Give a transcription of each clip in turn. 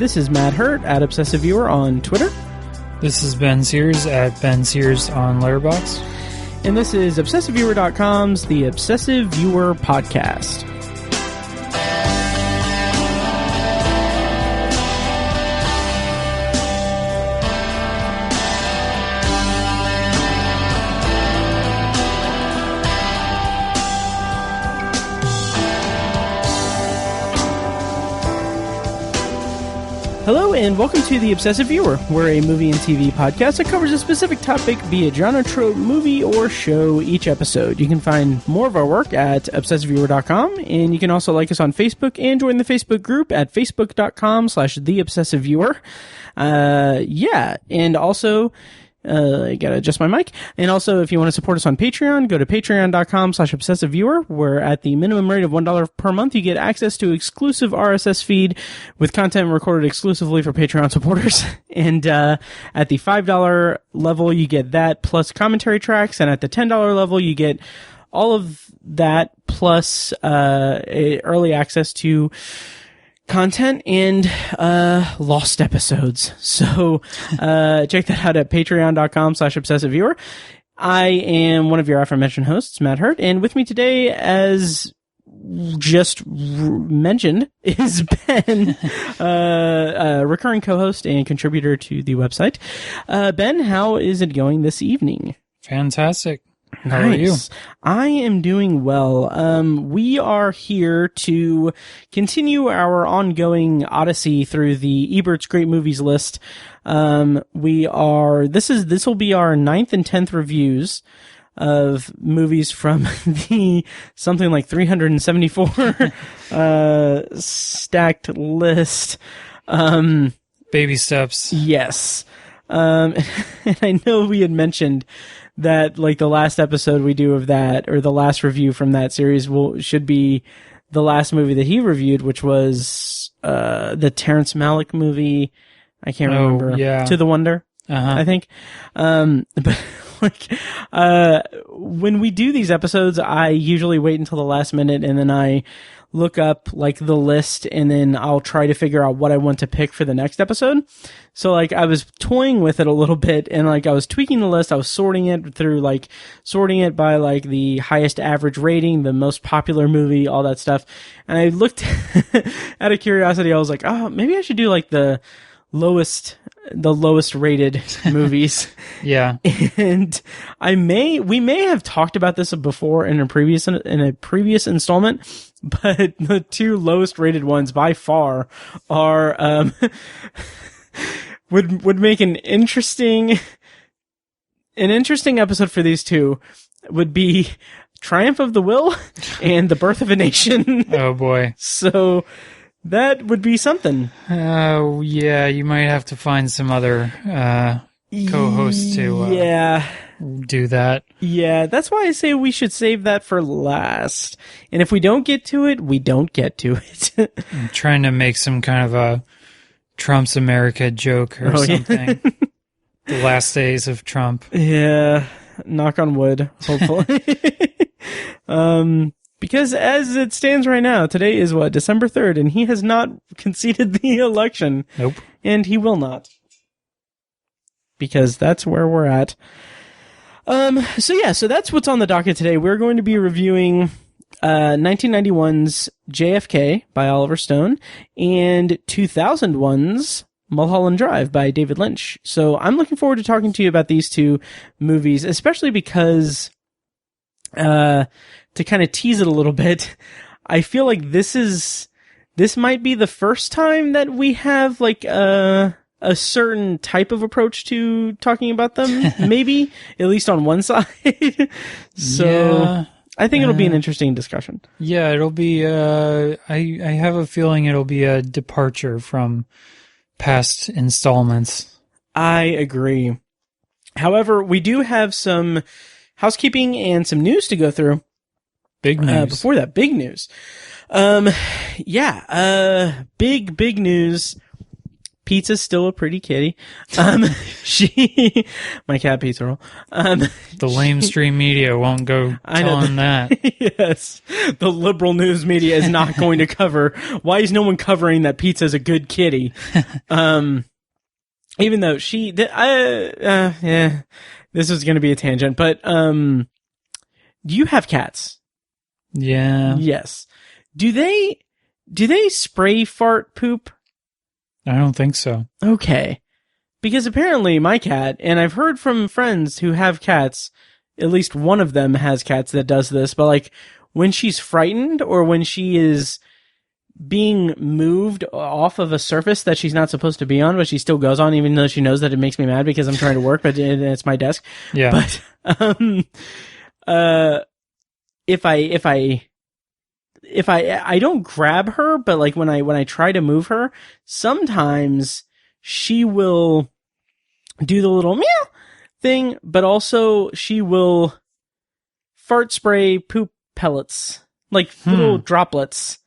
This is Matt Hurt at Obsessive Viewer on Twitter. This is Ben Sears at Ben Sears on Letterboxd. And this is ObsessiveViewer.com's The Obsessive Viewer Podcast. Hello and welcome to The Obsessive Viewer. We're a movie and TV podcast that covers a specific topic, be it genre, trope, movie, or show each episode. You can find more of our work at ObsessiveViewer.com, and you can also like us on Facebook and join the Facebook group at Facebook.com/TheObsessiveViewer. And also... I gotta adjust my mic. And also, if you want to support us on Patreon, go to patreon.com/obsessiveviewer, where at the minimum rate of $1 per month, you get access to exclusive RSS feed with content recorded exclusively for Patreon supporters. And at the $5 level, you get that plus commentary tracks. And at the $10 level, you get all of that plus early access to content and lost episodes. So check that out at patreon.com/obsessiveviewer. I am one of your aforementioned hosts, Matt Hurt, and with me today, as just mentioned, is Ben, a recurring co-host and contributor to the website. Ben, how is it going this evening? Fantastic. How Nice. are you? I am doing well. We are here to continue our ongoing odyssey through the Ebert's Great Movies list. This will be our 9th and 10th reviews of movies from the something like 374 stacked list. Baby steps. Yes. And I know we had mentioned that like the last episode we do of that, or the last review from that series should be the last movie that he reviewed, which was the Terrence Malick movie. I can't remember. Yeah. To the Wonder, I think. But like when we do these episodes, I usually wait until the last minute and then I look up like the list and then I'll try to figure out what I want to pick for the next episode. So like I was toying with it a little bit and like I was tweaking the list. I was sorting it by like the highest average rating, the most popular movie, all that stuff. And I looked out of curiosity. I was like, oh, maybe I should do like the lowest rated movies. Yeah. And we may have talked about this before in a previous installment, but the two lowest rated ones by far are, would make an interesting episode for these two would be Triumph of the Will and The Birth of a Nation. Oh boy. So, that would be something. Yeah, you might have to find some other co-hosts to do that. Yeah, that's why I say we should save that for last. And if we don't get to it, we don't get to it. I'm trying to make some kind of a Trump's America joke or something. Yeah. The last days of Trump. Yeah, knock on wood, hopefully. Because as it stands right now, today is December 3rd, and he has not conceded the election. Nope. And he will not. Because that's where we're at. So that's what's on the docket today. We're going to be reviewing 1991's JFK by Oliver Stone and 2001's Mulholland Drive by David Lynch. So I'm looking forward to talking to you about these two movies, especially because to kind of tease it a little bit, I feel like this might be the first time that we have like a certain type of approach to talking about them, maybe at least on one side. So yeah, I think it'll be an interesting discussion. Yeah, it'll be I have a feeling it'll be a departure from past installments. I agree. However, we do have some housekeeping and some news to go through. Big news. Before that, big news. Big news. Pizza's still a pretty kitty. My cat Pizza Roll. The lamestream media won't go telling that. Yes. The liberal news media is not going to cover. Why is no one covering that Pizza's a good kitty? Even though yeah, this is going to be a tangent, but, do you have cats? Yeah. Yes. Do they spray fart poop? I don't think so. Okay. Because apparently my cat, and I've heard from friends who have cats, at least one of them has cats that does this, but like when she's frightened or when she is being moved off of a surface that she's not supposed to be on, but she still goes on even though she knows that it makes me mad because I'm trying to work, but it's my desk. Yeah. But, if I don't grab her, but like when I try to move her, sometimes she will do the little meow thing, but also she will fart spray poop pellets, like little droplets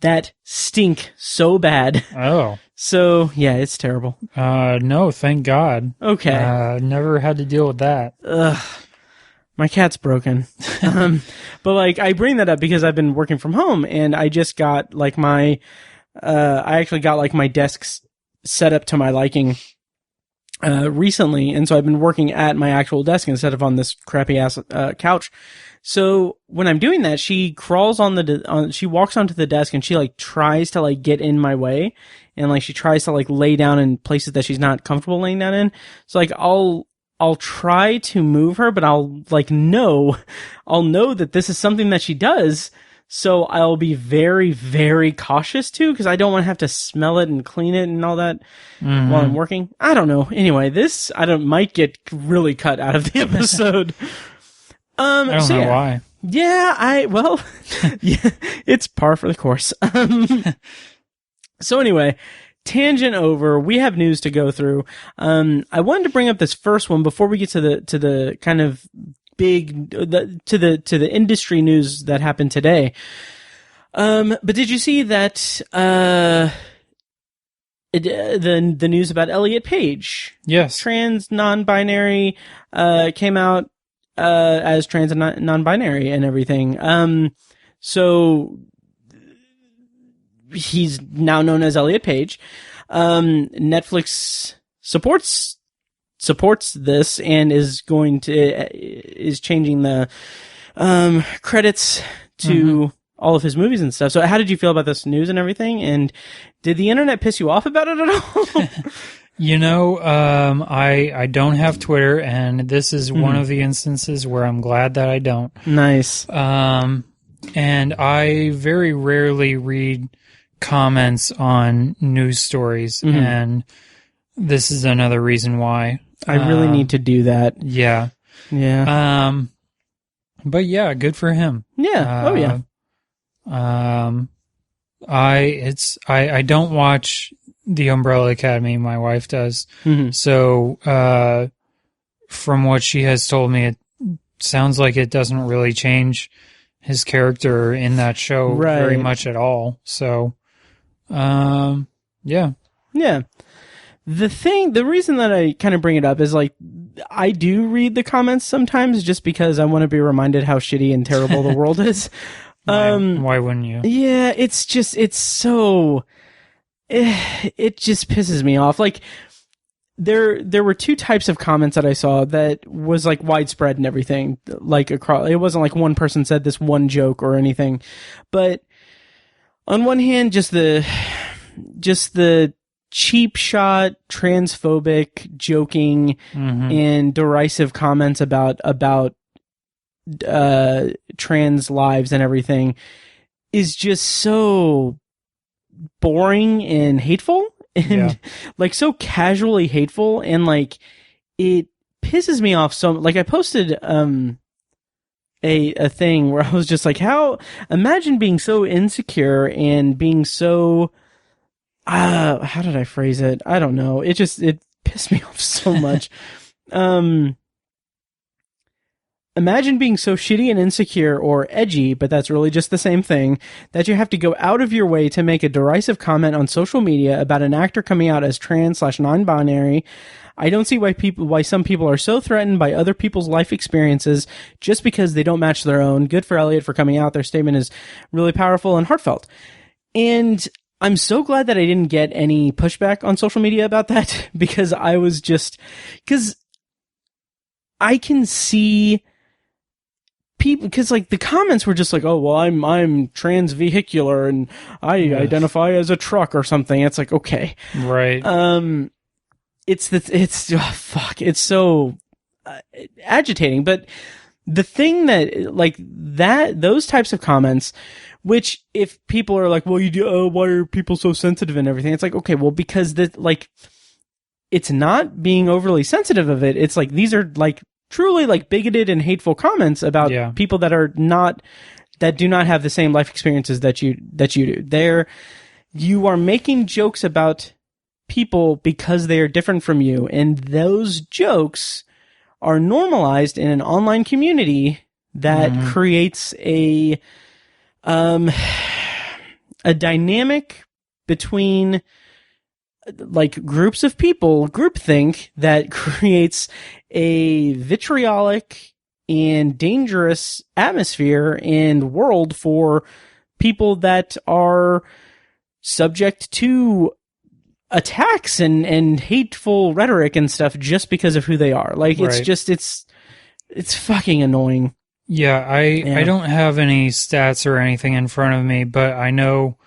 that stink so bad. Oh. So yeah, it's terrible. No, thank God. Okay. Never had to deal with that. Ugh. My cat's broken. But like, I bring that up because I've been working from home and I just got like I actually got like my desks set up to my liking, recently. And so I've been working at my actual desk instead of on this crappy ass, couch. So when I'm doing that, she crawls she walks onto the desk and she like tries to like get in my way. And like, she tries to like lay down in places that she's not comfortable laying down in. So like, I'll try to move her, but I'll know that this is something that she does. So I'll be very, very cautious too, because I don't want to have to smell it and clean it and all that while I'm working. I don't know. Anyway, might get really cut out of the episode. I don't know why. Yeah, yeah, it's par for the course. So anyway, tangent over. We have news to go through. I wanted to bring up this first one before we get to the kind of big to the industry news that happened today. But did you see that the news about Elliot Page? Yes. Trans, non-binary, came out as trans and non-binary and everything. So he's now known as Elliot Page. Netflix supports this and is changing the credits to all of his movies and stuff. So how did you feel about this news and everything? And did the internet piss you off about it at all? You know, I don't have Twitter, and this is one of the instances where I'm glad that I don't. Nice. And I very rarely read comments on news stories, and this is another reason why. I really need to do that. Yeah. Yeah. But yeah, good for him. Yeah. I don't watch The Umbrella Academy. My wife does. So, from what she has told me, it sounds like it doesn't really change his character in that show very much at all. So, yeah. Yeah. The reason that I kind of bring it up is like, I do read the comments sometimes just because I want to be reminded how shitty and terrible the world is. Why wouldn't you? Yeah, it just pisses me off. Like, there were two types of comments that I saw that was like widespread and everything. Like across, it wasn't like one person said this one joke or anything, but on one hand, just the cheap shot, transphobic, joking, and derisive comments about trans lives and everything is just so boring and hateful and like so casually hateful, and like it pisses me off so like I posted a thing where I was just like, imagine being so insecure and being so how did I phrase it? I don't know. It pissed me off so much. Imagine being so shitty and insecure or edgy, but that's really just the same thing, that you have to go out of your way to make a derisive comment on social media about an actor coming out as trans/non-binary. I don't see why some people are so threatened by other people's life experiences just because they don't match their own. Good for Elliot for coming out. Their statement is really powerful and heartfelt. And I'm so glad that I didn't get any pushback on social media about that, because because I can see people, because like the comments were just like, oh, well, I'm transvehicular and I identify as a truck or something. It's like, okay. Right. It's so agitating. But the thing those types of comments, which if people are like, well, why are people so sensitive and everything? It's like, okay, well, because it's not being overly sensitive of it. It's like, these are like truly like bigoted and hateful comments about people that do not have the same life experiences that you do. You are making jokes about people because they are different from you, and those jokes are normalized in an online community that creates a dynamic between like groups of people, groupthink, that creates a vitriolic and dangerous atmosphere and world for people that are subject to attacks and hateful rhetoric and stuff just because of who they are. Like, it's just, it's fucking annoying. Yeah, I don't have any stats or anything in front of me, but I know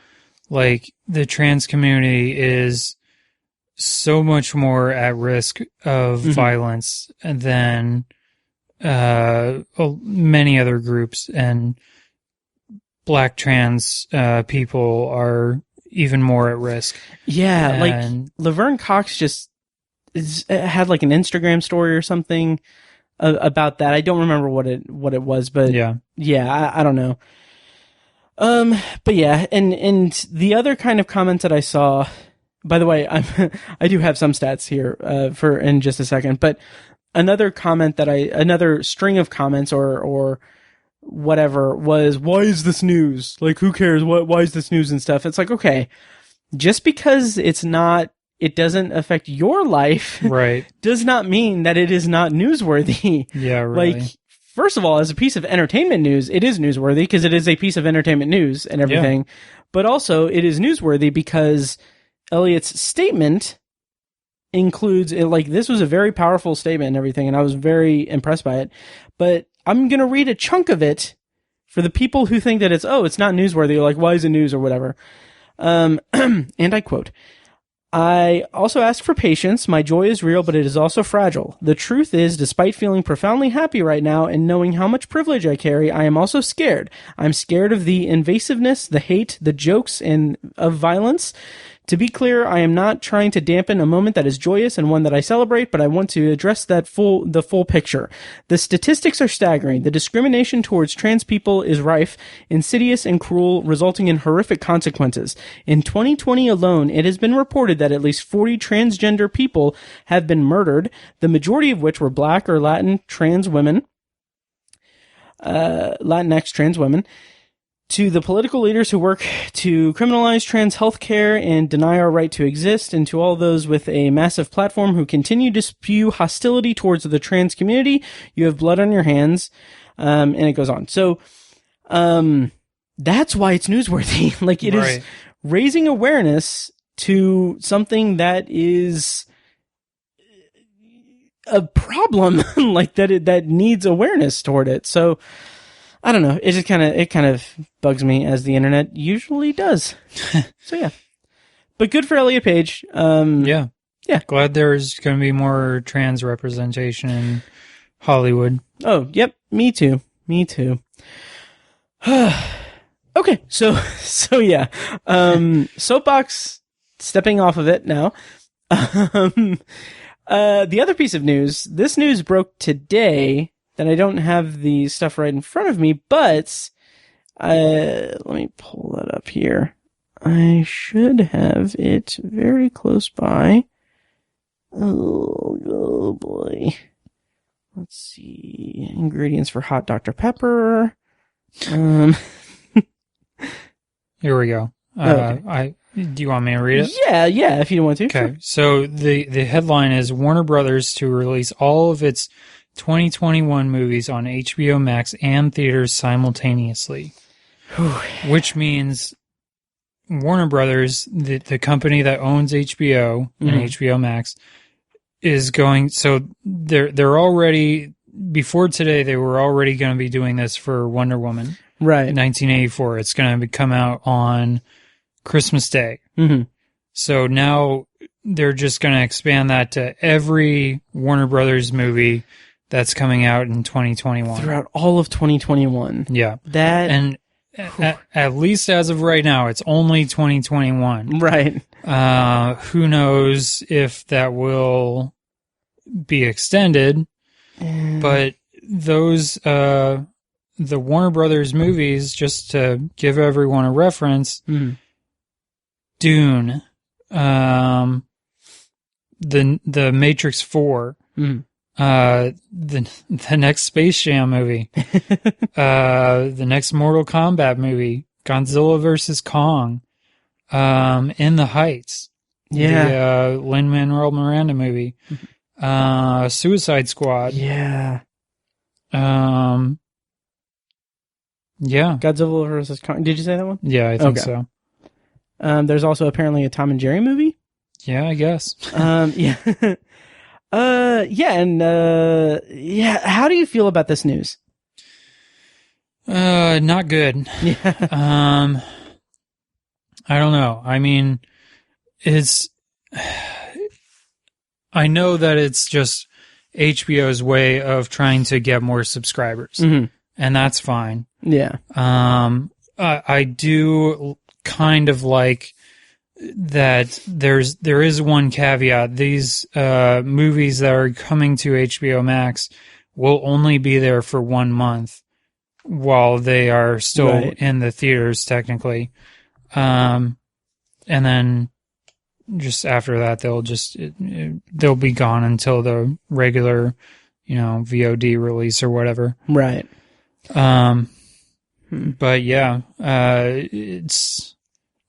like the trans community is so much more at risk of violence than many other groups, and Black trans people are even more at risk. Yeah, like Laverne Cox just had like an Instagram story or something about that. I don't remember what it was, but I don't know. But yeah, and the other kind of comments that I saw, by the way, I do have some stats here for in just a second, but another string of comments or whatever was, why is this news? Like, who cares? Why is this news and stuff? It's like, okay, just because it doesn't affect your life, right, does not mean that it is not newsworthy. Yeah, really. Like, first of all, as a piece of entertainment news, it is newsworthy because it is a piece of entertainment news and everything. Yeah. But also, it is newsworthy because Elliot's statement includes, like, this was a very powerful statement and everything, and I was very impressed by it. But I'm going to read a chunk of it for the people who think that it's not newsworthy, or like, why is it news or whatever. And I quote, I also ask for patience. My joy is real, but it is also fragile. The truth is, despite feeling profoundly happy right now and knowing how much privilege I carry, I am also scared. I'm scared of the invasiveness, the hate, the jokes, and of violence. To be clear, I am not trying to dampen a moment that is joyous and one that I celebrate, but I want to address the full picture. The statistics are staggering. The discrimination towards trans people is rife, insidious, and cruel, resulting in horrific consequences. In 2020 alone, it has been reported that at least 40 transgender people have been murdered, the majority of which were Black or Latinx trans women. To the political leaders who work to criminalize trans health care and deny our right to exist, and to all those with a massive platform who continue to spew hostility towards the trans community, you have blood on your hands. And it goes on. So, that's why it's newsworthy. Like, it is raising awareness to something that is a problem, like that needs awareness toward it. So, I don't know. It just kind of bugs me, as the internet usually does. So yeah, but good for Elliot Page. Yeah. Glad there's going to be more trans representation in Hollywood. Oh, yep. Me too. Okay, so yeah. Soapbox. Stepping off of it now. The other piece of news. This news broke today. That I don't have the stuff right in front of me, but let me pull that up here. I should have it very close by. Oh boy. let's see. Ingredients for hot Dr. Pepper. Here we go. Okay. Do you want me to read it? Yeah, if you want to. Okay. Sure. So the headline is Warner Bros to release all of its 2021 movies on HBO Max and theaters simultaneously. Which means Warner Brothers, the company that owns HBO and HBO Max, is going. So they're already, before today, they were already going to be doing this for Wonder Woman. Right. 1984. It's going to come out on Christmas Day. Mm-hmm. So now they're just going to expand that to every Warner Brothers movie that's coming out in 2021. Throughout all of 2021. Yeah. That. And at least as of right now, it's only 2021. Right. Who knows if that will be extended, but those, the Warner Brothers movies, just to give everyone a reference, Dune, the Matrix 4, the next Space Jam movie, the next Mortal Kombat movie, Godzilla vs. Kong, In the Heights, the Lin-Manuel Miranda movie, Suicide Squad, yeah, Godzilla vs. Kong. Did you say that one? Yeah, I think so. There's also apparently a Tom and Jerry movie. Yeah, I guess. Yeah. How do you feel about this news? Not good. Yeah. I don't know. I mean, I know that it's just HBO's way of trying to get more subscribers, and that's fine. Yeah. I do kind of like that there is one caveat. These movies that are coming to HBO Max will only be there for 1 month while they are still in the theaters, technically. And then just after that, they'll be gone until the regular, VOD release or whatever. Right. But yeah,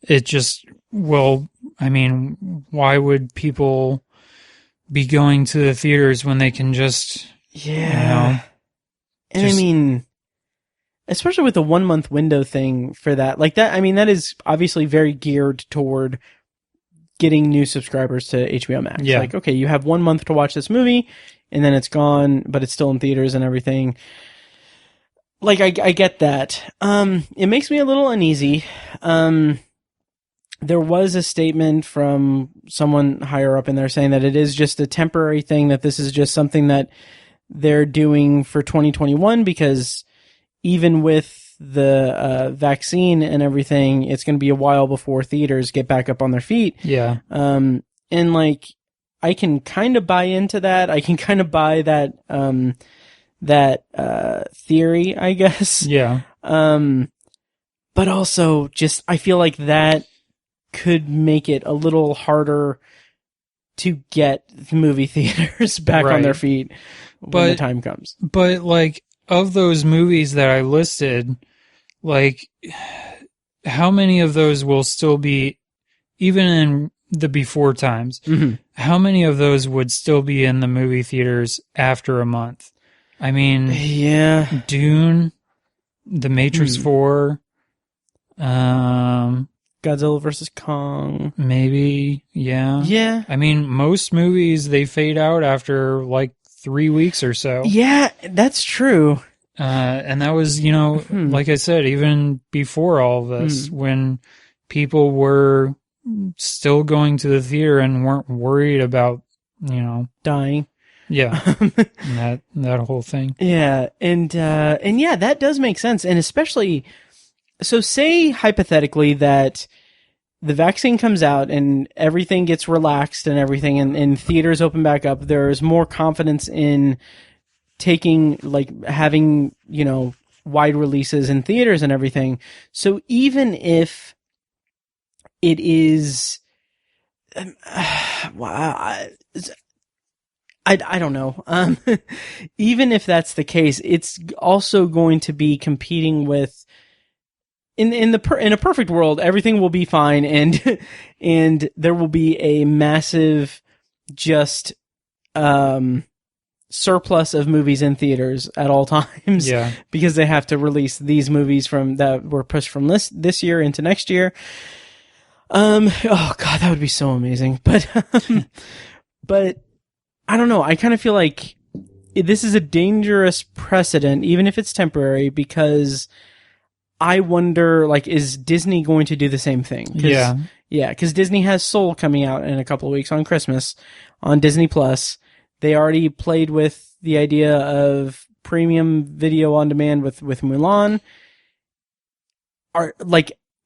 it just will. I mean, why would people be going to the theaters when they can just, I mean, especially with the 1 month window thing for that, like that. I mean, that is obviously very geared toward getting new subscribers to HBO Max. Yeah. Like, okay, you have 1 month to watch this movie, and then it's gone, but it's still in theaters and everything. Like, I get that. It makes me a little uneasy. There was a statement from someone higher up in there saying that it is just a temporary thing, that this is just something that they're doing for 2021, because even with the vaccine and everything, it's going to be a while before theaters get back up on their feet. Yeah. And like, I can kind of buy into that. I can kind of buy that, theory, I guess. Yeah. But also just, I feel like that could make it a little harder to get movie theaters back on their feet when the time comes. But like, of those movies that I listed, like, how many of those will still be, even in the before times, how many of those would still be in the movie theaters after a month? I mean, Dune, The Matrix 4, Godzilla vs. Kong. Maybe, yeah. Yeah. I mean, most movies, they fade out after like 3 weeks or so. Yeah, that's true. And that was, like I said, even before all of this, when people were still going to the theater and weren't worried about, dying. Yeah. that whole thing. Yeah. And yeah, that does make sense. And especially, so say hypothetically that the vaccine comes out and everything gets relaxed and everything, and theaters open back up. There's more confidence in having, wide releases in theaters and everything. So even if it is, I don't know. Even if that's the case, it's also going to be competing with in a perfect world, everything will be fine, and and there will be a massive just surplus of movies in theaters at all times. Yeah, because they have to release these movies from that were pushed from this year into next year. Oh god, that would be so amazing. But but I don't know. I kind of feel like this is a dangerous precedent, even if it's temporary, because I wonder, like, is Disney going to do the same thing? Yeah. Yeah, because Disney has Soul coming out in a couple of weeks on Christmas on Disney Plus. They already played with the idea of premium video on demand with Mulan.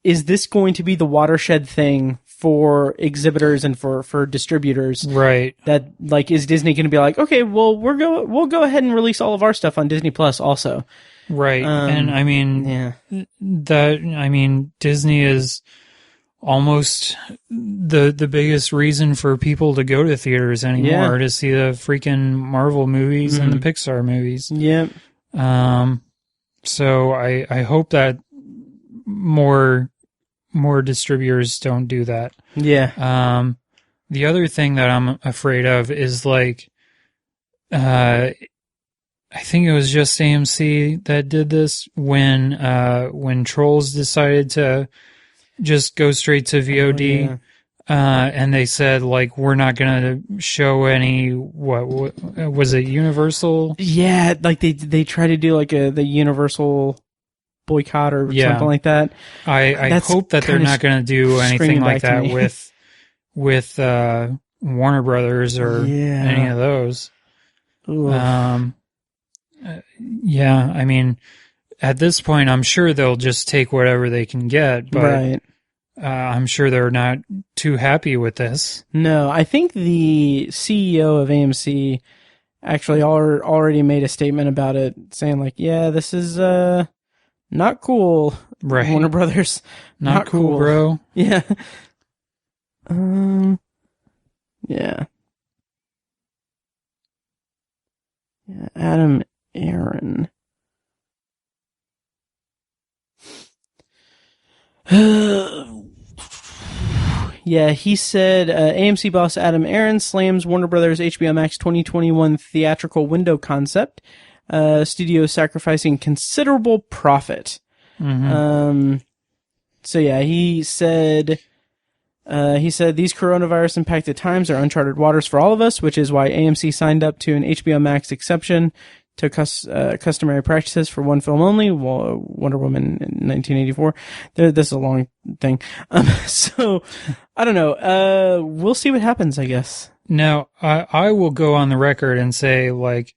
Is this going to be the watershed thing for exhibitors and for distributors? Right. That, like, is Disney going to be like, okay, well, we'll go ahead and release all of our stuff on Disney Plus also. Right. And I mean, Disney is almost the biggest reason for people to go to theaters anymore, to see the freaking Marvel movies and the Pixar movies. Yep. So I hope that more distributors don't do that. Yeah. The other thing that I'm afraid of is, like, I think it was just AMC that did this when Trolls decided to just go straight to VOD. And they said, like, we're not going to show any, what was it, Universal? Yeah, like they try to do like the Universal boycott or something like that. I hope that they're not going to do anything like that with Warner Brothers or any of those. Yeah, I mean, at this point, I'm sure they'll just take whatever they can get, but I'm sure they're not too happy with this. No, I think the CEO of AMC actually already made a statement about it, saying, like, yeah, this is not cool, right? Warner Brothers, not cool, bro. Yeah. Yeah. Yeah, Adam Aaron. Yeah, he said AMC boss Adam Aaron slams Warner Bros HBOMax 2021 theatrical window concept. Studio sacrificing considerable profit. So yeah, he said these coronavirus impacted times are uncharted waters for all of us, which is why AMC signed up to an HBO Max exception to customary practices for one film only, Wonder Woman in 1984. This is a long thing. So I don't know. We'll see what happens, I guess. Now, I will go on the record and say, like,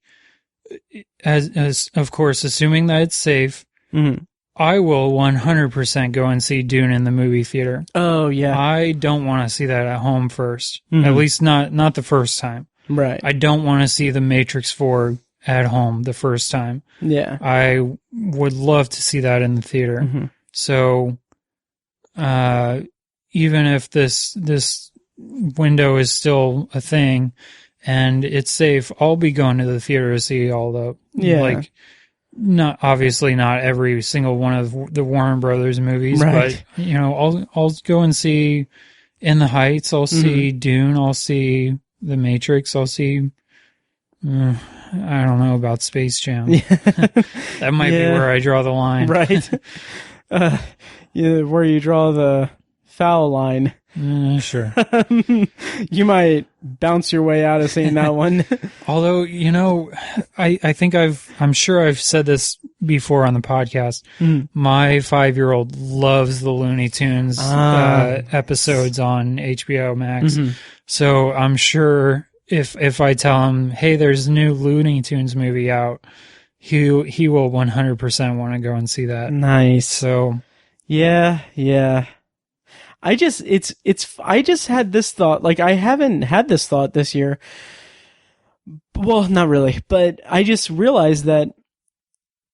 as of course, assuming that it's safe, I will 100% go and see Dune in the movie theater. Oh, yeah. I don't want to see that at home first. At least not the first time. Right. I don't want to see The Matrix 4 at home the first time. Yeah. I would love to see that in the theater. So, even if this window is still a thing and it's safe, I'll be going to the theater to see all the, like, not every single one of the Warner Brothers movies, but, you know, I'll go and see In the Heights, I'll see Dune, I'll see The Matrix, I'll see, I don't know about Space Jam. That might be where I draw the line. Right. Where you draw the foul line. Sure. You might bounce your way out of seeing that one. Although, you know, I think I'm sure I've said this before on the podcast. My 5-year-old loves the Looney Tunes episodes on HBO Max. So I'm sure if I tell him, hey, there's a new Looney Tunes movie out, he will 100% want to go and see that. Nice. So yeah. I just had this thought, like, I haven't had this thought this year. Well, not really, but I just realized that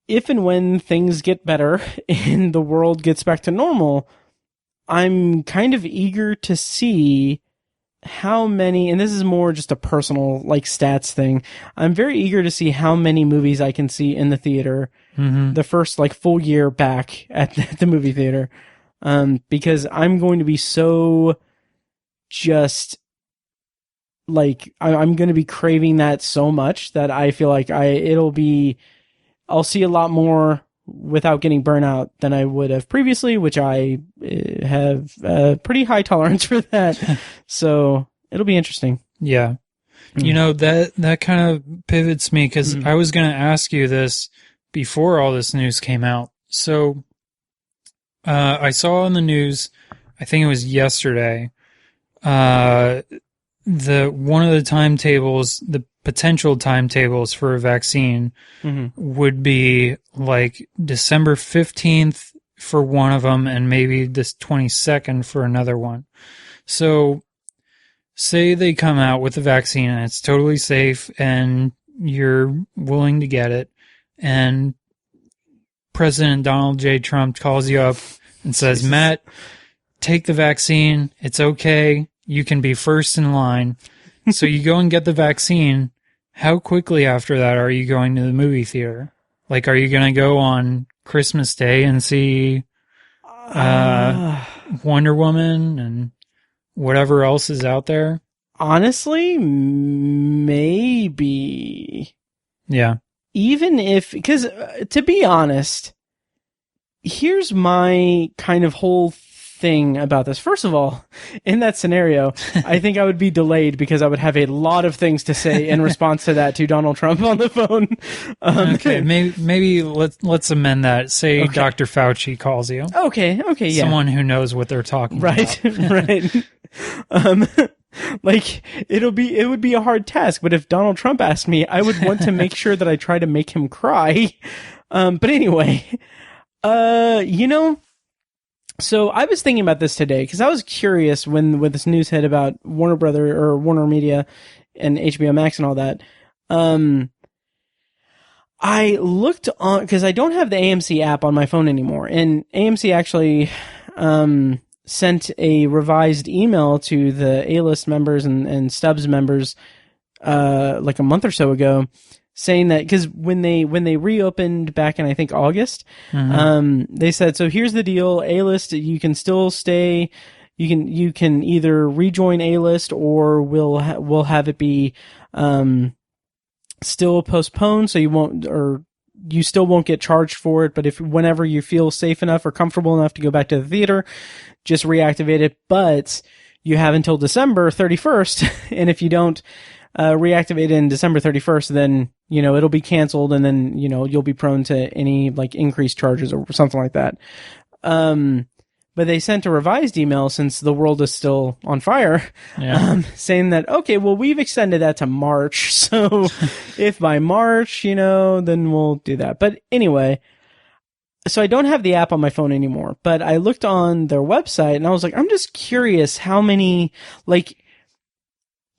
if and when things get better and the world gets back to normal, I'm kind of eager to see how many, and this is more just a personal like stats thing. I'm very eager to see how many movies I can see in the theater the first like full year back at the movie theater. Because I'm going to be so just like, I'm going to be craving that so much that I feel like I'll see a lot more without getting burnout than I would have previously, which I have a pretty high tolerance for that. So it'll be interesting. Yeah. You know, that kind of pivots me because I was going to ask you this before all this news came out. So I saw on the news, I think it was yesterday, one of the timetables, the potential timetables for a vaccine would be like December 15th for one of them and maybe this 22nd for another one. So say they come out with a vaccine and it's totally safe and you're willing to get it, and President Donald J. Trump calls you up and says, Matt, take the vaccine. It's okay. You can be first in line. So you go and get the vaccine. How quickly after that are you going to the movie theater? Like, are you going to go on Christmas Day and see Wonder Woman and whatever else is out there? Honestly, maybe. Yeah. Even if, because to be honest, here's my kind of whole thing about this. First of all, in that scenario, I think I would be delayed because I would have a lot of things to say in response to that to Donald Trump on the phone. Okay, maybe let's amend that. Say okay. Dr. Fauci calls you. Okay, yeah. Someone who knows what they're talking about. Right. Like it would be a hard task, but if Donald Trump asked me, I would want to make sure that I try to make him cry. But anyway, you know, so I was thinking about this today because I was curious when this news hit about Warner Media and HBOMax and all that. I looked on because I don't have the AMC app on my phone anymore, and AMC actually sent a revised email to the A-list members and Stubs members like a month or so ago, saying that because when they reopened back in I think August, they said, so here's the deal, A-list, you can still stay, you can either rejoin A-list or we'll have it be still postponed, so you still won't get charged for it, but if whenever you feel safe enough or comfortable enough to go back to the theater, just reactivate it, but you have until December 31st, and if you don't reactivate it in December 31st, then, you know, it'll be canceled, and then, you know, you'll be prone to any, like, increased charges or something like that. But they sent a revised email since the world is still on fire, saying that, okay, well, we've extended that to March. So if by March, you know, then we'll do that. But anyway, so I don't have the app on my phone anymore, but I looked on their website and I was like, I'm just curious how many, like,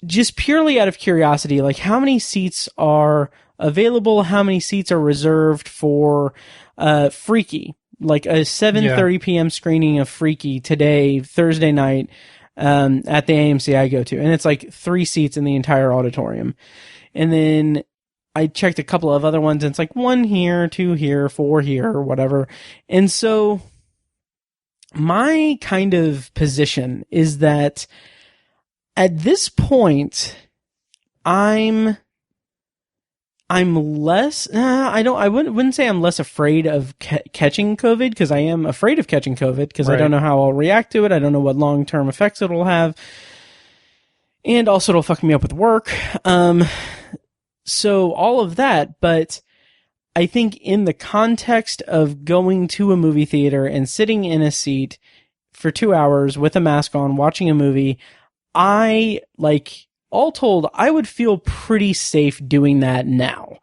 just purely out of curiosity, like how many seats are available, how many seats are reserved for Freaky. Like a 7:30 p.m. screening of Freaky today, Thursday night, at the AMC I go to. And it's like 3 seats in the entire auditorium. And then I checked a couple of other ones, and it's like 1 here, 2 here, 4 here, or whatever. And so my kind of position is that at this point, I'm less, I wouldn't say I'm less afraid of catching COVID, because I am afraid of catching COVID, because I don't know how I'll react to it. I don't know what long-term effects it'll have. And also it'll fuck me up with work. So all of that, but I think in the context of going to a movie theater and sitting in a seat for 2 hours with a mask on, watching a movie, all told, I would feel pretty safe doing that now.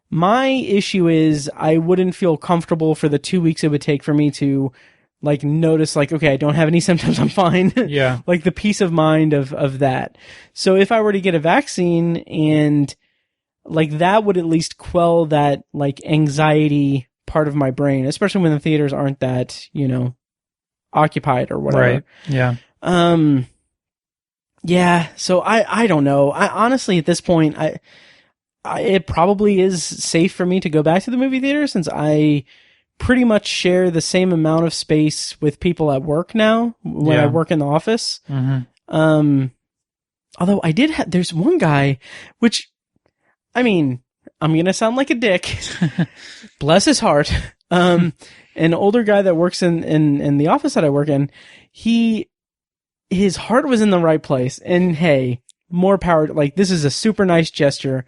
My issue is I wouldn't feel comfortable for the 2 weeks it would take for me to like notice, like, okay, I don't have any symptoms, I'm fine. Yeah. Like the peace of mind of that. So if I were to get a vaccine, and like that would at least quell that like anxiety part of my brain, especially when the theaters aren't that, you know, occupied or whatever. Right. Yeah. Yeah, so I don't know. I honestly, at this point, it probably is safe for me to go back to the movie theater since I pretty much share the same amount of space with people at work now when I work in the office. Mm-hmm. Although I did there's one guy, which, I mean, I'm going to sound like a dick. Bless his heart. An older guy that works in the office that I work in, his heart was in the right place. And hey, more power. Like, this is a super nice gesture.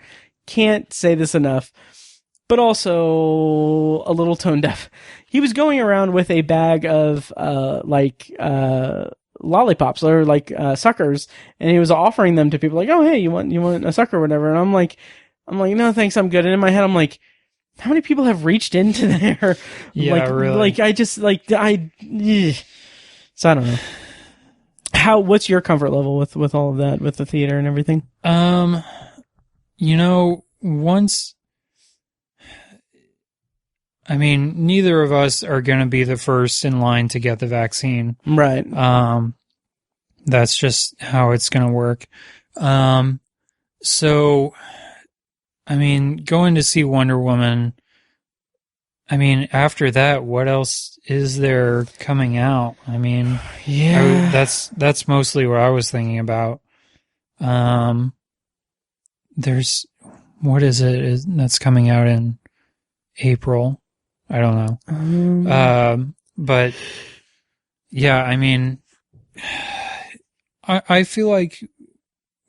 Can't say this enough. But also a little tone deaf. He was going around with a bag of, lollipops or suckers, and he was offering them to people like, oh, hey, you want a sucker or whatever. And I'm like, no, thanks, I'm good. And in my head, I'm like, how many people have reached into there? Yeah, really. So I don't know. What's your comfort level with all of that, with the theater and everything? Neither of us are going to be the first in line to get the vaccine. Right. That's just how it's going to work. Going to see Wonder Woman, after that, what else is there coming out? Yeah. That's mostly what I was thinking about. What is it that's coming out in April? I don't know. But yeah, I feel like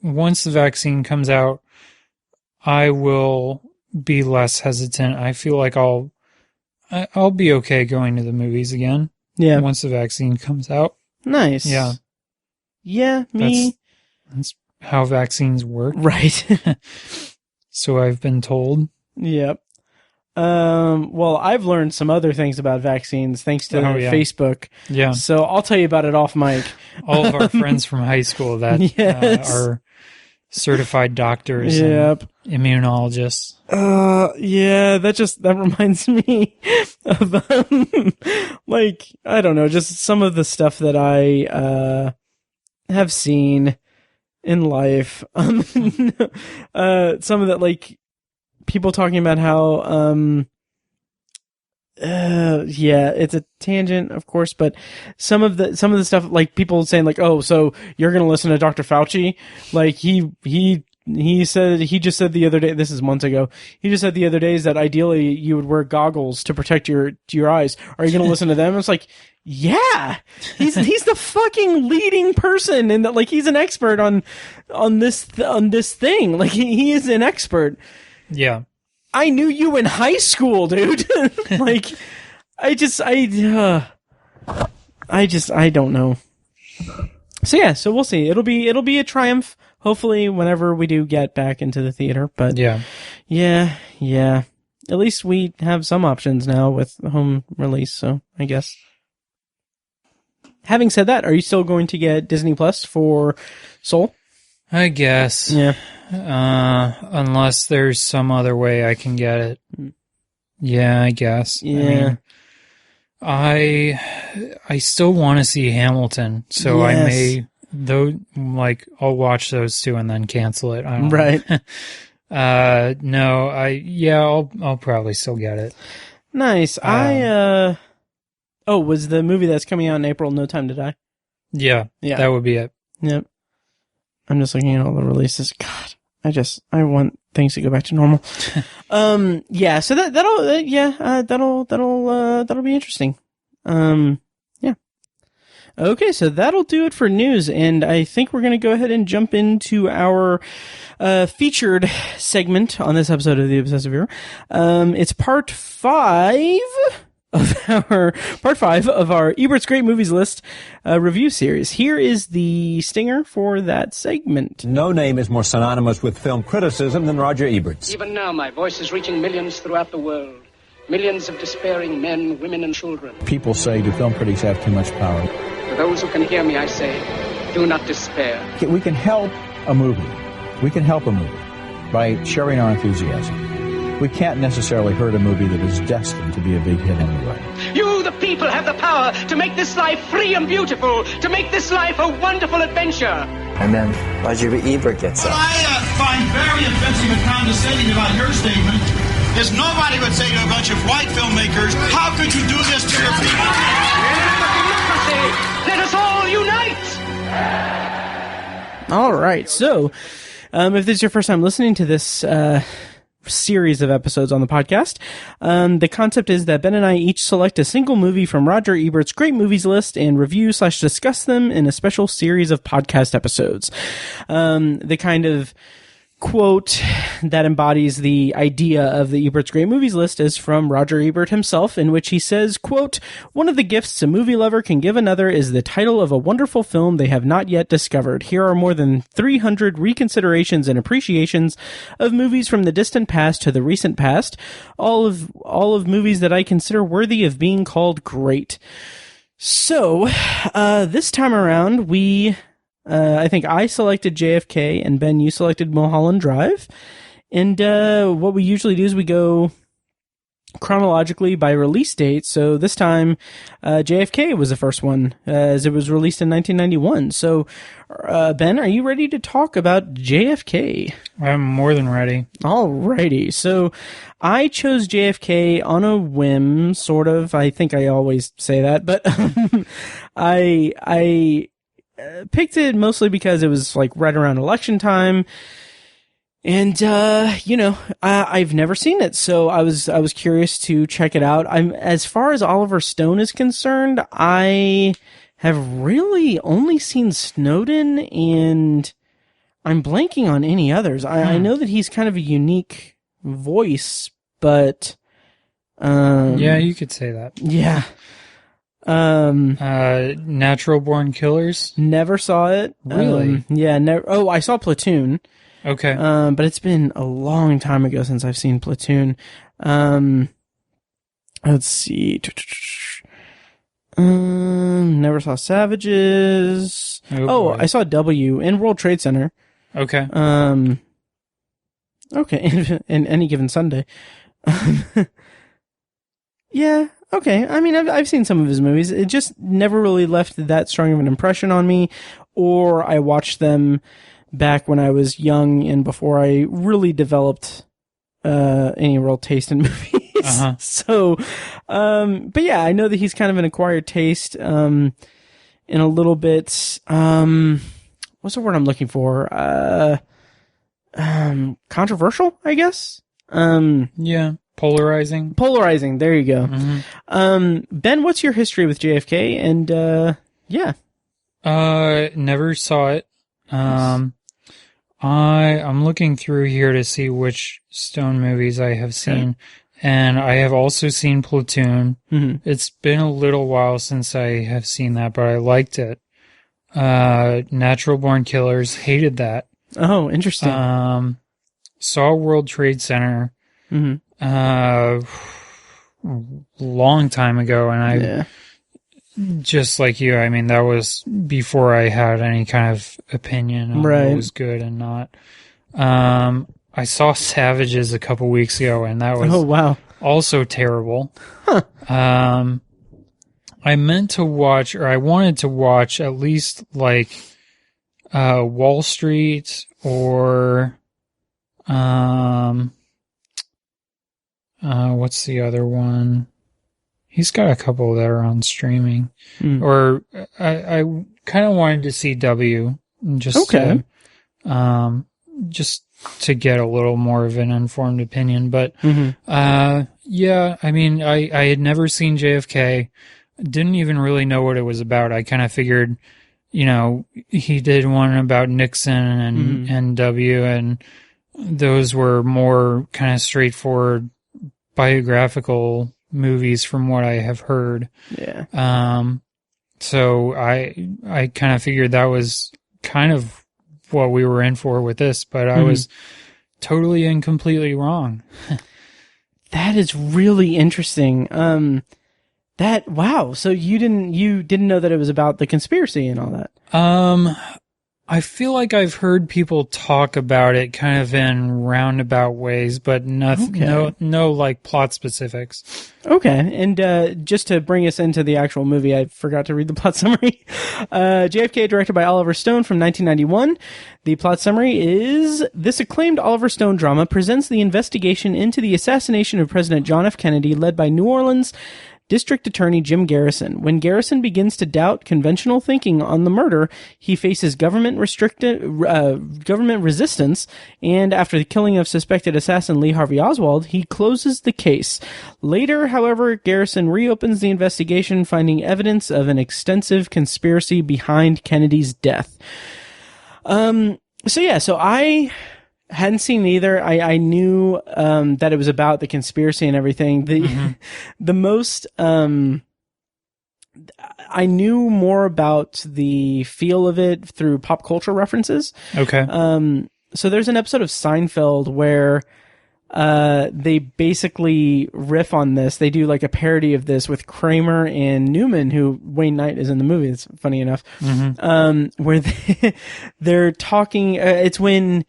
once the vaccine comes out, I will be less hesitant. I feel like I'll be okay going to the movies again. Yeah. Once the vaccine comes out. Nice. Yeah. Yeah, me. That's how vaccines work. Right. So I've been told. Yep. Well, I've learned some other things about vaccines thanks to Facebook. Yeah. So I'll tell you about it off mic. All of our friends from high school that are certified doctors and immunologists. Yeah, that reminds me of, I don't know, just some of the stuff that I, have seen in life. Some of that, people talking about how, it's a tangent, of course, but some of the stuff, people saying oh, so you're going to listen to Dr. Fauci? He just said the other day, this is months ago, he just said the other day is that ideally you would wear goggles to protect your eyes. Are you going to listen to them? It's yeah, he's the fucking leading person, and that he's an expert on this thing. He is an expert. Yeah. I knew you in high school, dude. I don't know. So yeah, so we'll see. It'll be a triumph, hopefully, whenever we do get back into the theater. But yeah. At least we have some options now with home release, so I guess. Having said that, are you still going to get Disney Plus for Soul? I guess. Yeah. Unless there's some other way I can get it. Yeah, I guess. Yeah. I still want to see Hamilton, so I may, I'll watch those two and then cancel it. I don't know. I'll probably still get it. Nice. Was the movie that's coming out in April No Time to Die? Yeah. That would be it. Yep. I'm just looking at all the releases. God, I want things to go back to normal. Yeah, so that'll be interesting. Yeah. Okay, so that'll do it for news, and I think we're going to go ahead and jump into our featured segment on this episode of The Obsessive Viewer. It's part 5 of our Ebert's Great Movies List review series. Here is the stinger for that segment. No name is more synonymous with film criticism than Roger Ebert's. Even now, my voice is reaching millions throughout the world. Millions of despairing men, women, and children. People say, do film critics have too much power? For those who can hear me, I say, do not despair. We can help a movie. We can help a movie by sharing our enthusiasm. We can't necessarily hurt a movie that is destined to be a big hit anyway. You, the people, have the power to make this life free and beautiful, to make this life a wonderful adventure. And then Roger Ebert gets What up. I find very offensive and condescending about your statement is nobody would say to a bunch of white filmmakers, how could you do this to your people? Let us all unite! All right. So, if this is your first time listening to this series of episodes on the podcast, the concept is that Ben and I each select a single movie from Roger Ebert's great movies list and review/discuss them in a special series of podcast episodes. The kind of quote that embodies the idea of the Ebert's Great Movies list is from Roger Ebert himself, in which he says, quote, "One of the gifts a movie lover can give another is the title of a wonderful film they have not yet discovered. Here are more than 300 reconsiderations and appreciations of movies from the distant past to the recent past, all of movies that I consider worthy of being called great." So, this time around, I think I selected JFK, and Ben, you selected Mulholland Drive. And what we usually do is we go chronologically by release date. So this time, JFK was the first one, as it was released in 1991. So, Ben, are you ready to talk about JFK? I'm more than ready. Alrighty. So I chose JFK on a whim, sort of. I think I always say that, but I picked it mostly because it was like right around election time, and I've never seen it, so I was curious to check it out. As far as Oliver Stone is concerned, I have really only seen Snowden, and I'm blanking on any others. I know that he's kind of a unique voice, but yeah, you could say that. Yeah. Natural Born Killers. Never saw it. Really? Yeah. Never. Oh, I saw Platoon. Okay. But it's been a long time ago since I've seen Platoon. Let's see. Never saw Savages. Oh, I saw W in World Trade Center. Okay. Okay. In Any Given Sunday. Yeah. Okay. I mean, I've seen some of his movies. It just never really left that strong of an impression on me, or I watched them back when I was young and before I really developed any real taste in movies. Uh-huh. So, but yeah, I know that he's kind of an acquired taste in a little bit. What's the word I'm looking for? Controversial, I guess. Yeah. Polarizing. There you go. Mm-hmm. Ben, what's your history with JFK? And yeah. Never saw it. I'm looking through here to see which Stone movies I have seen, and I have also seen Platoon. Mm-hmm. It's been a little while since I have seen that, but I liked it. Natural Born Killers, hated that. Oh, interesting. Saw World Trade Center. Mm-hmm. Long time ago, and I just like you, I mean, that was before I had any kind of opinion on what was good and not. I saw Savages a couple weeks ago, and that was also terrible. Huh. I meant to watch, or I wanted to watch at least like Wall Street or what's the other one? He's got a couple that are on streaming. Or I kind of wanted to see W just to get a little more of an informed opinion. But yeah, I mean, I had never seen JFK. Didn't even really know what it was about. I kind of figured, you know, he did one about Nixon and W, and those were more kind of straightforward biographical movies from what I have heard. Yeah. So I kind of figured that was kind of what we were in for with this, but I was totally and completely wrong. That is really interesting. Wow. So you didn't know that it was about the conspiracy and all that? I feel like I've heard people talk about it kind of in roundabout ways, but no like plot specifics. Okay, and just to bring us into the actual movie, I forgot to read the plot summary. JFK, directed by Oliver Stone from 1991. The plot summary is, this acclaimed Oliver Stone drama presents the investigation into the assassination of President John F. Kennedy, led by New Orleans District Attorney Jim Garrison. When Garrison begins to doubt conventional thinking on the murder, he faces government resistance, and after the killing of suspected assassin Lee Harvey Oswald, he closes the case. Later, however, Garrison reopens the investigation, finding evidence of an extensive conspiracy behind Kennedy's death. So I hadn't seen either. I knew that it was about the conspiracy and everything. The most I knew more about the feel of it through pop culture references. Okay. So there's an episode of Seinfeld where they basically riff on this. They do like a parody of this with Kramer and Newman, who Wayne Knight is in the movie. It's funny enough. Where they're talking. It's when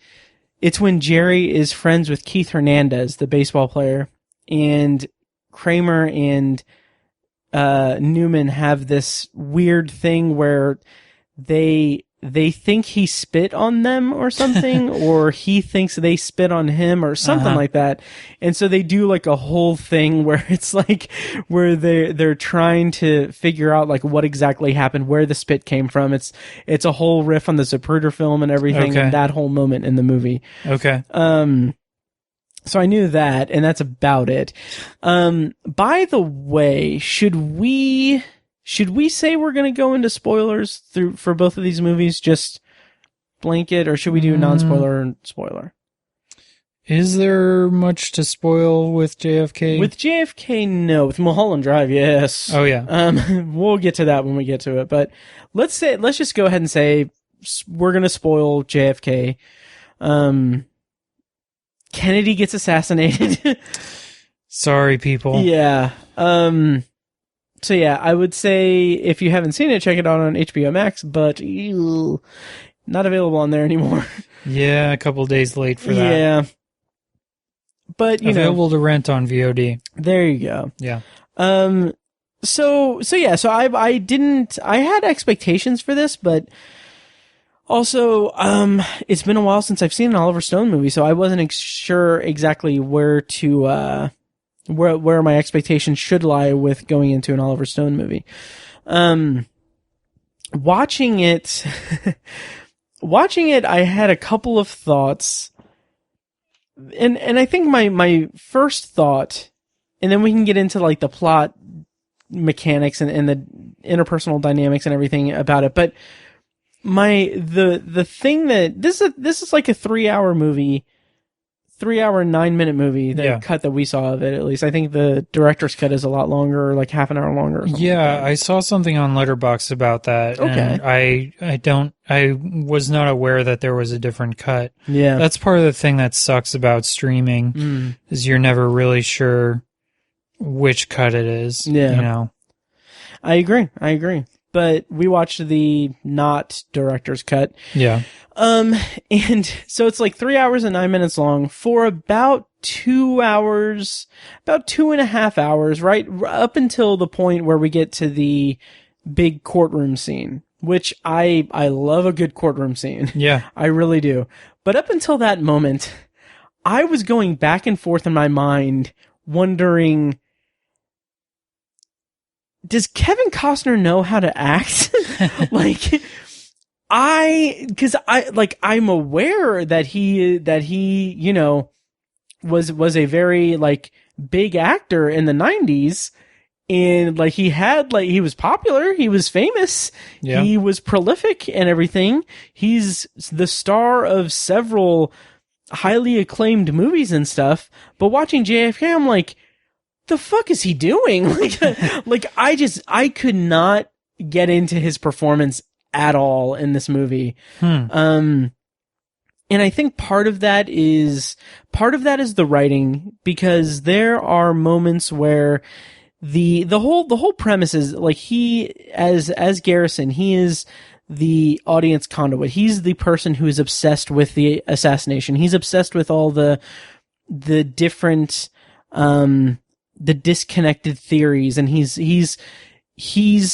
Jerry is friends with Keith Hernandez, the baseball player, and Kramer and Newman have this weird thing where they think he spit on them or something, or he thinks they spit on him or something like that. And so they do like a whole thing where it's like, where they're trying to figure out like what exactly happened, where the spit came from. It's a whole riff on the Zapruder film and everything, and that whole moment in the movie. Okay. So I knew that, and that's about it. By the way, should we say we're going to go into spoilers for both of these movies, just blanket, or should we do non-spoiler and spoiler? Is there much to spoil with JFK? With JFK, no. With Mulholland Drive, yes. Oh, yeah. We'll get to that when we get to it, but let's just go ahead and say we're going to spoil JFK. Kennedy gets assassinated. Sorry, people. Yeah. So yeah, I would say if you haven't seen it, check it out on HBOMax, but not available on there anymore. Yeah, a couple days late for that. Yeah. But available to rent on VOD. There you go. Yeah. So I had expectations for this, but also, it's been a while since I've seen an Oliver Stone movie, so I wasn't sure exactly where to, where my expectations should lie with going into an Oliver Stone movie. Watching it, I had a couple of thoughts, and I think my first thought, and then we can get into like the plot mechanics and the interpersonal dynamics and everything about it, but the thing that this is like a 3-hour movie, 9-minute movie, the cut that we saw of it, at least. I think the director's cut is a lot longer, like half an hour longer or something. Yeah, I saw something on Letterboxd about that. Okay. And I was not aware that there was a different cut. Yeah. That's part of the thing that sucks about streaming, is you're never really sure which cut it is. Yeah. I agree. But we watched the not director's cut. Yeah. And so it's like 3 hours and 9 minutes long for about 2 hours, about 2.5 hours, right up until the point where we get to the big courtroom scene, which I love a good courtroom scene. Yeah. I really do. But up until that moment, I was going back and forth in my mind, wondering, does Kevin Costner know how to act? I'm aware that he, was a very big actor in the 90s, and he was popular, he was famous, he was prolific and everything. He's the star of several highly acclaimed movies and stuff. But watching JFK, I'm like, the fuck is he doing? I could not get into his performance at all in this movie. And I think part of that is the writing, because there are moments where the whole premise is he as Garrison, he is the audience conduit. He's the person who is obsessed with the assassination. He's obsessed with all the different, the disconnected theories, and he's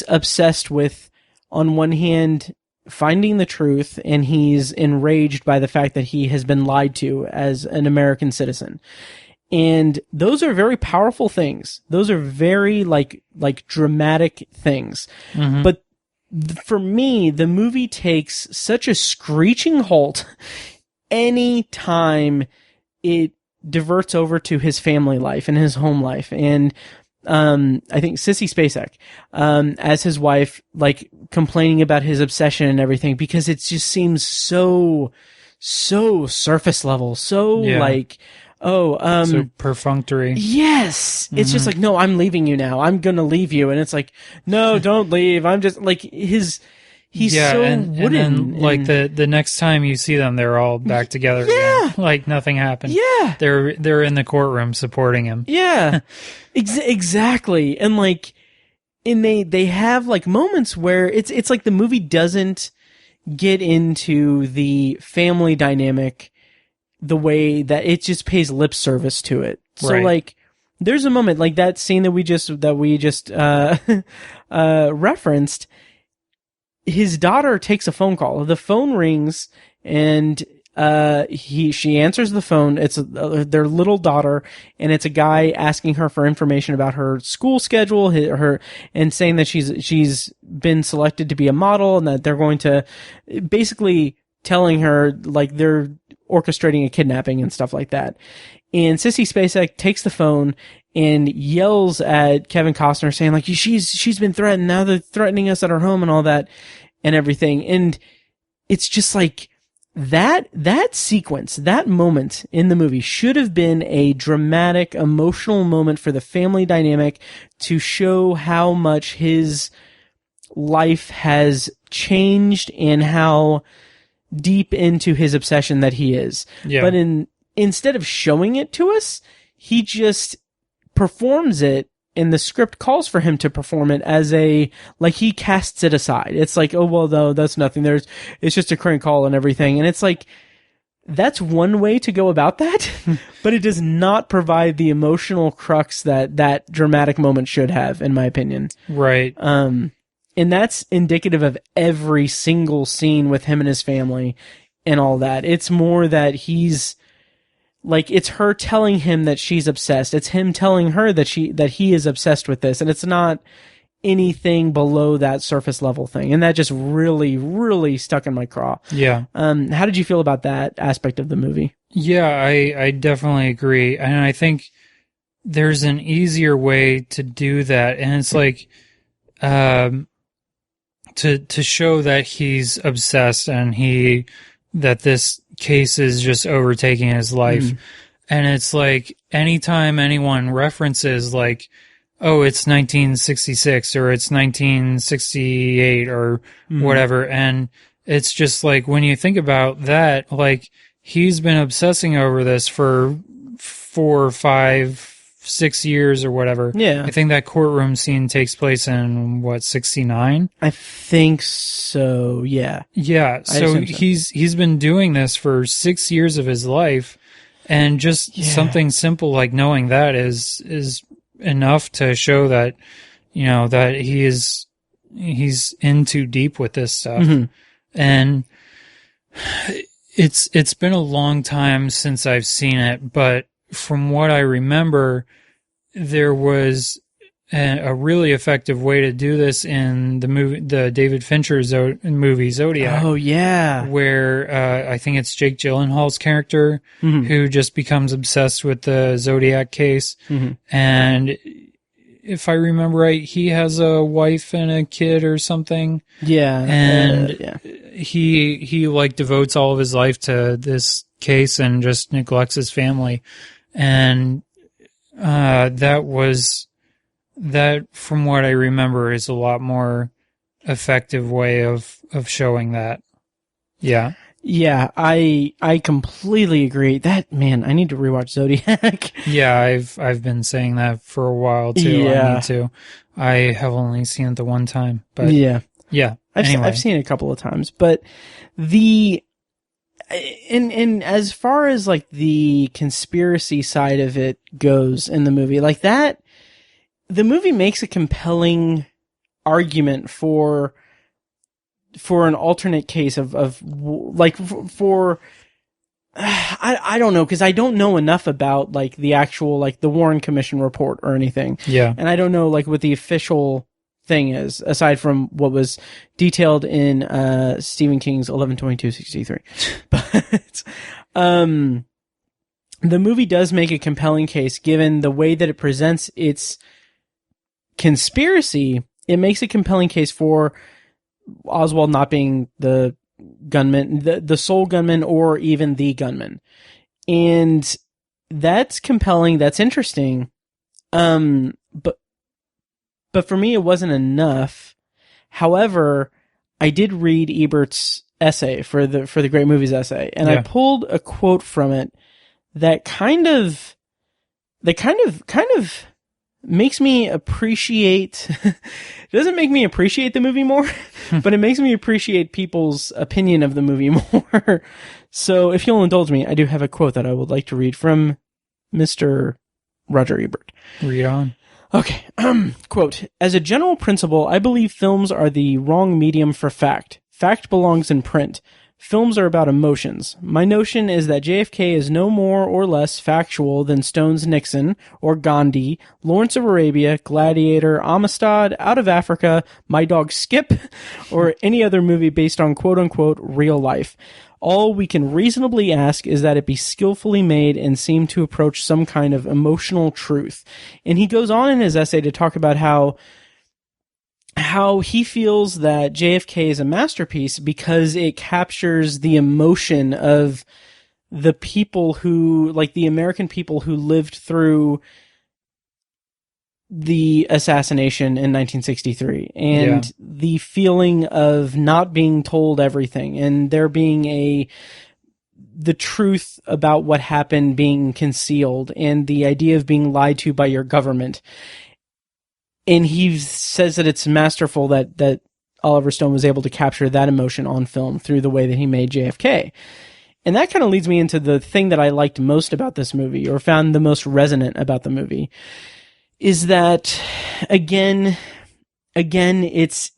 obsessed with, on one hand, finding the truth, and he's enraged by the fact that he has been lied to as an American citizen. And those are very powerful things. Those are very like dramatic things. Mm-hmm. But for me, the movie takes such a screeching halt any time it diverts over to his family life and his home life. And I think Sissy Spacek, as his wife, like complaining about his obsession and everything, because it just seems so surface level, so so perfunctory. Yes. Mm-hmm. It's just like, no, I'm leaving you now. I'm gonna leave you. And it's like, no, don't leave. I'm just like he's so wooden. And like the next time you see them, they're all back together again. Like nothing happened. Yeah. They're in the courtroom supporting him. Yeah. Exactly. And like, and they have like moments where it's like the movie doesn't get into the family dynamic the way that it just pays lip service to it. So like, there's a moment like that scene that we just referenced. His daughter takes a phone call. The phone rings, and she answers the phone. It's their little daughter, and it's a guy asking her for information about her school schedule, and saying that she's been selected to be a model, and that they're going to, basically telling her like they're orchestrating a kidnapping and stuff like that. And Sissy Spacek takes the phone and yells at Kevin Costner, saying like, she's been threatened. Now they're threatening us at our home and all that and everything. And it's just like that sequence, that moment in the movie should have been a dramatic, emotional moment for the family dynamic to show how much his life has changed and how deep into his obsession that he is. Yeah. But instead of showing it to us, he just performs it, and the script calls for him to perform it as like he casts it aside. It's like, oh, well, no, that's nothing. It's just a crank call and everything. And it's like, that's one way to go about that, but it does not provide the emotional crux that dramatic moment should have, in my opinion. Right. And that's indicative of every single scene with him and his family and all that. It's more that he's like, it's her telling him that she's obsessed. It's him telling her that he is obsessed with this. And it's not anything below that surface level thing. And that just really, really stuck in my craw. Yeah. How did you feel about that aspect of the movie? Yeah, I definitely agree. And I think there's an easier way to do that. And it's like, to show that he's obsessed and that this case is just overtaking his life. And it's like, anytime anyone references like, oh, it's 1966 or it's 1968 or whatever. And it's just like, when you think about that, like, he's been obsessing over this for 4, 5, 6 years or whatever. Yeah. I think that courtroom scene takes place in 69? I think so. Yeah. Yeah. So he's been doing this for 6 years of his life, and just something simple like knowing that is enough to show that, that he's in too deep with this stuff. Mm-hmm. And it's been a long time since I've seen it, but from what I remember, there was a really effective way to do this in the David Fincher movie Zodiac. Oh yeah, where I think it's Jake Gyllenhaal's character who just becomes obsessed with the Zodiac case, and if I remember right, he has a wife and a kid or something. Yeah, and he like devotes all of his life to this case and just neglects his family. And that, from what I remember, is a lot more effective way of showing that. Yeah. Yeah, I completely agree. That, man, I need to rewatch Zodiac. Yeah, I've been saying that for a while too. Yeah. I need to. I have only seen it the one time, but yeah. Yeah. I've seen it a couple of times, but and as far as like the conspiracy side of it goes in the movie, like that, the movie makes a compelling argument for an alternate case of I don't know, because I don't know enough about like the actual like the Warren Commission report or anything. Yeah. And I don't know like what the official thing is aside from what was detailed in Stephen King's 11/22/63. But the movie does make a compelling case given the way that it presents its conspiracy. It makes a compelling case for Oswald not being the gunman, the sole gunman, or even the gunman. And that's compelling. That's interesting. But for me, it wasn't enough. However, I did read Ebert's essay for the Great Movies essay, and I pulled a quote from it that kind of makes me appreciate, it doesn't make me appreciate the movie more, but it makes me appreciate people's opinion of the movie more. So if you'll indulge me, I do have a quote that I would like to read from Mr. Roger Ebert. Read on. Okay. Quote, "As a general principle, I believe films are the wrong medium for fact. Fact belongs in print. Films are about emotions. My notion is that JFK is no more or less factual than Stone's Nixon, or Gandhi, Lawrence of Arabia, Gladiator, Amistad, Out of Africa, My Dog Skip, or any other movie based on quote-unquote real life. All we can reasonably ask is that it be skillfully made and seem to approach some kind of emotional truth." And he goes on in his essay to talk about how he feels that JFK is a masterpiece because it captures the emotion of the people who, like the American people who lived through the assassination in 1963 and the feeling of not being told everything and there being the truth about what happened being concealed and the idea of being lied to by your government. And he says that it's masterful that Oliver Stone was able to capture that emotion on film through the way that he made JFK. And that kind of leads me into the thing that I liked most about this movie, or found the most resonant about the movie, is that again, it's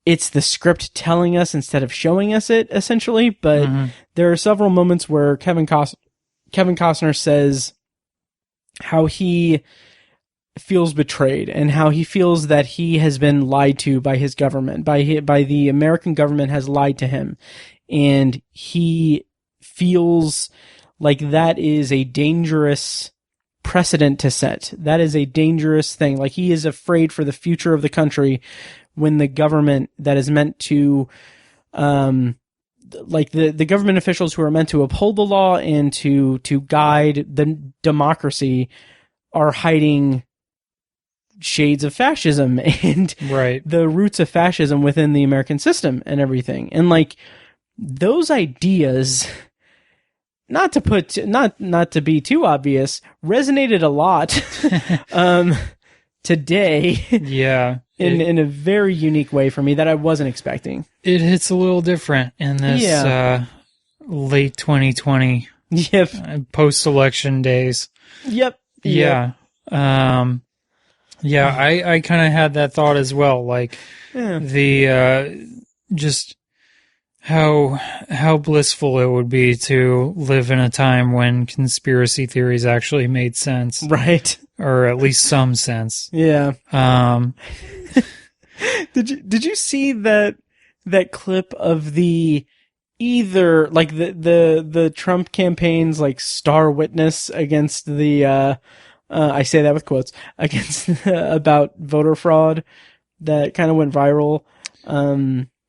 the script telling us instead of showing us it, essentially. But there are several moments where Kevin Costner says how he feels betrayed and how he feels that he has been lied to by his government, by the American government has lied to him. And he feels like that is a dangerous precedent to set. That is a dangerous thing. Like, he is afraid for the future of the country when the government that is meant to, like the government officials who are meant to uphold the law and to guide the democracy are hiding shades of fascism and the roots of fascism within the American system and everything. And like those ideas, not to be too obvious, resonated a lot today. Yeah. In a very unique way for me that I wasn't expecting. It hits a little different in this late 2020 post-election days. Yep. Yeah. I kind of had that thought as well. Like the just how blissful it would be to live in a time when conspiracy theories actually made sense, right? Or at least some sense. Yeah. Did you see that clip of the Trump campaign's like star witness against the I say that with quotes, against about voter fraud that kind of went viral?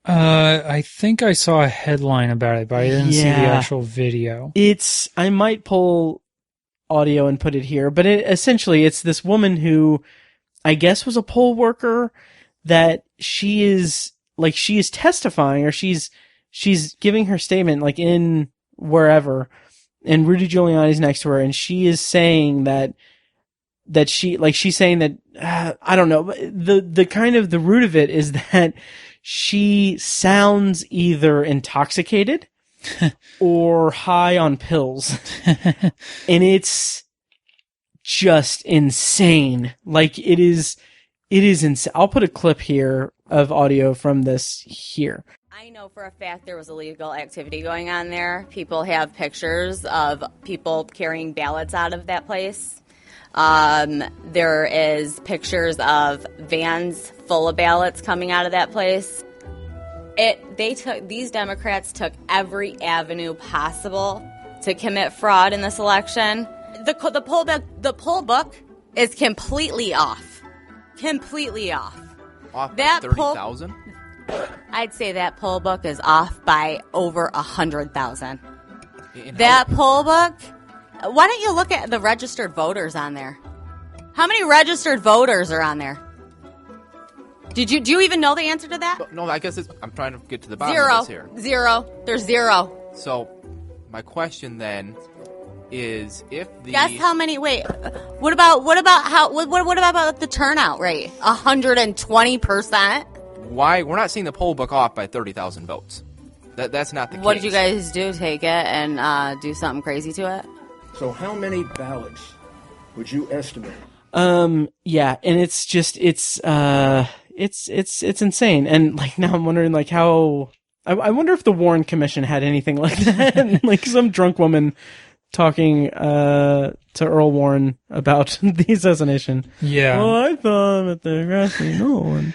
I think I saw a headline about it, but I didn't see the actual video. I might pull audio and put it here, but essentially it's this woman who I guess was a poll worker that she is testifying, or she's giving her statement like in wherever, and Rudy Giuliani's next to her, and she is saying that she's saying that, I don't know, the kind of the root of it is that she sounds either intoxicated or high on pills. And it's just insane. Like, it is insane. I'll put a clip here of audio from this here. I know for a fact there was illegal activity going on there. People have pictures of people carrying ballots out of that place. There is pictures of vans full of ballots coming out of that place. These Democrats took every avenue possible to commit fraud in this election. The poll book is completely off. Completely off. Off that 30,000? I'd say that poll book is off by over 100,000. That poll book. Why don't you look at the registered voters on there? How many registered voters are on there? Do you even know the answer to that? No, I guess I'm trying to get to the bottom of this here. Zero. There's zero. So, my question then is, if the guess how many? Wait, what about the turnout rate? 120%. Why we're not seeing the poll book off by 30,000 votes? That's not the case. What did you guys do? Take it and do something crazy to it? So how many ballots would you estimate? Yeah, and it's just it's insane. And like now I'm wondering like how I wonder if the Warren Commission had anything like that. Like some drunk woman talking to Earl Warren about the assassination. Yeah. Well, I thought that the grassy known.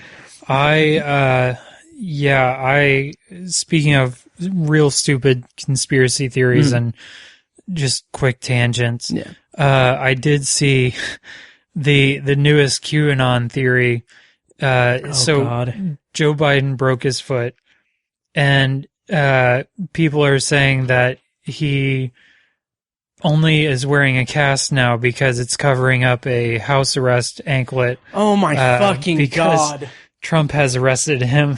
Speaking of real stupid conspiracy theories and just quick tangents. Yeah. I did see the newest QAnon theory. God. Joe Biden broke his foot, and people are saying that he only is wearing a cast now because it's covering up a house arrest anklet. Oh my fucking God. Trump has arrested him.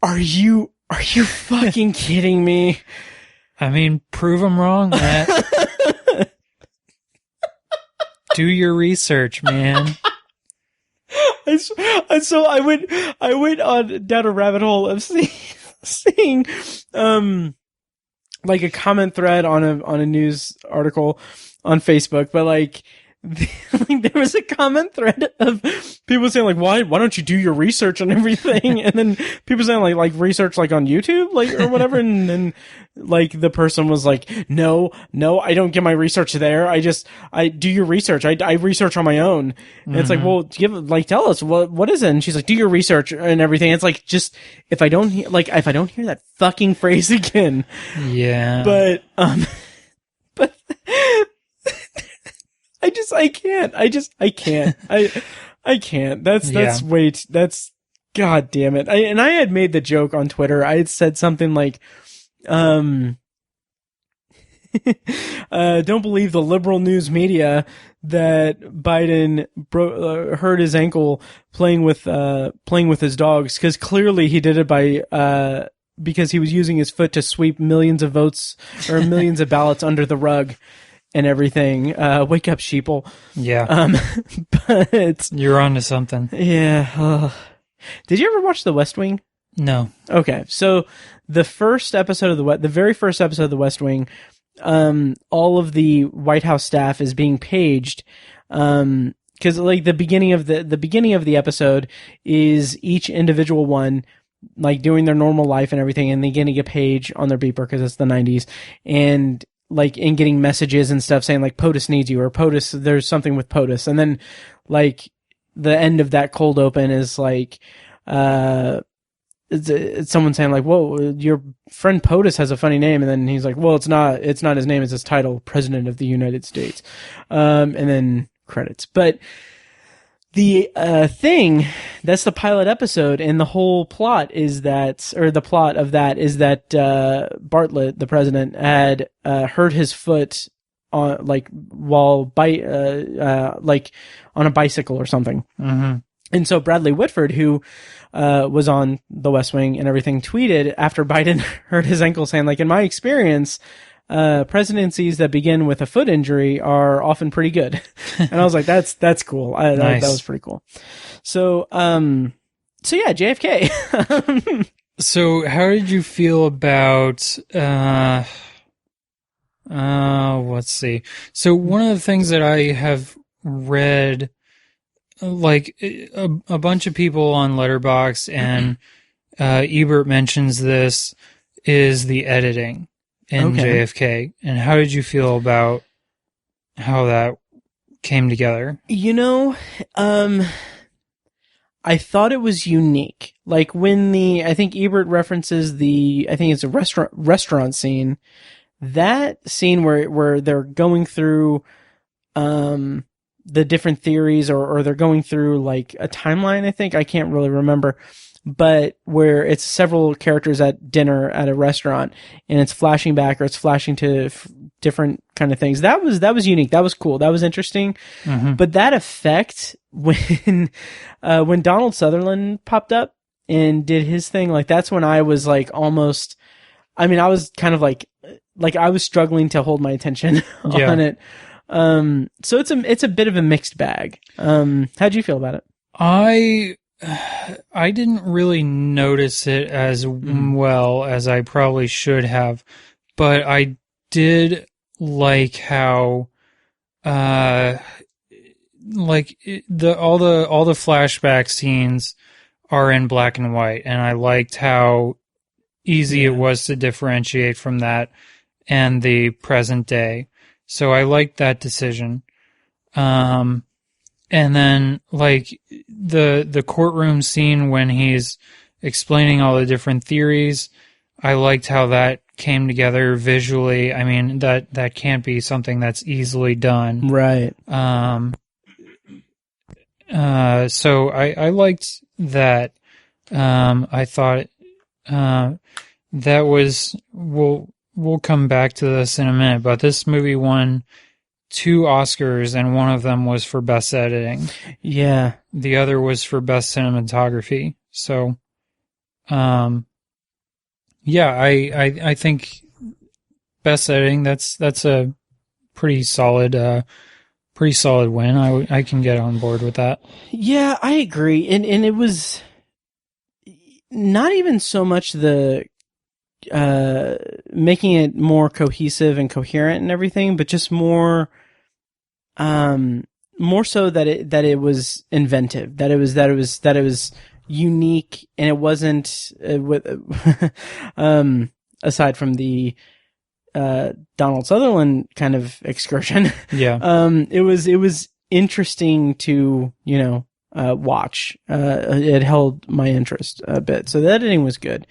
Are you fucking kidding me? I mean, prove him wrong, Matt. Do your research, man. So I went on down a rabbit hole of seeing like a comment thread on a news article on Facebook, but like there was a comment thread of people saying like, why don't you do your research on everything? And then people saying like research like on YouTube, like or whatever. And then like the person was like, no, I don't get my research there. I do your research. I research on my own. And it's like, well, tell us what is it? And she's like, do your research and everything. It's like, just if I don't hear that fucking phrase again. Yeah. But I can't. That's God damn it. I had made the joke on Twitter. I had said something like, don't believe the liberal news media that Biden hurt his ankle playing with his dogs, because clearly he did it because he was using his foot to sweep millions of votes or millions of ballots under the rug. And everything. Wake up, sheeple. Yeah. But you're onto something. Yeah. Did you ever watch The West Wing? No. Okay. So the very first episode of The West Wing, all of the White House staff is being paged. Cause like the beginning of the episode is each individual one like doing their normal life and everything, and they getting a page on their beeper because it's the 90s, and like in getting messages and stuff saying like POTUS needs you, or POTUS, there's something with POTUS. And then like the end of that cold open is like, it's someone saying like, whoa, your friend POTUS has a funny name. And then he's like, well, it's not his name, it's his title, President of the United States. And then credits. But the thing, that's the pilot episode, and the whole plot is that, or the plot of that is that Bartlett, the president, had hurt his foot on while on a bicycle or something. Mm-hmm. And so Bradley Whitford, who was on The West Wing and everything, tweeted after Biden hurt his ankle saying like, in my experience, presidencies that begin with a foot injury are often pretty good. And I was like, that's cool. Nice. That was pretty cool. So yeah, JFK. So how did you feel about, let's see. So one of the things that I have read, like a bunch of people on Letterboxd, and Ebert mentions this, is the editing in JFK. And how did you feel about how that came together? I thought it was unique. Like when I think Ebert references I think it's a restaurant scene. That scene where they're going through, the different theories or they're going through like a timeline, I think. I can't really remember. But where it's several characters at dinner at a restaurant and it's flashing back or it's flashing to different kind of things. That was unique. That was cool. That was interesting. Mm-hmm. But that effect when Donald Sutherland popped up and did his thing, like that's when I was like almost, I mean, I was kind of like I was struggling to hold my attention on it. So it's a bit of a mixed bag. How'd you feel about it? I didn't really notice it as well as I probably should have, but I did like how, all the flashback scenes are in black and white, and I liked how easy it was to differentiate from that and the present day. So I liked that decision. And then, like, the courtroom scene when he's explaining all the different theories, I liked how that came together visually. I mean, that can't be something that's easily done. Right. So I liked that. I thought that was... We'll come back to this in a minute, but this movie won 2 Oscars, and one of them was for Best Editing. Yeah. The other was for Best Cinematography. So, I think Best Editing, that's a pretty solid win. I can get on board with that. Yeah, I agree. And it was not even so much the making it more cohesive and coherent and everything, but just more so that it was inventive, that it was unique, and it wasn't aside from the Donald Sutherland kind of excursion. Yeah. It was interesting to watch. It held my interest a bit, so the editing was good.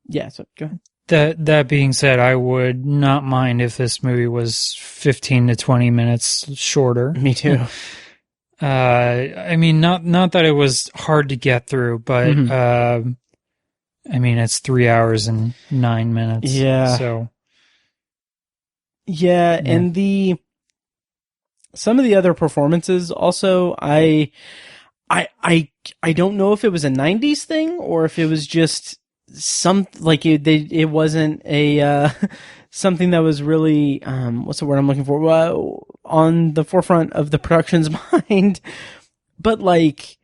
Yeah, so go ahead. That being said, I would not mind if this movie was 15 to 20 minutes shorter. Me too. I mean, not that it was hard to get through, but I mean, it's 3 hours and 9 minutes. Yeah. So. Yeah, and some of the other performances also, I don't know if it was a 90s thing or if it was just it wasn't a something that was really what's the word I'm looking for, on the forefront of the production's mind. But like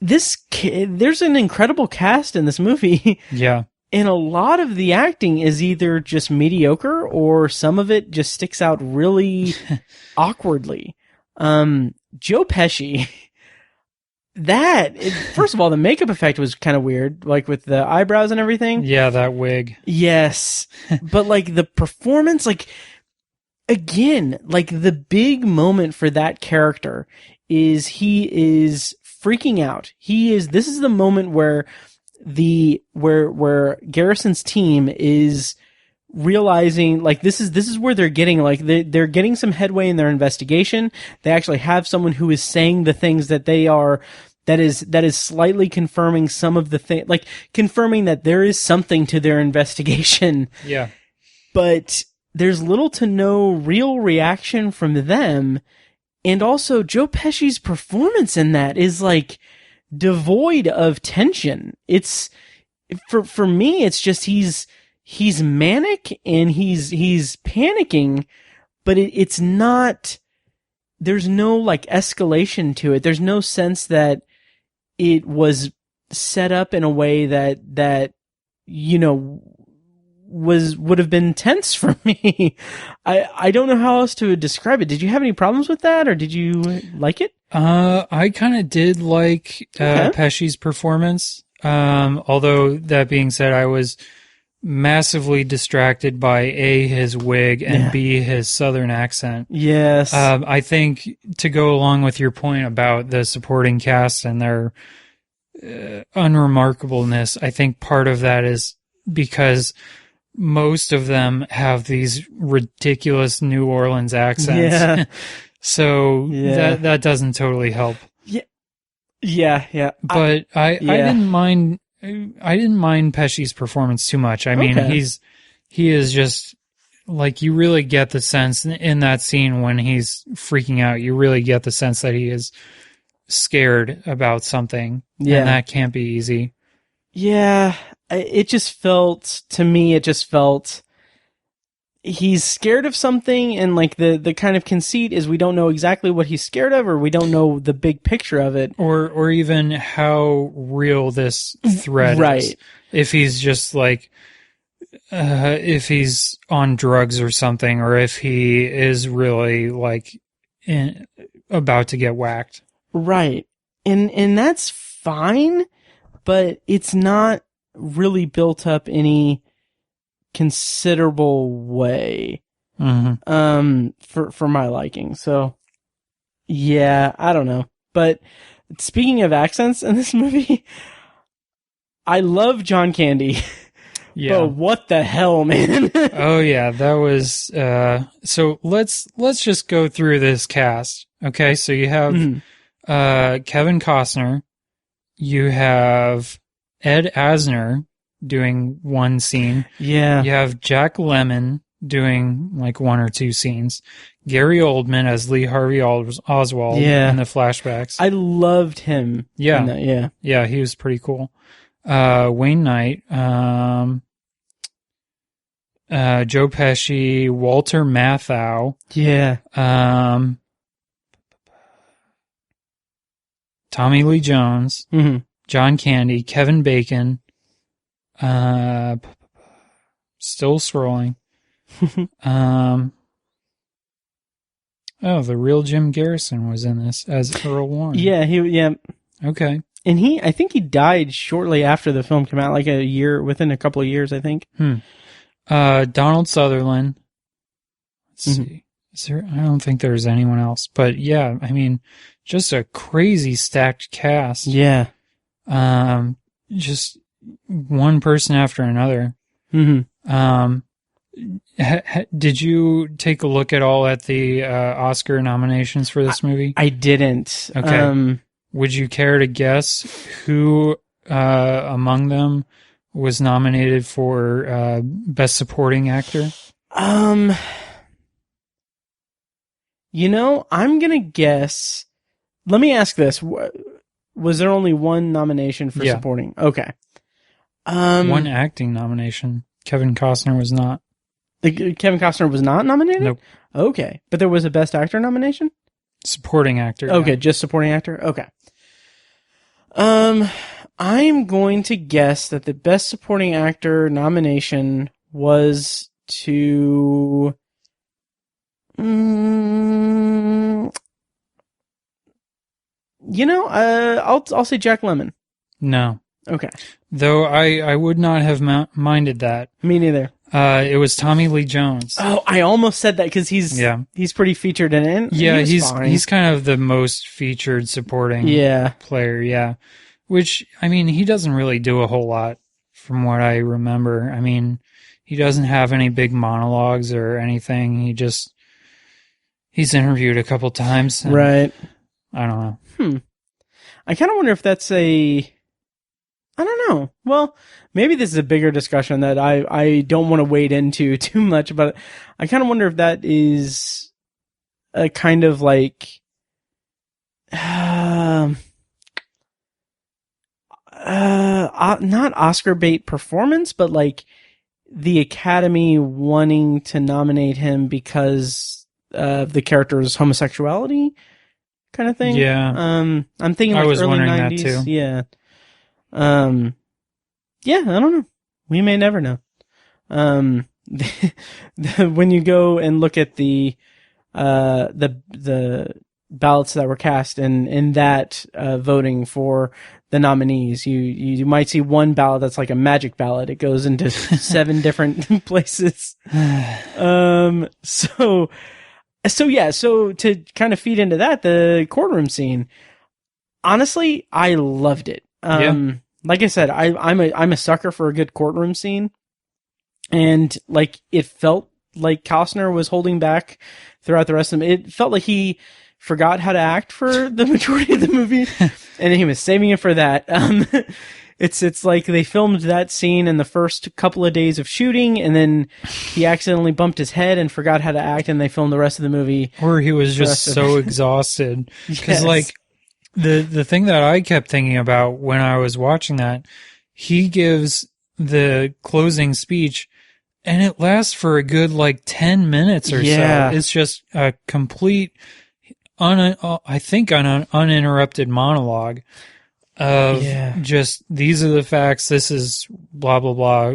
there's an incredible cast in this movie. Yeah. And a lot of the acting is either just mediocre or some of it just sticks out really awkwardly. Joe Pesci, first of all, the makeup effect was kind of weird, like with the eyebrows and everything. Yeah, that wig. Yes. But like the performance, like again, like the big moment for that character is he is freaking out. This is the moment where where Garrison's team is realizing, like, this is where they're getting, like, they're getting some headway in their investigation. They actually have someone who is saying the things that that is slightly confirming some of the thing, like confirming that there is something to their investigation. Yeah. But there's little to no real reaction from them. And also Joe Pesci's performance in that is like devoid of tension. It's for me, it's just he's he's manic and he's panicking, but it's not, there's no like escalation to it. There's no sense that it was set up in a way that would have been tense for me. I don't know how else to describe it. Did you have any problems with that, or did you like it? I kind of did like Pesci's performance. Although that being said, I was massively distracted by A, his wig, and B, his southern accent. Yes. I think to go along with your point about the supporting cast and their unremarkableness, I think part of that is because most of them have these ridiculous New Orleans accents. Yeah. So that doesn't totally help. Yeah. But I didn't mind Pesci's performance too much. I mean, he is just like, you really get the sense in that scene when he's freaking out, you really get the sense that he is scared about something. Yeah. And that can't be easy. Yeah. It just felt he's scared of something, and like the kind of conceit is we don't know exactly what he's scared of, or we don't know the big picture of it, or even how real this threat is. If he's just like, if he's on drugs or something, or if he is really like about to get whacked. Right. And that's fine, but it's not really built up any considerable way for my liking. So yeah, I don't know. But speaking of accents in this movie, I love John Candy. Yeah. But what the hell, man? Oh yeah, that was so let's just go through this cast. Okay, so you have Kevin Costner, you have Ed Asner doing one scene. Yeah. You have Jack Lemmon doing like one or two scenes. Gary Oldman as Lee Harvey Oswald in the flashbacks. I loved him. Yeah. Yeah, he was pretty cool. Wayne Knight, Joe Pesci, Walter Matthau. Yeah. Tommy Lee Jones. John Candy, Kevin Bacon. Still scrolling. The real Jim Garrison was in this as Earl Warren. Yeah. Okay. And I think he died shortly after the film came out, like within a couple of years, I think. Donald Sutherland. Let's see. I don't think there's anyone else, but yeah, I mean, just a crazy stacked cast. Yeah. Just one person after another. Did you take a look at all at the Oscar nominations for this movie? I didn't. Okay. Would you care to guess who among them was nominated for Best Supporting Actor? I'm gonna guess. Let me ask this: was there only one nomination for supporting? Okay. One acting nomination. Kevin Costner was not. Kevin Costner was not nominated? Nope. Okay. But there was a Best Actor nomination? Supporting actor. Okay, just supporting actor? Okay. I'm going to guess that the Best Supporting Actor nomination was to... I'll say Jack Lemmon. No. Okay. Though I would not have minded that. Me neither. It was Tommy Lee Jones. Oh, I almost said that because he's pretty featured in it. Yeah, he's kind of the most featured supporting player. Yeah, which I mean, he doesn't really do a whole lot from what I remember. I mean, he doesn't have any big monologues or anything. He's interviewed a couple times. Right. I don't know. I kind of wonder if that's I don't know. Well, maybe this is a bigger discussion that I don't want to wade into too much, but I kind of wonder if that is a kind of like not Oscar bait performance, but like the Academy wanting to nominate him because of the character's homosexuality kind of thing. Yeah. I'm thinking I like was early wondering 90s. that too. Yeah. Yeah, I don't know. We may never know. When you go and look at the ballots that were cast and in that voting for the nominees, you might see one ballot that's like a magic ballot. It goes into 7 different places. So to kind of feed into that, the courtroom scene, honestly, I loved it. Like I said, I'm a sucker for a good courtroom scene. And like, it felt like Costner was holding back throughout the rest of it. It felt like he forgot how to act for the majority of the movie, and he was saving it for that. It's like they filmed that scene in the first couple of days of shooting, and then he accidentally bumped his head and forgot how to act, and they filmed the rest of the movie. Or he was just so exhausted. Because like the thing that I kept thinking about when I was watching that, he gives the closing speech, and it lasts for a good like 10 minutes or so. It's just a complete, I think, an uninterrupted monologue of just, these are the facts, this is blah, blah, blah,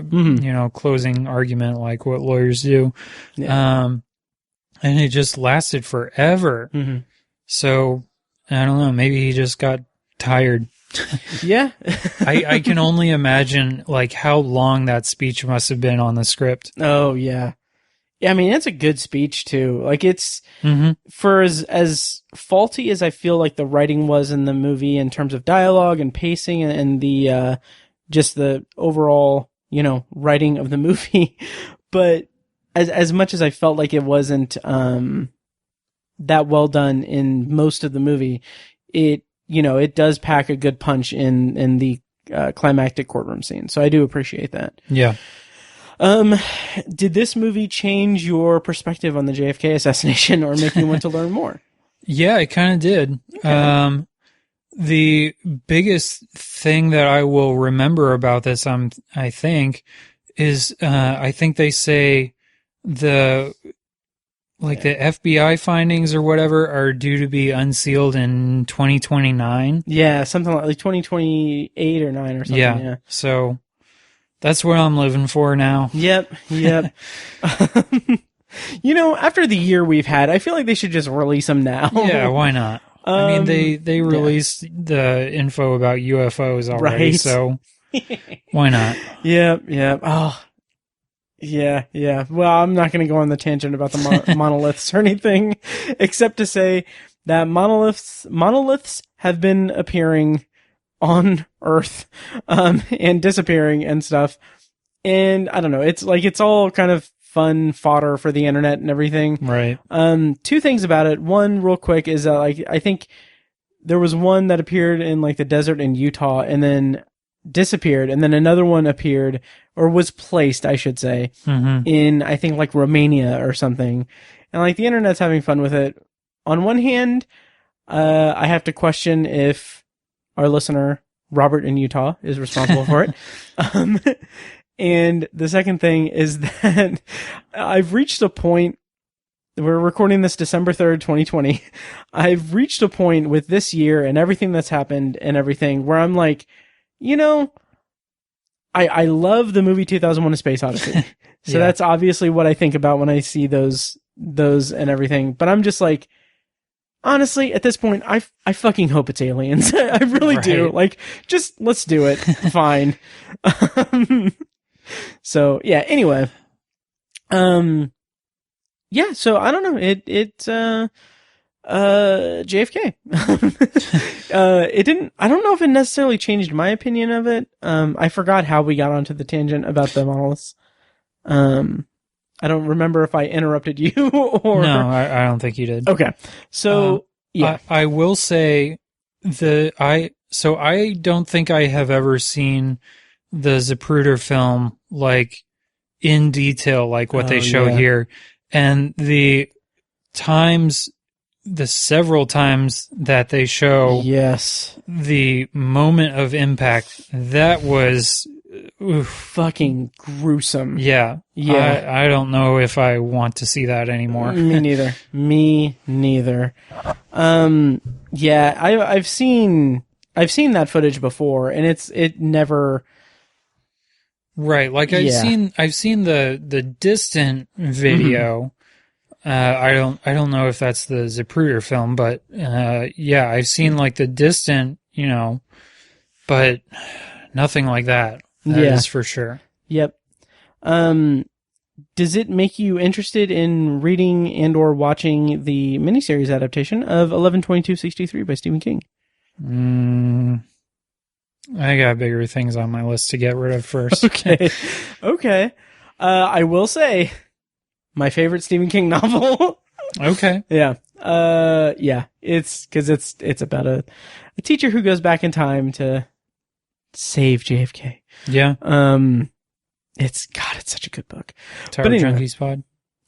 closing argument like what lawyers do. And it just lasted forever. So, I don't know, maybe he just got tired. Yeah. I can only imagine like how long that speech must have been on the script. Oh yeah. Yeah, I mean, it's a good speech too. Like it's for as faulty as I feel like the writing was in the movie in terms of dialogue and pacing and the just the overall, writing of the movie. But as much as I felt like it wasn't that well done in most of the movie, it does pack a good punch in the climactic courtroom scene. So I do appreciate that. Yeah. Did this movie change your perspective on the JFK assassination or make you want to learn more? Yeah, it kind of did. Okay. The biggest thing that I will remember about this, I think, is I think they say the FBI findings or whatever are due to be unsealed in 2029. Yeah, something like 2028 or 9 or something. Yeah. So that's what I'm living for now. Yep. After the year we've had, I feel like they should just release them now. Yeah, why not? I mean, they released the info about UFOs already, right? So why not? Yep. Oh, yeah. Well, I'm not going to go on the tangent about the monoliths or anything, except to say that monoliths have been appearing on Earth, and disappearing and stuff. And I don't know, it's all kind of fun fodder for the internet and everything. Right. 2 things about it. One, real quick, is that I think there was one that appeared in like the desert in Utah and then disappeared, and then another one appeared, or was placed, I should say, in I think like Romania or something. And like the internet's having fun with it. On one hand, I have to question if our listener, Robert in Utah, is responsible for it. And the second thing is that I've reached a point, we're recording this December 3rd, 2020. I've reached a point with this year and everything that's happened and everything where I'm like, I love the movie 2001: A Space Odyssey. So that's obviously what I think about when I see those and everything. But I'm just like, honestly, at this point, I fucking hope it's aliens. I really do. Like, just let's do it. Fine. So yeah. Anyway, yeah. So I don't know. It's JFK. It didn't. I don't know if it necessarily changed my opinion of it. I forgot how we got onto the tangent about the monoliths. I don't remember if I interrupted you or no. I don't think you did. Okay. So. Yeah, I will say I don't think I have ever seen the Zapruder film like in detail, like what they show here, and the several times that they show the moment of impact, that was fucking gruesome. Yeah. I don't know if I want to see that anymore. Me neither. Yeah, I've seen that footage before, and it never. Right, like I've seen the distant video. I don't know if that's the Zapruder film, but yeah, I've seen like the distant, but nothing like that. That is for sure. Yep. Does it make you interested in reading and or watching the miniseries adaptation of 11/22/63 by Stephen King? I got bigger things on my list to get rid of first. Okay. I will say, my favorite Stephen King novel. Okay. Yeah. Yeah. It's about a teacher who goes back in time to save JFK. Yeah. It's such a good book. Tower Junkies Pod.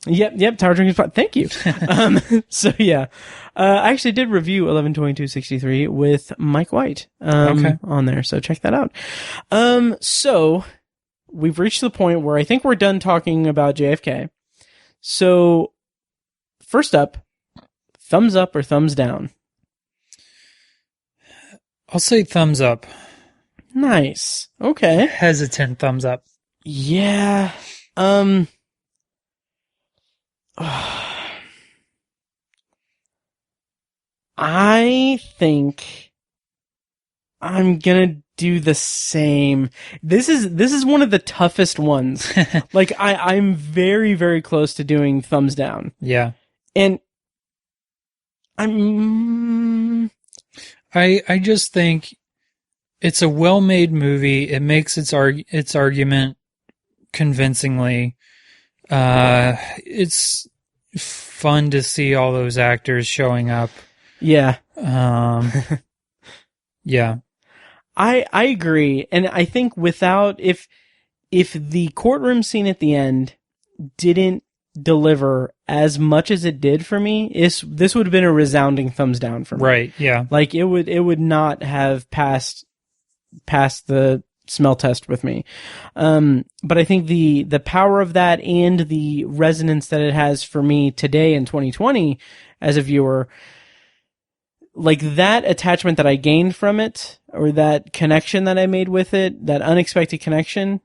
Yep, Tower Junkies Pod. Thank you. So yeah, I actually did review 11/22/63 with Mike White on there, so check that out. So we've reached the point where I think we're done talking about JFK. So first up, thumbs up or thumbs down? I'll say thumbs up. Nice. Okay. Hesitant thumbs up. Yeah. I think I'm gonna do the same. This is one of the toughest ones. Like I'm very, very close to doing thumbs down. Yeah. And I just think it's a well-made movie. It makes its argument convincingly. It's fun to see all those actors showing up. Yeah. Yeah. I agree. And I think if the courtroom scene at the end didn't deliver as much as it did for me, this would have been a resounding thumbs down for me. Right, yeah. Like it would not have passed the smell test with me. But I think the power of that and the resonance that it has for me today in 2020 as a viewer, like that attachment that I gained from it, or that connection that I made with it, that unexpected connection,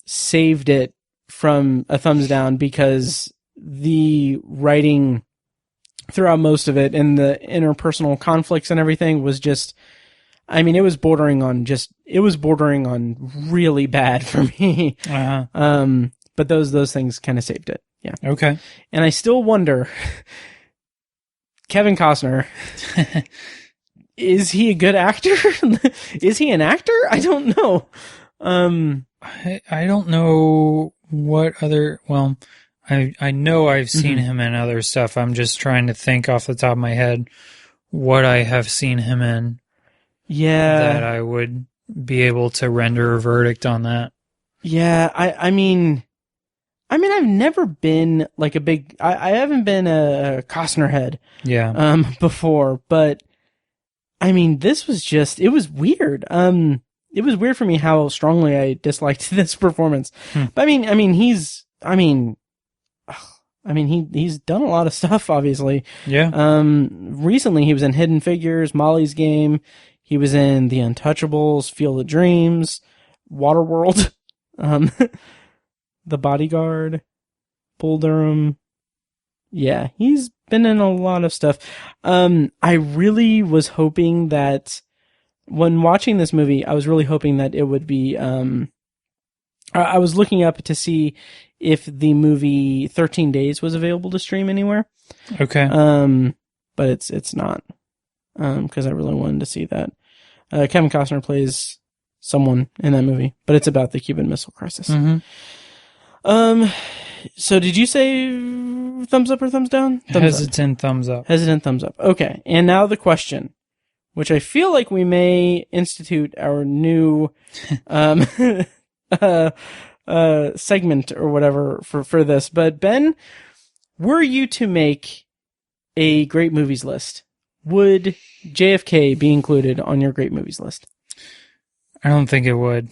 saved it from a thumbs down, because the writing throughout most of it and the interpersonal conflicts and everything was just, I mean, it was bordering on really bad for me. Uh-huh. But those things kind of saved it. Yeah. Okay. And I still wonder, Kevin Costner, is he a good actor? Is he an actor? I don't know. I don't know what other, well, I know I've seen him in other stuff. I'm just trying to think off the top of my head what I have seen him in. Yeah. That I would be able to render a verdict on that. Yeah, I mean, I've never been like I haven't been a Costner head. Yeah. Before, but I mean, this was just, it was weird. It was weird for me how strongly I disliked this performance. But he's done a lot of stuff, obviously. Yeah. Recently he was in Hidden Figures, Molly's Game. He was in The Untouchables, Field of Dreams, Waterworld, The Bodyguard, Bull Durham. Yeah, he's been in a lot of stuff. I really was hoping that when watching this movie, I was really hoping that it would be, I was looking up to see if the movie 13 Days was available to stream anywhere. Okay. But it's not. Cause I really wanted to see that. Kevin Costner plays someone in that movie, but it's about the Cuban Missile Crisis. Mm-hmm. So did you say thumbs up or thumbs down? Hesitant thumbs up. Hesitant thumbs up. Okay. And now the question, which I feel like we may institute our new, segment or whatever for this. But Ben, were you to make a great movies list, would JFK be included on your great movies list? I don't think it would.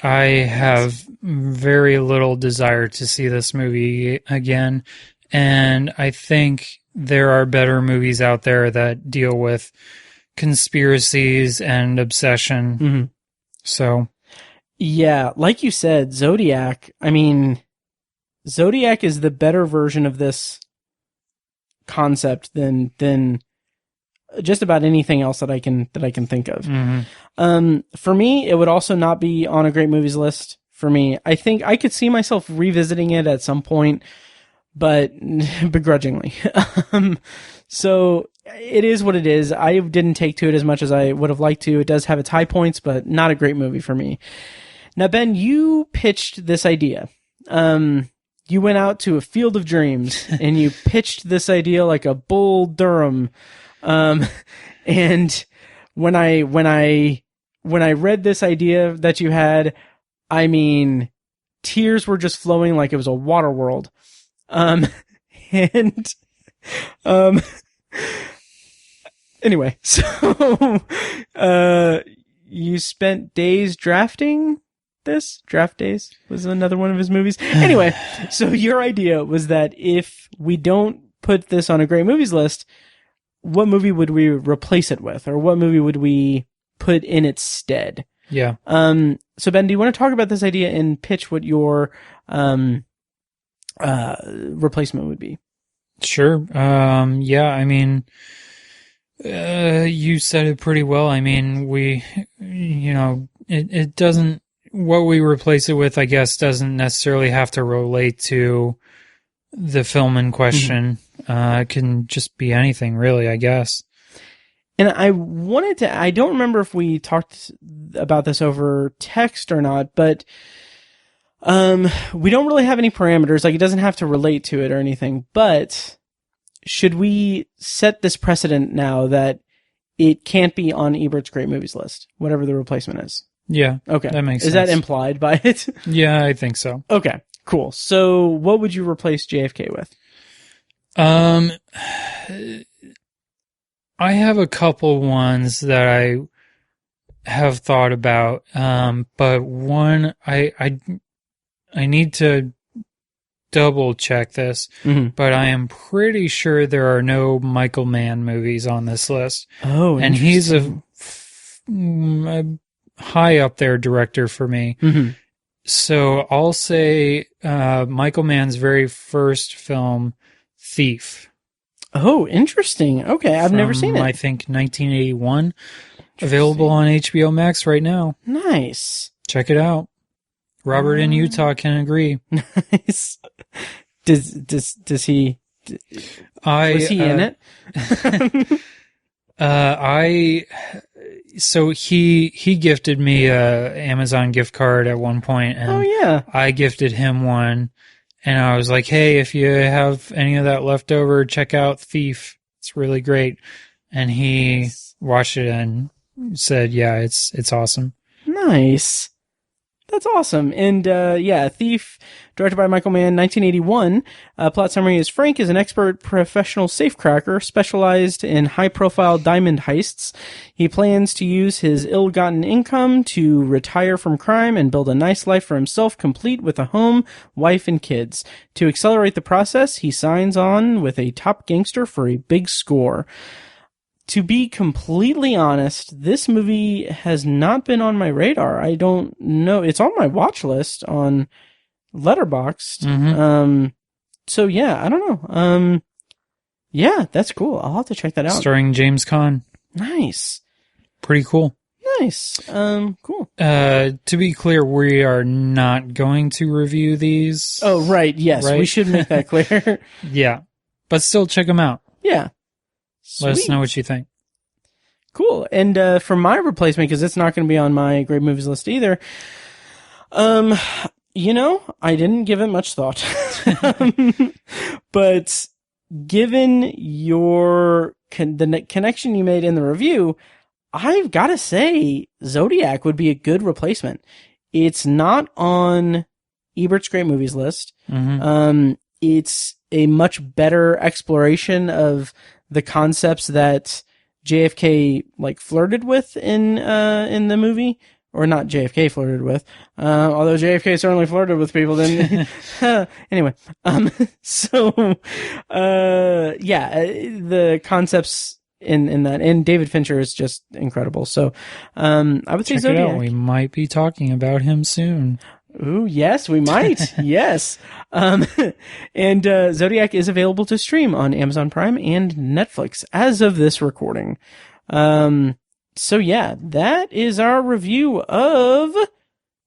I have very little desire to see this movie again, and I think there are better movies out there that deal with conspiracies and obsession. Mm-hmm. So, yeah, like you said, Zodiac. I mean, Zodiac is the better version of this concept than just about anything else that I can think of. Mm-hmm. For me, it would also not be on a great movies list for me. I think I could see myself revisiting it at some point, but begrudgingly. So it is what it is. I didn't take to it as much as I would have liked to. It does have its high points, but not a great movie for me. Now, Ben, you pitched this idea. You went out to a field of dreams and you pitched this idea like a Bull Durham. And when I read this idea that you had, I mean, tears were just flowing like it was a water world. Anyway, so, you spent days drafting this? Draft Days was another one of his movies. Anyway, so your idea was that if we don't put this on a great movies list, what movie would we replace it with? Or what movie would we put in its stead? Yeah. So Ben, do you want to talk about this idea and pitch what your, replacement would be? Sure. Yeah, I mean, you said it pretty well. I mean, it doesn't, what we replace it with, I guess, doesn't necessarily have to relate to the film in question. Mm-hmm. It can just be anything, really, I guess. And I don't remember if we talked about this over text or not, but we don't really have any parameters. Like, it doesn't have to relate to it or anything, but should we set this precedent now that it can't be on Ebert's Great Movies list, whatever the replacement is? Yeah. Okay. That makes sense. Is that implied by it? Yeah, I think so. Okay, cool. So what would you replace JFK with? I have a couple ones that I have thought about, but one I need to double check this, but I am pretty sure there are no Michael Mann movies on this list. Oh, and he's a high up there director for me. Mm-hmm. So I'll say Michael Mann's very first film, Thief. Oh, interesting. Okay, I've never seen it. I think 1981. Available on HBOMax right now. Nice. Check it out. Robert in Utah can agree. Nice. Does he? Was he in it? So he gifted me a Amazon gift card at one point, and oh yeah, I gifted him one, and I was like, hey, if you have any of that left over, check out Thief. It's really great. And he watched it and said, yeah, it's awesome. Nice. That's awesome. And, Thief, directed by Michael Mann, 1981. Plot summary is Frank is an expert professional safecracker specialized in high-profile diamond heists. He plans to use his ill-gotten income to retire from crime and build a nice life for himself, complete with a home, wife, and kids. To accelerate the process, he signs on with a top gangster for a big score. To be completely honest, this movie has not been on my radar. I don't know. It's on my watch list on Letterboxd. Mm-hmm. So yeah, I don't know. Yeah, that's cool. I'll have to check that out. Starring James Caan. Nice. Pretty cool. Nice. Cool. To be clear, we are not going to review these. Oh, right. Yes, right? We should make that clear. Yeah. But still check them out. Yeah. Let us know what you think. Cool. And for my replacement, because it's not going to be on my great movies list either, I didn't give it much thought. But given the connection you made in the review, I've got to say Zodiac would be a good replacement. It's not on Ebert's great movies list. Mm-hmm. It's a much better exploration of the concepts that JFK flirted with in the movie. or not JFK flirted with, although JFK certainly flirted with people, didn't he? Anyway, the concepts in that, and David Fincher is just incredible. So, I would say Check Zodiac. it out. We might be talking about him soon. Ooh, yes, we might. Yes. And Zodiac is available to stream on Amazon Prime and Netflix as of this recording. So yeah, that is our review of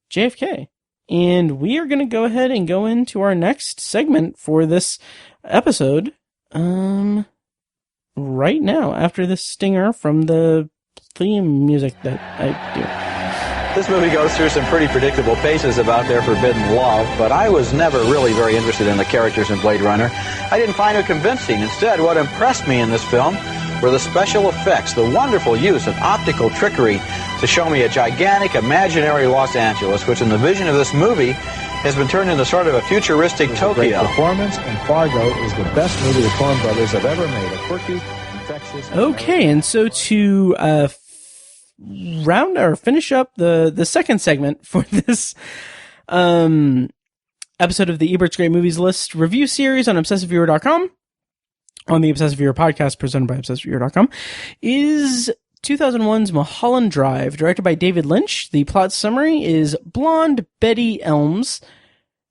JFK. And we are going to go ahead and go into our next segment for this episode, right now, after this stinger from the theme music that I do. This movie goes through some pretty predictable paces about their forbidden love, but I was never really very interested in the characters in Blade Runner. I didn't find it convincing. Instead, what impressed me in this film were the special effects, the wonderful use of optical trickery to show me a gigantic imaginary Los Angeles, which in the vision of this movie has been turned into sort of a futuristic Tokyo. Great performance, and Fargo is the best movie the Coen brothers have ever made. A quirky, infectious... Okay, and so to round or finish up the second segment for this episode of the Ebert's Great Movies List review series on ObsessiveViewer.com, on the Obsessive Viewer podcast presented by ObsessiveViewer.com, is 2001's Mulholland Drive, directed by David Lynch. The plot summary is blonde Betty Elms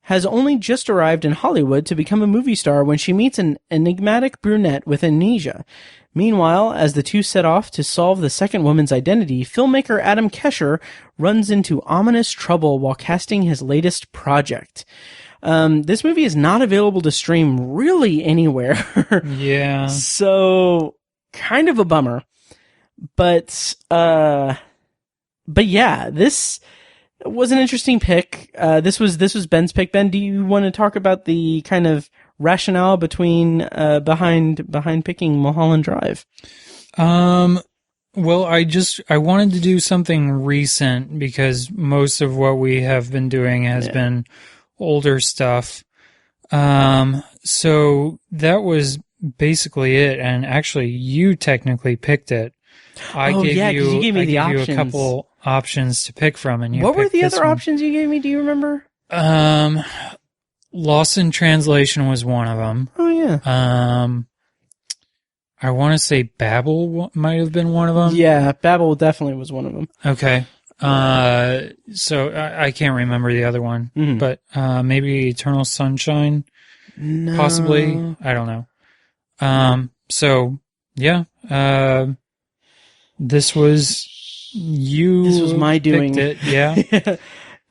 has only just arrived in Hollywood to become a movie star when she meets an enigmatic brunette with amnesia. Meanwhile, as the two set off to solve the second woman's identity, filmmaker Adam Kesher runs into ominous trouble while casting his latest project. This movie is not available to stream really anywhere. Yeah. So, kind of a bummer. But yeah, this was an interesting pick. This was Ben's pick. Ben, do you want to talk about the kind of rationale behind picking Mulholland Drive? Well, I wanted to do something recent because most of what we have been doing has been older stuff. So that was basically it. And actually, you technically picked it. You gave me the options. You a couple options to pick from, and you. What were the other options you gave me? Do you remember? Lost in Translation was one of them. Oh yeah. I want to say Babel might have been one of them. Yeah, Babel definitely was one of them. Okay. So I can't remember the other one, but maybe Eternal Sunshine, possibly. I don't know. So yeah, this was my doing. Picked it, yeah.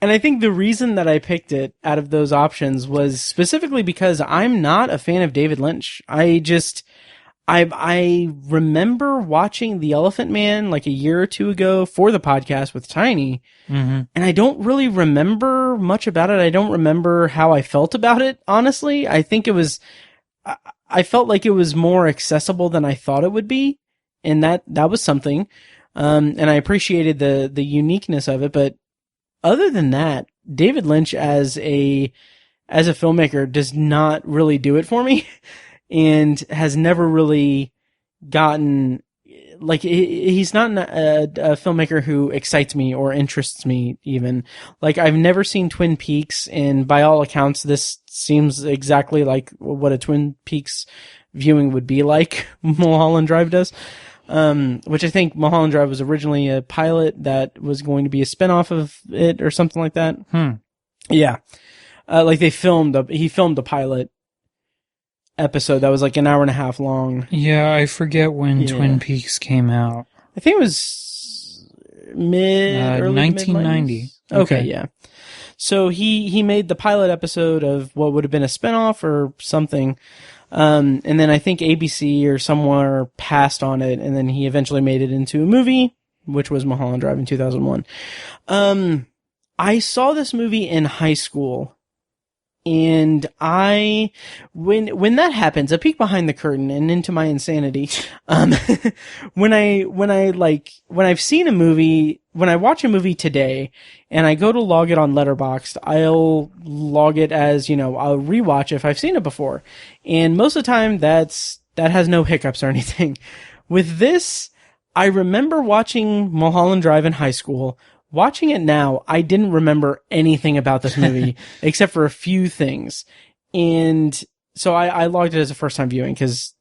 And I think the reason that I picked it out of those options was specifically because I'm not a fan of David Lynch. I remember watching The Elephant Man like a year or two ago for the podcast with Tiny, and I don't really remember much about it. I don't remember how I felt about it, honestly. I think I felt like it was more accessible than I thought it would be, and that was something. And I appreciated the uniqueness of it, but other than that, David Lynch as a filmmaker does not really do it for me. And has never really gotten, like, he's not a filmmaker who excites me or interests me even. Like, I've never seen Twin Peaks, and by all accounts, this seems exactly like what a Twin Peaks viewing would be like, Mulholland Drive does. Which I think Mulholland Drive was originally a pilot that was going to be a spinoff of it or something like that. Yeah. Like he filmed a pilot episode that was like an hour and a half long. Yeah, I forget when Twin Peaks came out. I think it was early 1990. Okay, yeah. So he made the pilot episode of what would have been a spinoff or something. And then I think ABC or somewhere passed on it, and then he eventually made it into a movie, which was Mulholland Drive in 2001. I saw this movie in high school. And when that happens, a peek behind the curtain and into my insanity, when I've seen a movie, when I watch a movie today and I go to log it on Letterboxd, I'll log it as, I'll rewatch if I've seen it before. And most of the time that has no hiccups or anything. With this, I remember watching Mulholland Drive in high school, watching it now, I didn't remember anything about this movie except for a few things. And so I logged it as a first time viewing because,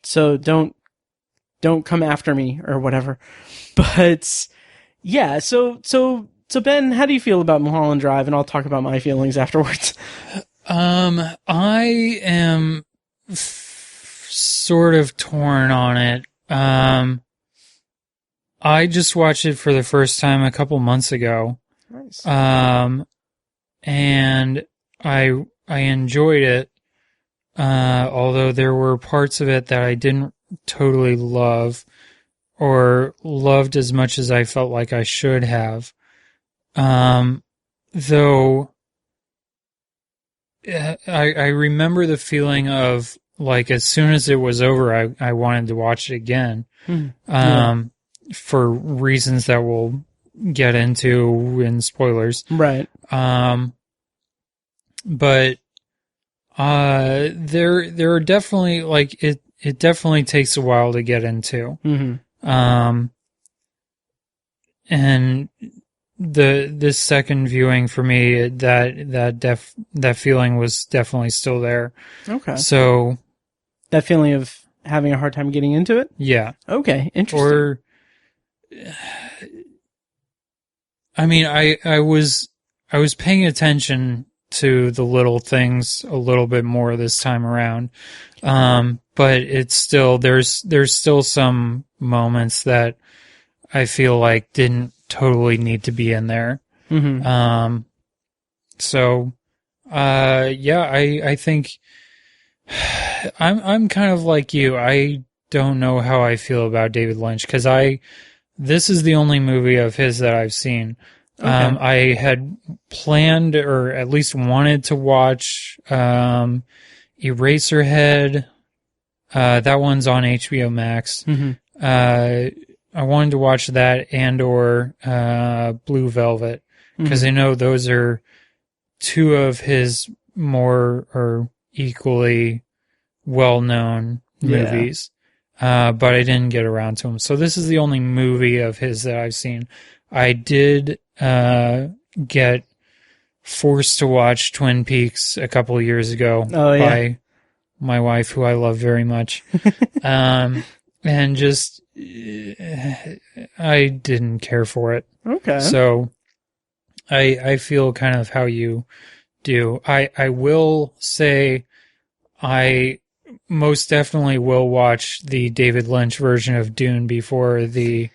so don't come after me or whatever. But yeah, so Ben, how do you feel about Mulholland Drive? And I'll talk about my feelings afterwards. I am sort of torn on it. I just watched it for the first time a couple months ago. Nice. And I enjoyed it. Although there were parts of it that I didn't totally love or loved as much as I felt like I should have. Though I remember the feeling of like as soon as it was over, I wanted to watch it again. For reasons that we'll get into in spoilers. Right. But there are definitely like it definitely takes a while to get into. And this second viewing for me, that feeling was definitely still there. Okay. So that feeling of having a hard time getting into it? Yeah. Okay, interesting. Or I mean, I was paying attention to the little things a little bit more this time around. But it's still, there's still some moments that I feel like didn't totally need to be in there. So, I think I'm kind of like you. I don't know how I feel about David Lynch because this is the only movie of his that I've seen. Okay. I had planned or at least wanted to watch Eraserhead. That one's on HBOMax. I wanted to watch that and or Blue Velvet because I know those are two of his more or equally well-known movies. But I didn't get around to them. So this is the only movie of his that I've seen. I did get forced to watch Twin Peaks a couple of years ago by my wife, who I love very much. And just, I didn't care for it. Okay. So I feel kind of how you do. I will say I most definitely will watch the David Lynch version of Dune before the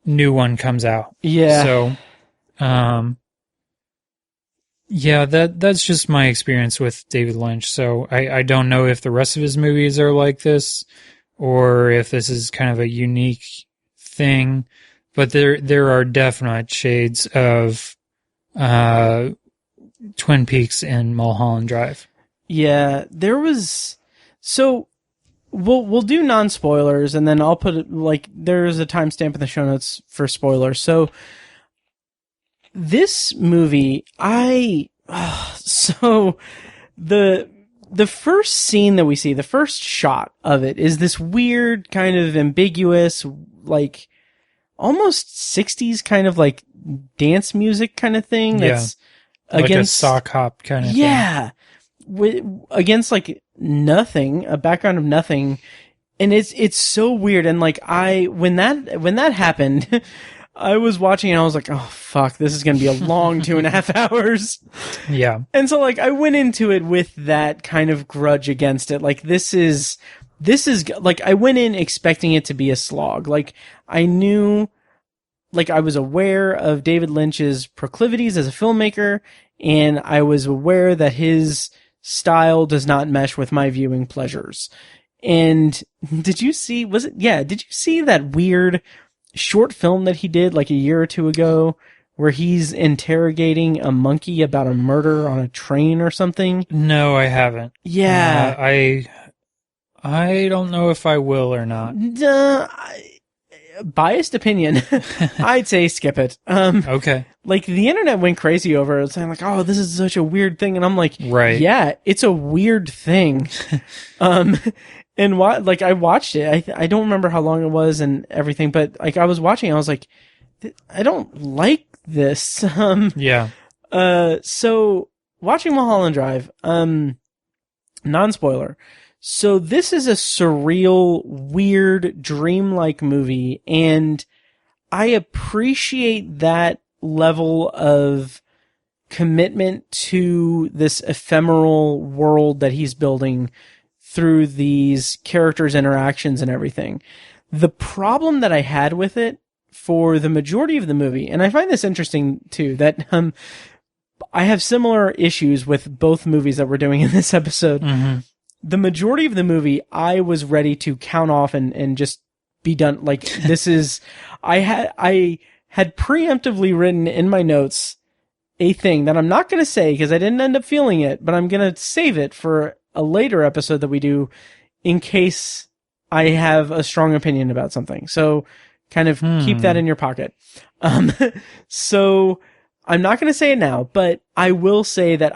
new one comes out. Yeah. So, that's just my experience with David Lynch. So I don't know if the rest of his movies are like this or if this is kind of a unique thing, but there are definite shades of Twin Peaks and Mulholland Drive. Yeah, there was. So we'll do non-spoilers, and then I'll put it like there's a timestamp in the show notes for spoilers. So this movie, so the first scene that we see, the first shot of it is this weird kind of ambiguous, like almost 60s kind of like dance music kind of thing. That's like against a sock hop kind of thing. Yeah. Against like nothing, a background of nothing, and it's so weird. And like when that happened, I was watching and I was like, oh fuck, this is gonna be a long 2.5 hours. Yeah. And so like I went into it with that kind of grudge against it. Like this is like I went in expecting it to be a slog. Like I knew, like I was aware of David Lynch's proclivities as a filmmaker, and I was aware that his style does not mesh with my viewing pleasures. And did you see that weird short film that he did like a year or two ago where he's interrogating a monkey about a murder on a train or something? No, I haven't. Yeah. I don't know if I will or not. Biased opinion. I'd say skip it. Okay. Like the internet went crazy over it, saying like, "Oh, this is such a weird thing," and I'm like, right. Yeah, it's a weird thing. And like I watched it. I don't remember how long it was and everything, but like I was watching, I was like, I don't like this. Yeah. So watching Mulholland Drive, non-spoiler. So this is a surreal, weird, dreamlike movie, and I appreciate that level of commitment to this ephemeral world that he's building through these characters' interactions and everything. The problem that I had with it for the majority of the movie, and I find this interesting too, that I have similar issues with both movies that we're doing in this episode. Mm-hmm. The majority of the movie, I was ready to count off and just be done. Like, this is, I had preemptively written in my notes a thing that I'm not going to say because I didn't end up feeling it, but I'm going to save it for a later episode that we do in case I have a strong opinion about something. So kind of keep that in your pocket. So I'm not going to say it now, but I will say that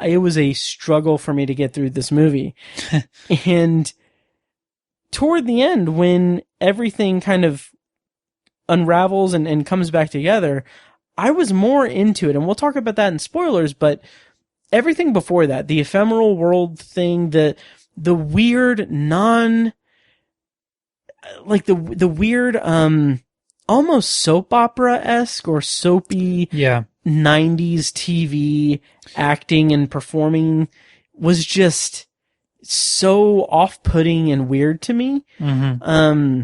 it was a struggle for me to get through this movie. And toward the end, when everything kind of unravels and comes back together, I was more into it. And we'll talk about that in spoilers, but everything before that, the ephemeral world thing, the weird the weird, almost soap opera-esque or soapy 90s TV acting and performing was just so off-putting and weird to me. Mm-hmm.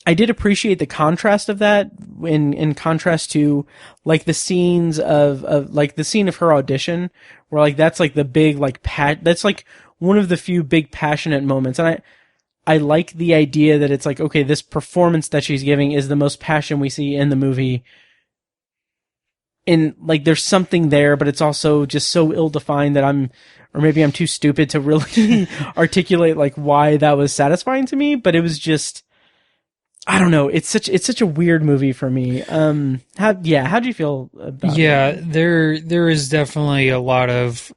I did appreciate the contrast of that in contrast to like the scenes of like the scene of her audition where like that's like the big like that's like one of the few big passionate moments. And I like the idea that it's like, okay, this performance that she's giving is the most passion we see in the movie. And like, there's something there, but it's also just so ill-defined that or maybe I'm too stupid to really articulate like why that was satisfying to me. But it was just, I don't know. It's such a weird movie for me. How do you feel about it? Yeah, there is definitely a lot of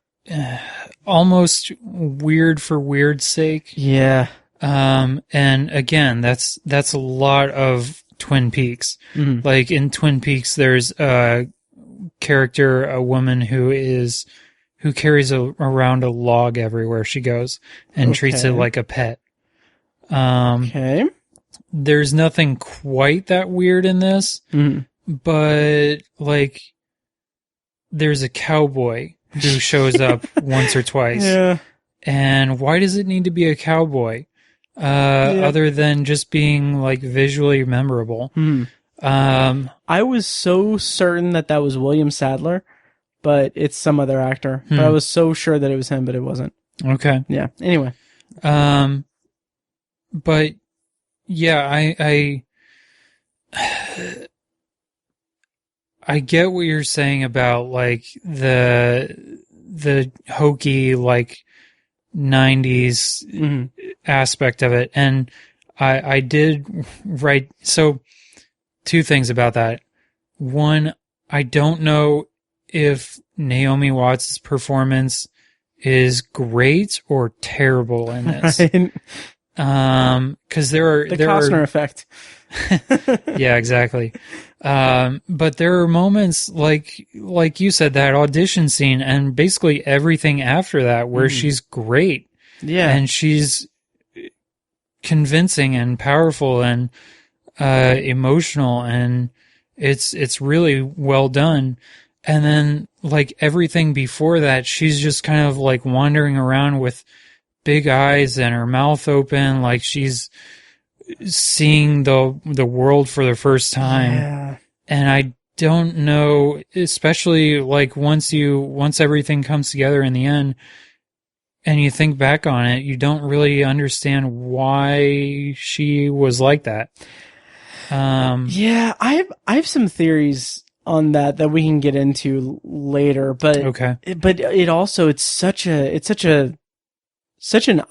almost weird for weird's sake. Yeah. And again, that's a lot of Twin Peaks. Mm-hmm. Like in Twin Peaks, there's a character, a woman who carries around a log everywhere she goes and treats it like a pet. Okay. There's nothing quite that weird in this, but like there's a cowboy who shows up once or twice. Yeah. And why does it need to be a cowboy? Other than just being like visually memorable. I was so certain that was William Sadler, but it's some other actor. But I was so sure that it was him, but it wasn't. Okay. Yeah. Anyway. But yeah, I get what you're saying about like the hokey like 90s aspect of it. And I did write, so two things about that. One, I don't know if Naomi Watts' performance is great or terrible in this. Cause there are, the Costner effect. Yeah, exactly. But there are moments like you said, that audition scene and basically everything after that where she's great. Yeah. And she's convincing and powerful and, emotional, and it's really well done. And then like everything before that, she's just kind of like wandering around with big eyes and her mouth open, like she's seeing the world for the first time. Yeah. And I don't know, especially like once everything comes together in the end and you think back on it, you don't really understand why she was like that. Yeah, I have some theories on that we can get into later, but okay. But it also, it's such an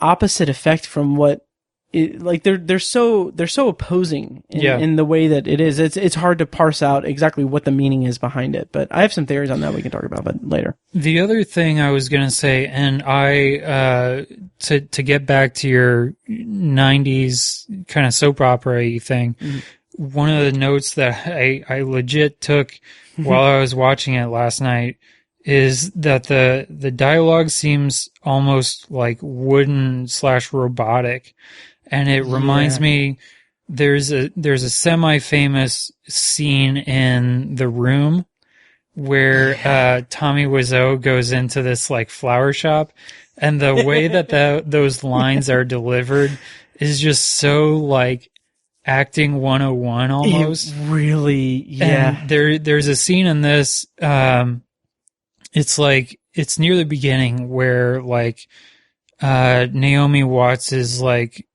opposite effect from what like they're so opposing in the way that it is. It's hard to parse out exactly what the meaning is behind it, but I have some theories on that we can talk about, but later. The other thing I was going to say, and I to get back to your 90s kind of soap opera-y thing, one of the notes that I legit took while I was watching it last night is that the dialogue seems almost like wooden / robotic. And it reminds me, there's a semi-famous scene in The Room where Tommy Wiseau goes into this like flower shop, and the way that those lines are delivered is just so like acting 101 almost. It really, yeah. And there's a scene in this, it's like, it's near the beginning where like Naomi Watts is like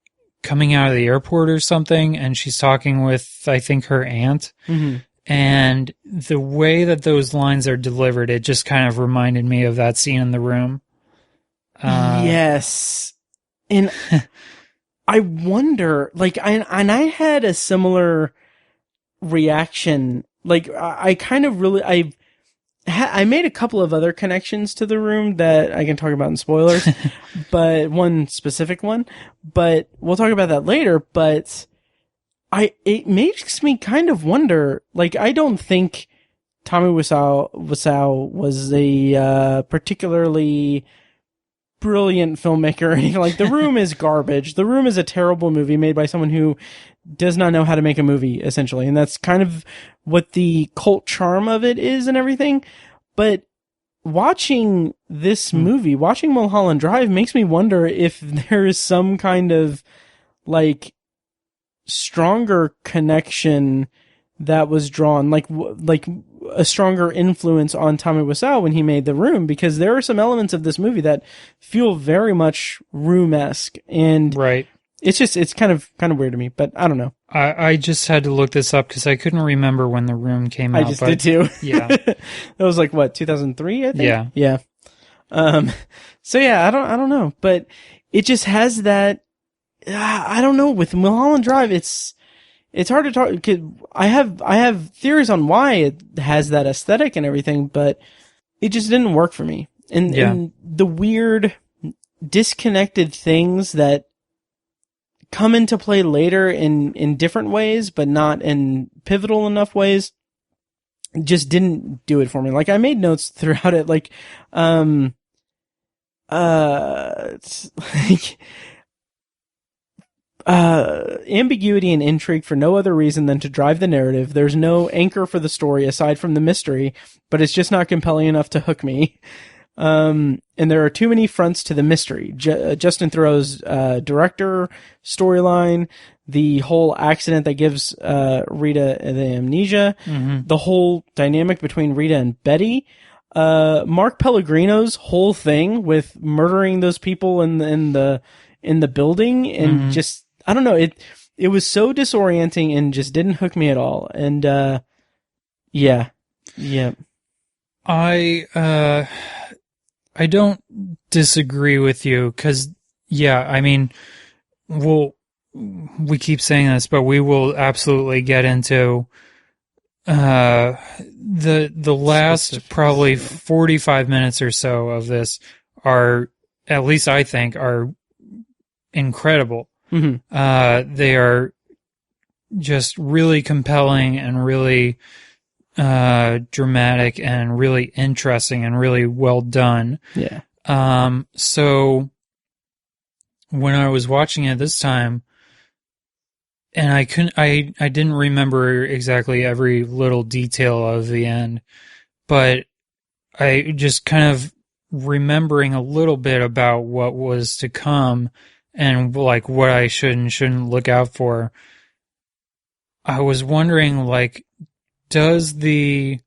coming out of the airport or something, and she's talking with, I think, her aunt. Mm-hmm. And the way that those lines are delivered, it just kind of reminded me of that scene in The Room. Yes. And I wonder, like, I had a similar reaction. Like, I kind of really, I made a couple of other connections to The Room that I can talk about in spoilers, but one specific one, but we'll talk about that later. But it makes me kind of wonder, like, I don't think Tommy Wiseau was a particularly brilliant filmmaker or anything. Like, The Room is garbage. The Room is a terrible movie made by someone who does not know how to make a movie, essentially. And that's kind of what the cult charm of it is and everything. But watching this movie, watching Mulholland Drive, makes me wonder if there is some kind of, like, stronger connection that was drawn, like a stronger influence on Tommy Wiseau when he made The Room, because there are some elements of this movie that feel very much Room-esque, and right. It's kind of weird to me, but I don't know. I just had to look this up because I couldn't remember when The Room came out. I just did too. Yeah. That was like, what, 2003, I think? Yeah. Yeah. So yeah, I don't know, but it just has that, I don't know, with Mulholland Drive, it's hard to talk, cause I have theories on why it has that aesthetic and everything, but it just didn't work for me. And the weird, disconnected things that come into play later in different ways, but not in pivotal enough ways, just didn't do it for me. Like, I made notes throughout it, like, it's like, ambiguity and intrigue for no other reason than to drive the narrative. There's no anchor for the story aside from the mystery, but it's just not compelling enough to hook me. And there are too many fronts to the mystery. Justin Theroux's director storyline, the whole accident that gives Rita the amnesia, the whole dynamic between Rita and Betty, Mark Pellegrino's whole thing with murdering those people in the building, and just, I don't know, it was so disorienting and just didn't hook me at all. And yeah. I don't disagree with you, because, yeah, I mean, we keep saying this, but we will absolutely get into the last probably 45 minutes or so of this are, at least I think, are incredible. They are just really compelling and really dramatic and really interesting and really well done. Yeah. So when I was watching it this time, and I didn't remember exactly every little detail of the end, but I just kind of remembering a little bit about what was to come and like what I should and shouldn't look out for. I was wondering, like, does the,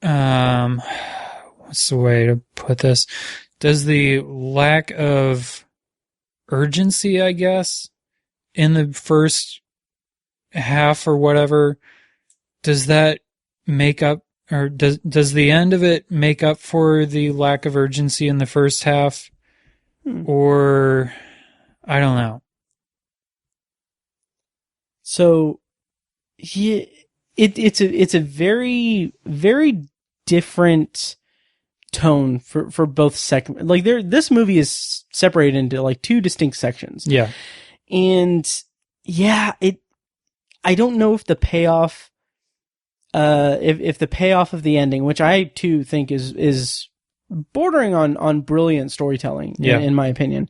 what's the way to put this? Does the lack of urgency, I guess, in the first half or whatever, does that make up, or does the end of it make up for the lack of urgency in the first half? Or, I don't know. So, it's a very, very different tone for both segments. Like, this movie is separated into like two distinct sections. Yeah. And yeah, I don't know if the payoff, if the payoff of the ending, which I too think is bordering on brilliant storytelling, in my opinion.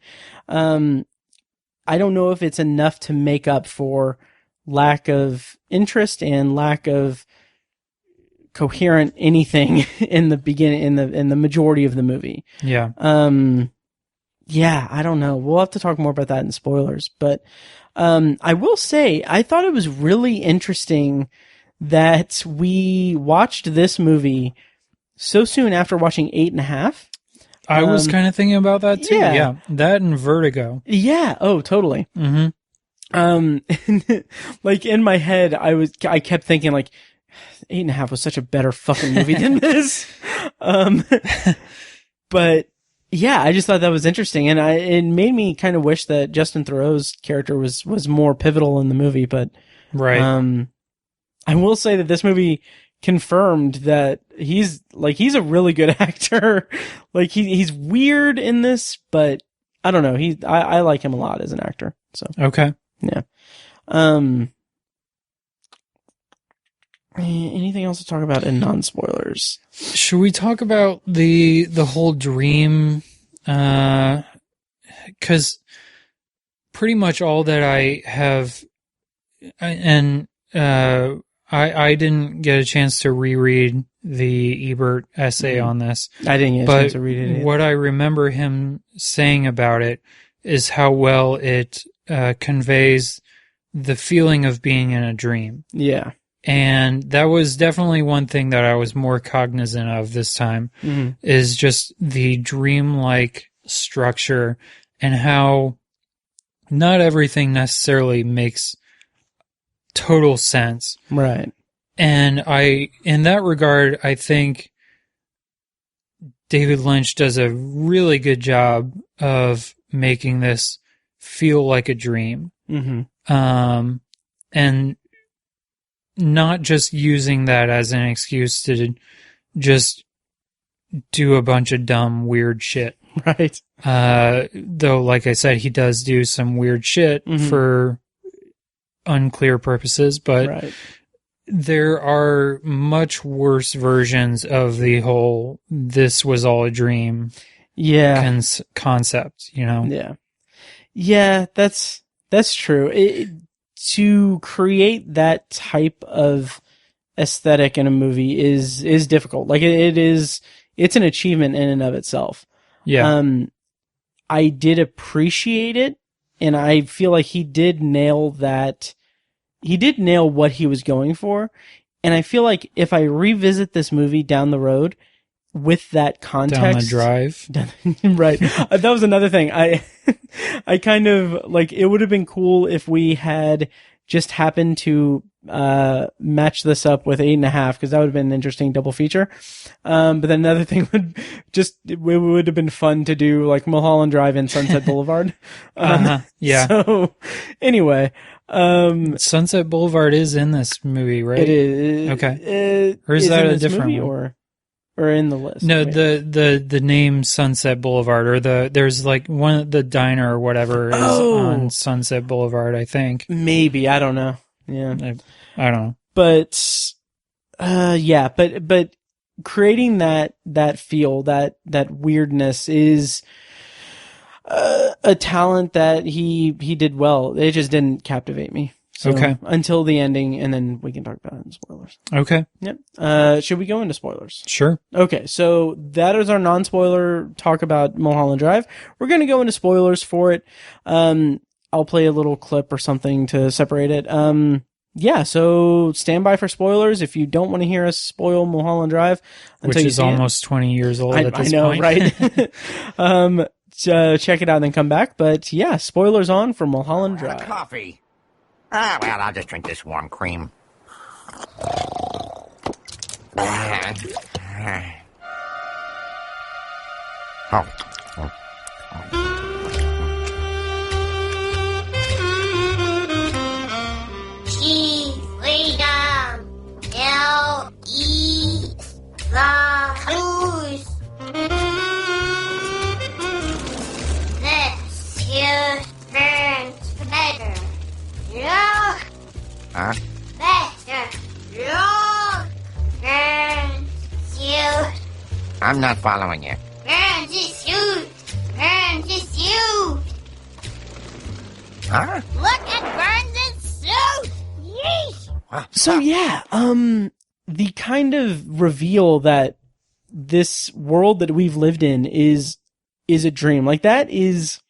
I don't know if it's enough to make up for lack of interest and lack of coherent anything in the beginning, in the majority of the movie. Yeah. Yeah, I don't know. We'll have to talk more about that in spoilers, but I will say I thought it was really interesting that we watched this movie so soon after watching 8.5. I was kind of thinking about that too. Yeah. That and Vertigo. Yeah. Oh, totally. Mm-hmm. Like in my head, I kept thinking like 8.5 was such a better fucking movie than this. But yeah, I just thought that was interesting, and it made me kind of wish that Justin Theroux's character was more pivotal in the movie. But right. I will say that this movie confirmed that he's a really good actor. Like he's weird in this, but I don't know. I like him a lot as an actor. So okay, yeah. Anything else to talk about in non-spoilers? Should we talk about the whole dream? 'Cause pretty much all that I have, and I didn't get a chance to reread the Ebert essay on this. I didn't get a chance to read it either. What I remember him saying about it is how well it conveys the feeling of being in a dream. Yeah. And that was definitely one thing that I was more cognizant of this time, is just the dreamlike structure and how not everything necessarily makes total sense. Right. And in that regard, I think David Lynch does a really good job of making this feel like a dream. And not just using that as an excuse to just do a bunch of dumb, weird shit. Right. Though, like I said, he does do some weird shit for unclear purposes, but there are much worse versions of the whole "this was all a dream" concept, you know? Yeah. Yeah, that's true. To create that type of aesthetic in a movie is difficult. Like it's an achievement in and of itself. Yeah. I did appreciate it, and I feel like he did nail that. He did nail what he was going for, and I feel like if I revisit this movie down the road with that context, down the drive, right? That was another thing. I kind of like, it would have been cool if we had just happened to match this up with 8.5, because that would have been an interesting double feature. But then another thing it would have been fun to do like Mulholland Drive and Sunset Boulevard. Yeah. So anyway, Sunset Boulevard is in this movie, right? It is. Okay. Or is that a different movie, one? Or in the list? No, the name Sunset Boulevard, or there's like the diner or whatever is on Sunset Boulevard, I think. Maybe, I don't know. Yeah. I don't know. But yeah, but creating that feel, that weirdness is a talent that he did well. It just didn't captivate me. So, until the ending, and then we can talk about it in spoilers. Okay. Yep. Should we go into spoilers? Sure. Okay, so that is our non-spoiler talk about Mulholland Drive. We're going to go into spoilers for it. I'll play a little clip or something to separate it. Yeah, so stand by for spoilers if you don't want to hear us spoil Mulholland Drive. Which is almost 20 years old at this point. I know, right? Check it out and then come back. But yeah, spoilers on for Mulholland Drive. Coffee. Well, I'll just drink this warm cream. G freedom. L-E the news. This is Transmitter. Yeah. Huh? not following you. Burns his suit! Burns his suit! Huh? Look at Burns' suit! Yeesh! So yeah, the kind of reveal that this world that we've lived in is a dream. Like, that is,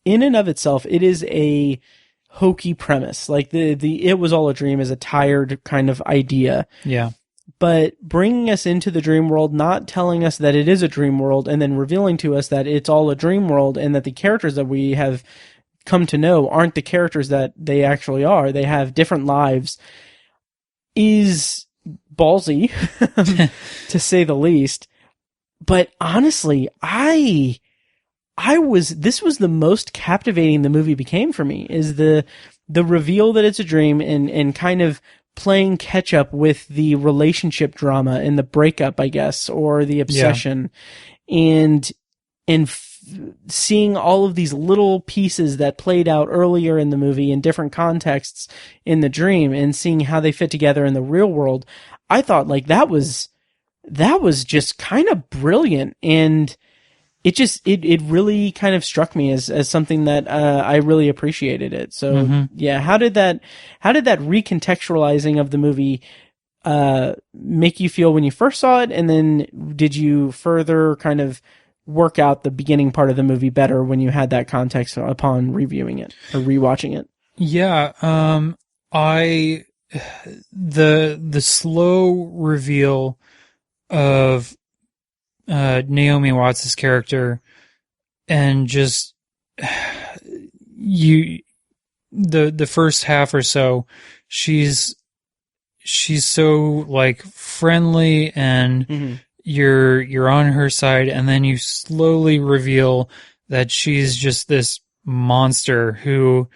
in and of itself, it is a hokey premise. Like, the it was all a dream is a tired kind of idea. Yeah. But bringing us into the dream world, not telling us that it is a dream world, and then revealing to us that it's all a dream world, and that the characters that we have come to know aren't the characters that they actually are. They have different lives, is ballsy, to say the least. But honestly, this was the most captivating the movie became for me, is the reveal that it's a dream, and kind of playing catch up with the relationship drama and the breakup, I guess, or the obsession, and seeing all of these little pieces that played out earlier in the movie in different contexts in the dream, and seeing how they fit together in the real world. I thought, like, that was just kind of brilliant, and it really kind of struck me as something that I really appreciated it. So yeah, how did that recontextualizing of the movie make you feel when you first saw it, and then did you further kind of work out the beginning part of the movie better when you had that context upon reviewing it or rewatching it? Yeah, the slow reveal of Naomi Watts' character, and just the first half or so, she's so like friendly, and you're on her side, and then you slowly reveal that she's just this monster who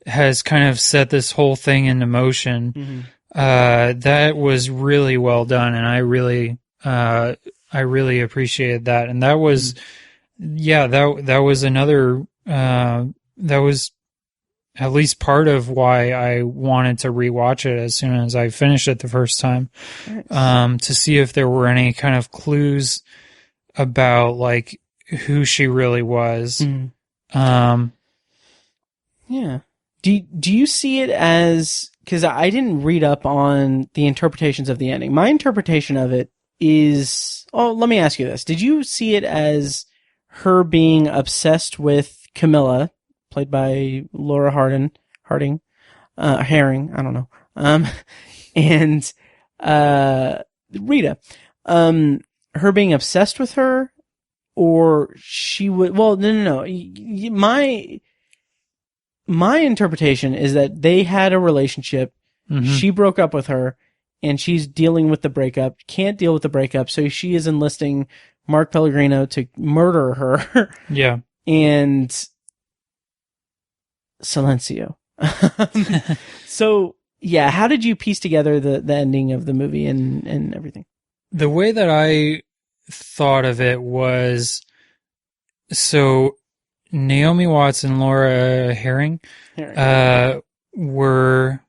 has kind of set this whole thing into motion. That was really well done, and I really appreciated that. And that was, that was another, that was at least part of why I wanted to rewatch it as soon as I finished it the first time. Nice. To see if there were any kind of clues about, like, who she really was. Yeah. Do you see it as, because I didn't read up on the interpretations of the ending. My interpretation of it is, let me ask you this. Did you see it as her being obsessed with Camilla, played by Laura Herring, I don't know, and Rita, her being obsessed with her, or she would, no. My interpretation is that they had a relationship, she broke up with her, and she's dealing with the breakup, can't deal with the breakup, so she is enlisting Mark Pellegrino to murder her. Yeah. And Silencio. So, yeah, how did you piece together the ending of the movie and everything? The way that I thought of it was, so Naomi Watts and Laura Herring were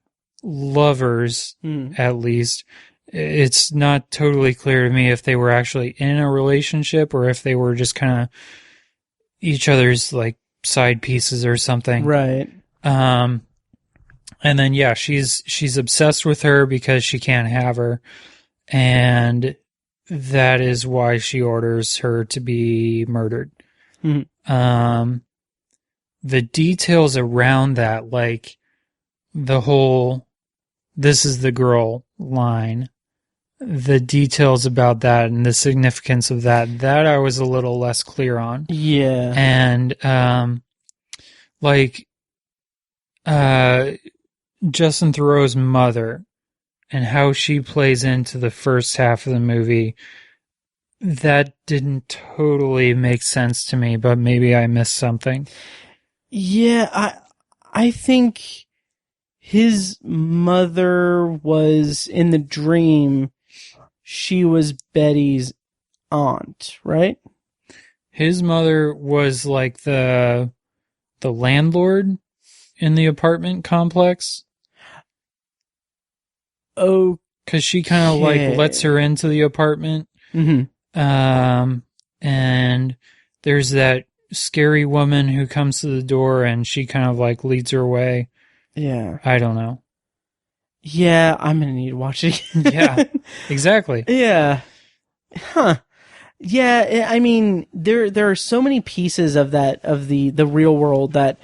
lovers, at least. It's not totally clear to me if they were actually in a relationship or if they were just kind of each other's, like, side pieces or something. Right. And then, yeah, she's obsessed with her because she can't have her, and that is why she orders her to be murdered. The details around that, like the whole "this is the girl" line, the details about that and the significance of that I was a little less clear on. Yeah. And Justin Theroux's mother and how she plays into the first half of the movie, that didn't totally make sense to me, but maybe I missed something. Yeah, I think his mother was, in the dream, she was Betty's aunt, right? His mother was like the landlord in the apartment complex. Oh, because she kind of like lets her into the apartment. And there's that scary woman who comes to the door and she kind of like leads her away. Yeah. I don't know. Yeah, I'm going to need to watch it again. Yeah, exactly. Yeah. Huh. Yeah, I mean, there are so many pieces of the real world that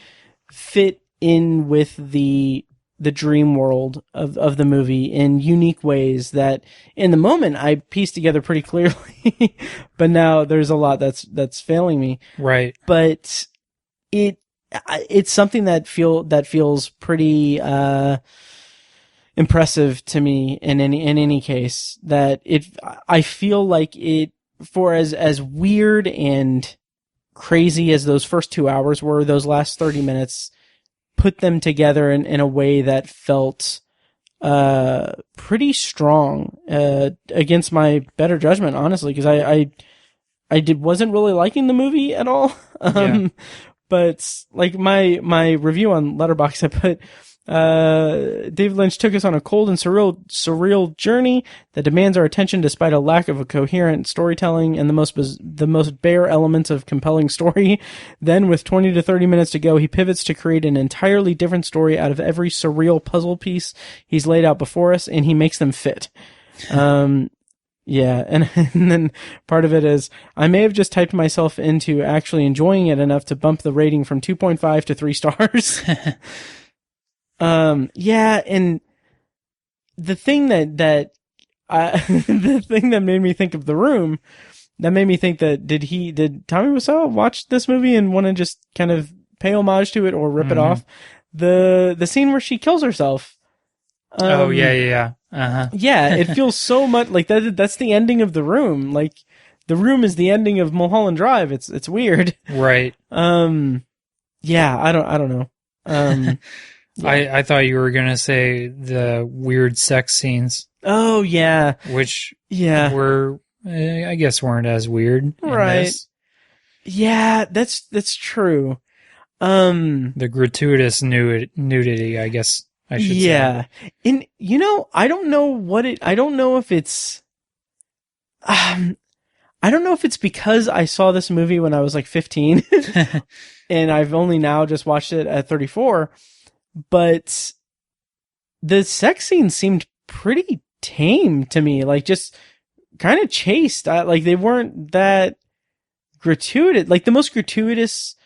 fit in with the dream world of the movie in unique ways that in the moment I pieced together pretty clearly, but now there's a lot that's failing me. Right. But it's something that feels pretty impressive to me in any case, that I feel like it, for as weird and crazy as those first 2 hours were, those last 30 minutes put them together in a way that felt pretty strong against my better judgment, honestly, because I wasn't really liking the movie at all. But like my review on Letterboxd, I put David Lynch took us on a cold and surreal journey that demands our attention despite a lack of a coherent storytelling and the most bare elements of compelling story. Then, with 20 to 30 minutes to go, he pivots to create an entirely different story out of every surreal puzzle piece he's laid out before us, and he makes them fit. Yeah, and then part of it is I may have just typed myself into actually enjoying it enough to bump the rating from 2.5 to 3 stars. Yeah, and the thing that the thing that made me think of The Room, that made me think that did Tommy Wiseau watch this movie and want to just kind of pay homage to it or rip it off? The scene where she kills herself. Yeah. Yeah, it feels so much like that. That's the ending of The Room. Like, The Room is the ending of Mulholland Drive. It's weird. Right. Yeah, I don't know. Yeah. I thought you were gonna say the weird sex scenes. Oh yeah, which were I guess weren't as weird, right? Yeah, that's true. The gratuitous nudity, I guess I should say. Yeah, and I don't know if it's because I saw this movie when I was like 15, and I've only now just watched it at 34. But the sex scenes seemed pretty tame to me, like just kind of chaste. Like they weren't that gratuitous. Like the most gratuitous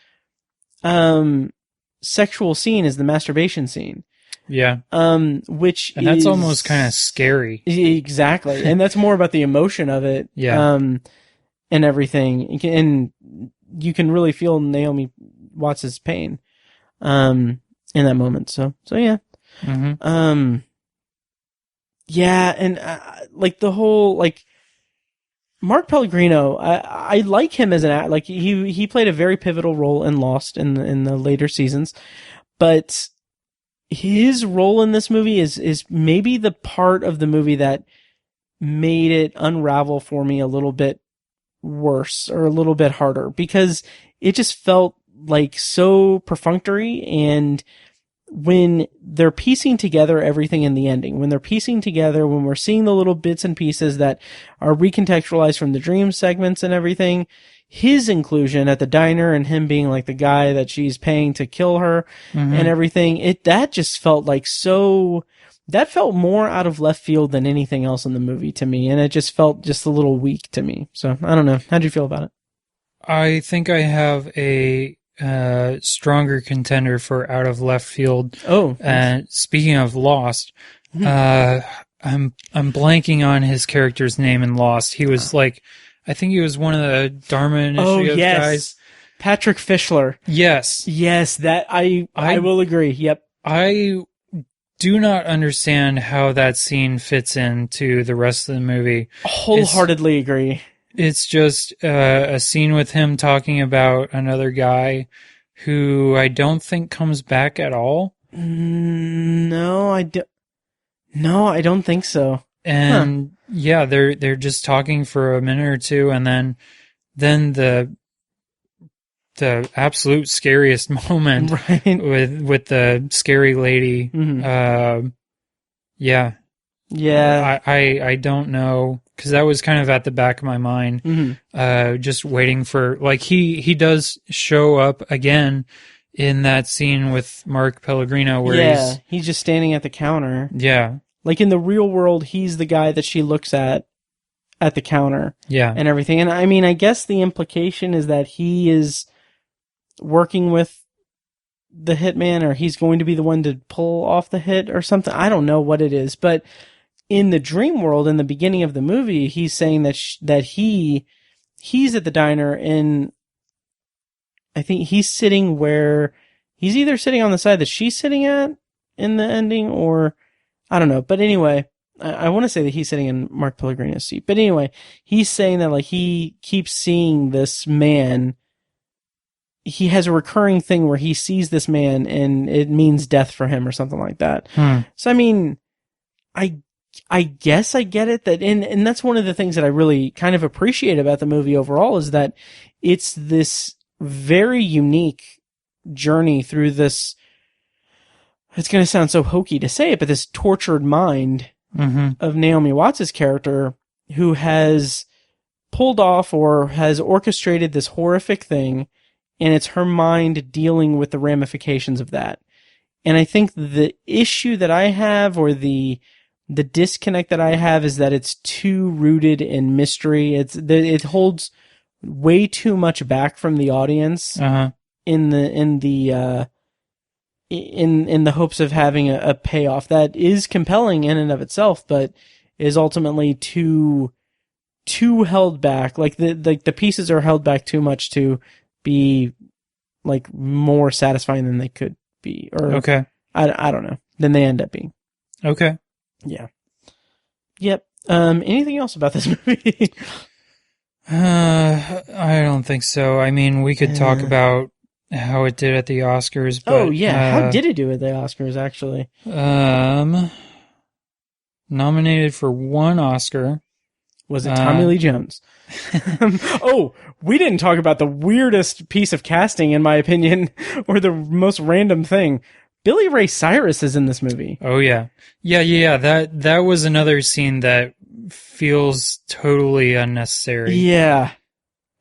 sexual scene is the masturbation scene. Yeah. Which that's almost kind of scary. Exactly. And that's more about the emotion of it. Yeah. And everything. And you can really feel Naomi Watts' pain. In that moment. So yeah. Mm-hmm. Yeah. And, like the whole, like Mark Pellegrino, I like him as an actor. Like he played a very pivotal role in Lost in the later seasons, but his role in this movie is maybe the part of the movie that made it unravel for me a little bit worse or a little bit harder, because it just felt like so perfunctory. And when they're piecing together everything in the ending, when we're seeing the little bits and pieces that are recontextualized from the dream segments and everything, his inclusion at the diner and him being like the guy that she's paying to kill her and everything, that just felt like that felt more out of left field than anything else in the movie to me. And it just felt just a little weak to me. So I don't know. How'd you feel about it? I think I have a stronger contender for out of left field. Oh, and speaking of Lost, I'm blanking on his character's name in Lost. He was like, I think he was one of the Dharma Initiative guys. Patrick Fischler. Yes, that I will agree. Yep. I do not understand how that scene fits into the rest of the movie. Wholeheartedly agree. It's just a scene with him talking about another guy who I don't think comes back at all. No, I don't think so. And yeah, they're just talking for a minute or two, and then the absolute scariest moment with the scary lady. Mm-hmm. Yeah. I don't know. because that was kind of at the back of my mind, just waiting for, like, he does show up again in that scene with Mark Pellegrino where he's just standing at the counter. Yeah. Like, in the real world, he's the guy that she looks at the counter. Yeah. And everything. And I mean, I guess the implication is that he is working with the hitman, or he's going to be the one to pull off the hit or something. I don't know what it is, but in the dream world, in the beginning of the movie, he's saying that he's at the diner, and I think he's sitting where he's either sitting on the side that she's sitting at in the ending, or I don't know. But anyway, I want to say that he's sitting in Mark Pellegrino's seat. But anyway, he's saying that, like, he keeps seeing this man. He has a recurring thing where he sees this man and it means death for him or something like that. So, I mean, I guess I get it, that, and that's one of the things that I really kind of appreciate about the movie overall, is that it's this very unique journey through this, it's going to sound so hokey to say it, but this tortured mind of Naomi Watts' character, who has pulled off or has orchestrated this horrific thing, and it's her mind dealing with the ramifications of that. And I think the issue that I have, or the disconnect that I have, is that it's too rooted in mystery. It holds way too much back from the audience in the hopes of having a payoff that is compelling in and of itself, but is ultimately too held back. Like the pieces are held back too much to be, like, more satisfying than they could be, or I don't know, than they end up being. Okay. Yeah. Yep. Anything else about this movie? I don't think so. I mean, we could talk about how it did at the Oscars. But, how did it do at the Oscars, actually? Nominated for 1 Oscar. Was it Tommy Lee Jones? Oh, we didn't talk about the weirdest piece of casting, in my opinion, or the most random thing. Billy Ray Cyrus is in this movie. Oh, yeah. Yeah. That was another scene that feels totally unnecessary. Yeah.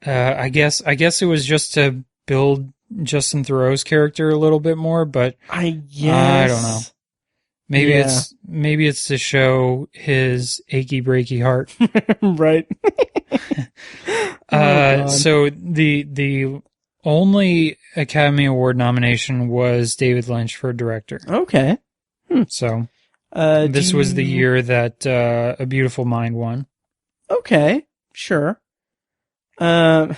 I guess it was just to build Justin Theroux's character a little bit more, but I don't know. Maybe it's to show his achy breaky heart. Right. So the only Academy Award nomination was David Lynch for director. Okay. So this was the year that A Beautiful Mind won. Okay. Sure. Yeah.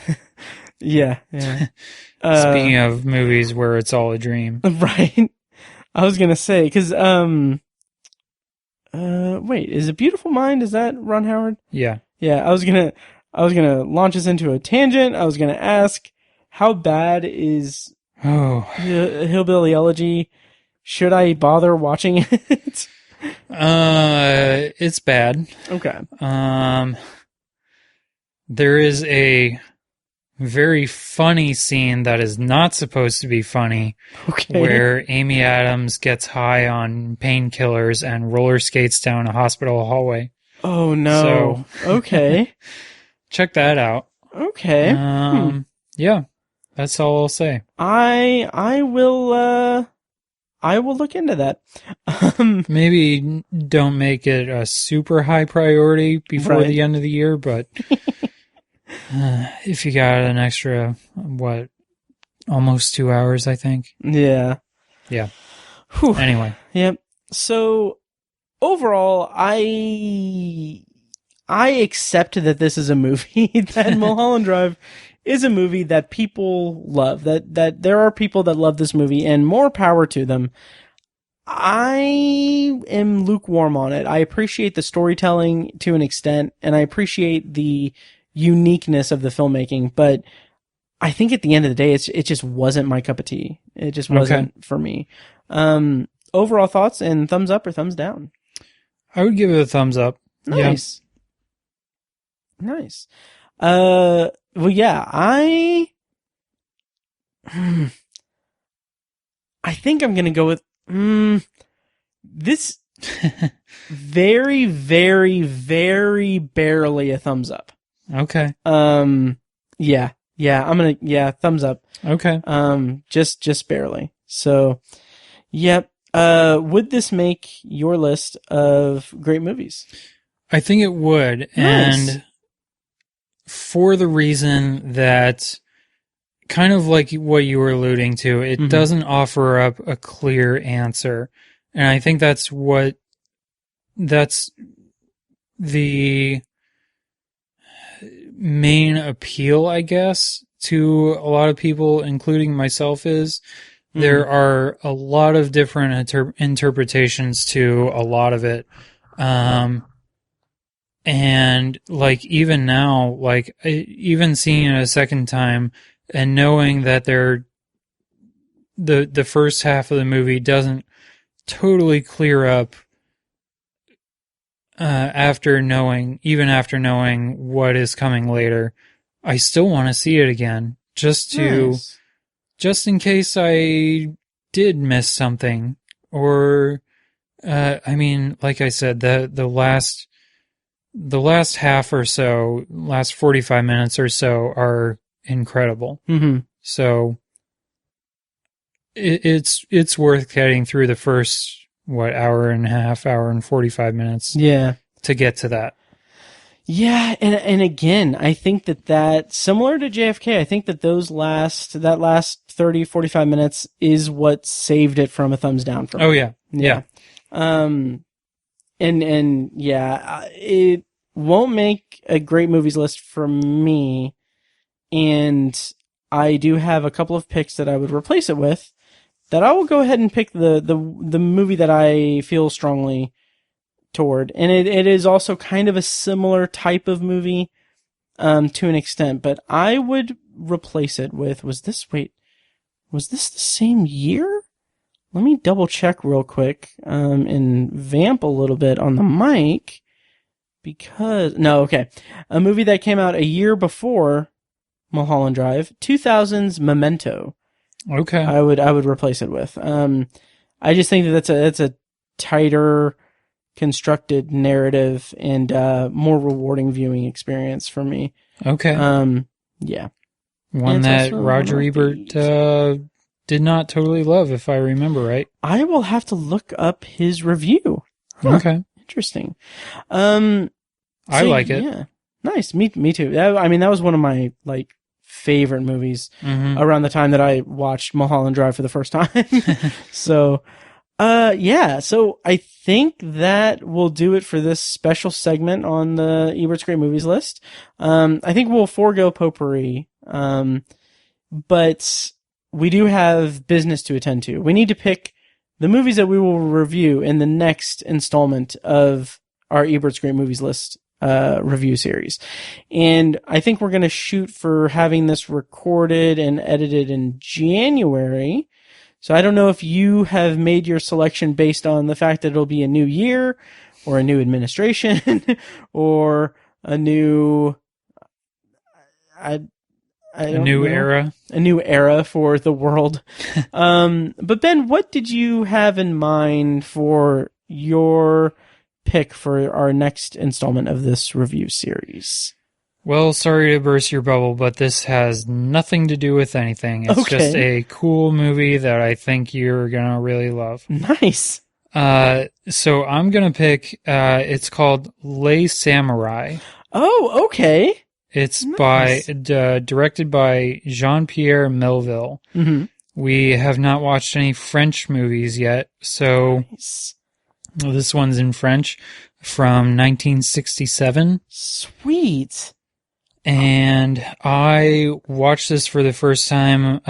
Speaking of movies where it's all a dream. Right. I was going to say, because, wait, is A Beautiful Mind, is that Ron Howard? Yeah. Yeah, I was going to launch us into a tangent. I was going to ask, how bad is Hillbilly Elegy? Should I bother watching it? It's bad. Okay. There is a very funny scene that is not supposed to be funny, where Amy Adams gets high on painkillers and roller skates down a hospital hallway. Oh no. So, okay. Check that out. Okay. Yeah. That's all I'll say. I will look into that. Maybe don't make it a super high priority before the end of the year, but if you got an extra, almost 2 hours, I think. Yeah. Yeah. Whew. Anyway. Yep. So overall, I accept that this is a movie, that Mulholland Drive is a movie that people love, that there are people that love this movie, and more power to them. I am lukewarm on it. I appreciate the storytelling to an extent, and I appreciate the uniqueness of the filmmaking, but I think at the end of the day, it just wasn't my cup of tea. It just wasn't for me. Overall thoughts, and thumbs up or thumbs down? I would give it a thumbs up. Nice. Yeah. Nice. Well, yeah, I think I'm going to go with, this Very, very, very barely a thumbs up. Okay. Yeah, thumbs up. Okay. Just barely. So, yep. Would this make your list of great movies? I think it would. Nice. And for the reason that, kind of like what you were alluding to, it doesn't offer up a clear answer. And I think that's the main appeal, I guess, to a lot of people, including myself, is there are a lot of different interpretations to a lot of it. And like even now, like even seeing it a second time and knowing that the first half of the movie doesn't totally clear up after knowing what is coming later, I still want to see it again just in case I did miss something. Or I mean, like I said, the last half or so, last 45 minutes or so are incredible. So it's worth getting through the first hour and a half, hour and 45 minutes. Yeah, to get to that. Yeah, and again, I think that similar to JFK, I think that that last 30, 45 minutes is what saved it from a thumbs down for me. Oh yeah. Yeah. And yeah, it won't make a great movies list for me. And I do have a couple of picks that I would replace it with, that I will go ahead and pick the movie that I feel strongly toward. And it is also kind of a similar type of movie, to an extent, but I would replace it with, was this the same year? Let me double check real quick, and vamp a little bit on the mic, a movie that came out a year before Mulholland Drive, 2000's Memento. Okay. I would replace it with. I just think that that's a tighter constructed narrative and more rewarding viewing experience for me. Okay. Yeah. One that Roger Ebert did not totally love, if I remember right. I will have to look up his review. Huh. Okay. Interesting. I like it. Yeah. Nice. Me too. That was one of my favorite movies around the time that I watched Mulholland Drive for the first time. So, so I think that will do it for this special segment on the Ebert's Great Movies list. I think we'll forego potpourri, but we do have business to attend to. We need to pick the movies that we will review in the next installment of our Ebert's Great Movies list review series. And I think we're going to shoot for having this recorded and edited in January. So I don't know if you have made your selection based on the fact that it'll be a new year or a new administration or a new era. A new era for the world. But Ben, what did you have in mind for your pick for our next installment of this review series? Well, sorry to burst your bubble, but this has nothing to do with anything. It's just a cool movie that I think you're going to really love. Nice. So I'm going to pick, it's called Les Samurai. Oh, okay. It's directed by Jean-Pierre Melville. Mm-hmm. We have not watched any French movies yet, so this one's in French from 1967. Sweet. And I watched this for the first time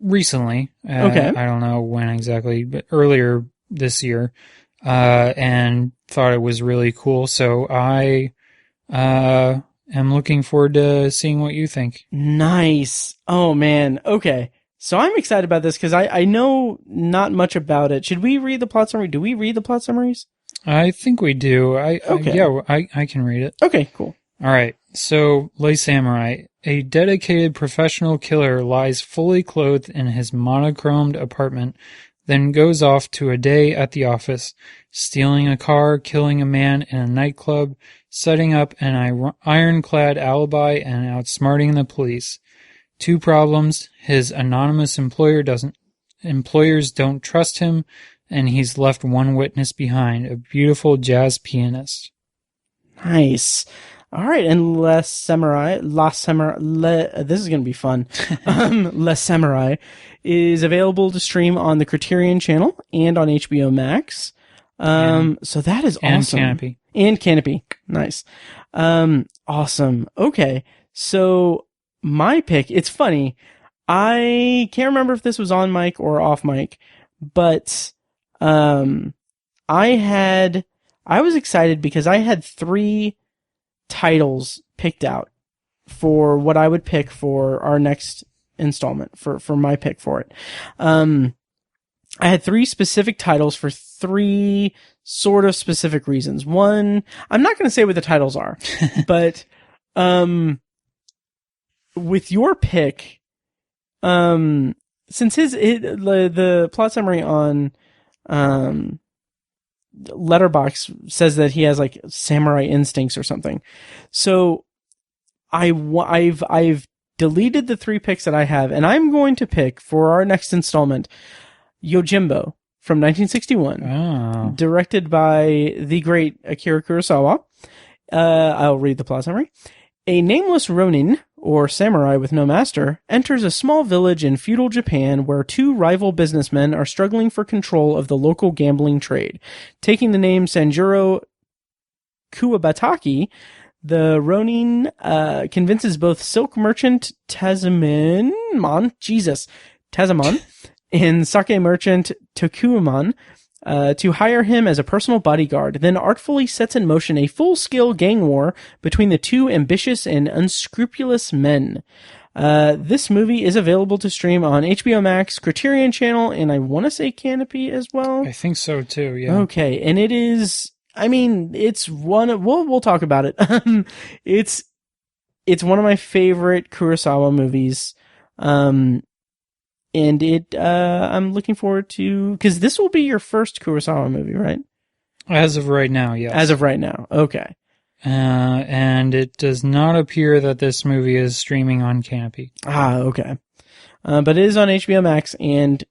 recently. Okay. I don't know when exactly, but earlier this year, and thought it was really cool. So I am looking forward to seeing what you think. Nice. Oh, man. Okay. So I'm excited about this because I know not much about it. Should we read the plot summary? Do we read the plot summaries? I think we do. I can read it. Okay, cool. All right. So, Les Samurai. A dedicated professional killer lies fully clothed in his monochromed apartment, then goes off to a day at the office, stealing a car, killing a man in a nightclub, setting up an ironclad alibi, and outsmarting the police. 2 problems: his anonymous employers don't trust him, and he's left one witness behind, a beautiful jazz pianist. Nice. All right, and this is going to be fun. Les Samurai is available to stream on the Criterion channel and on HBO Max. So that is awesome. And Canopy. Nice. Awesome. Okay. So my pick, it's funny. I can't remember if this was on mic or off mic, but, I was excited because I had 3 titles picked out for what I would pick for our next installment, for my pick for it. I had 3 specific titles for 3 sort of specific reasons. One, I'm not going to say what the titles are, but with your pick, since the plot summary on Letterboxd says that he has like samurai instincts or something. So I've deleted the 3 picks that I have, and I'm going to pick for our next installment Yojimbo from 1961, directed by the great Akira Kurosawa. I'll read the plot summary. A nameless ronin, or samurai with no master, enters a small village in feudal Japan where 2 rival businessmen are struggling for control of the local gambling trade. Taking the name Sanjuro Kuwabataki, the ronin convinces both silk merchant Tazamon and sake merchant Tokuamon to hire him as a personal bodyguard, then artfully sets in motion a full-scale gang war between the 2 ambitious and unscrupulous men. This movie is available to stream on HBO Max, Criterion Channel, and I want to say Canopy as well. I think so too, yeah. Okay, and it is, I mean, it's we'll talk about it. It's one of my favorite Kurosawa movies. And I'm looking forward to, because this will be your first Kurosawa movie, right? As of right now, yes. As of right now, okay. And it does not appear that this movie is streaming on Canopy. Okay. But it is on HBO Max and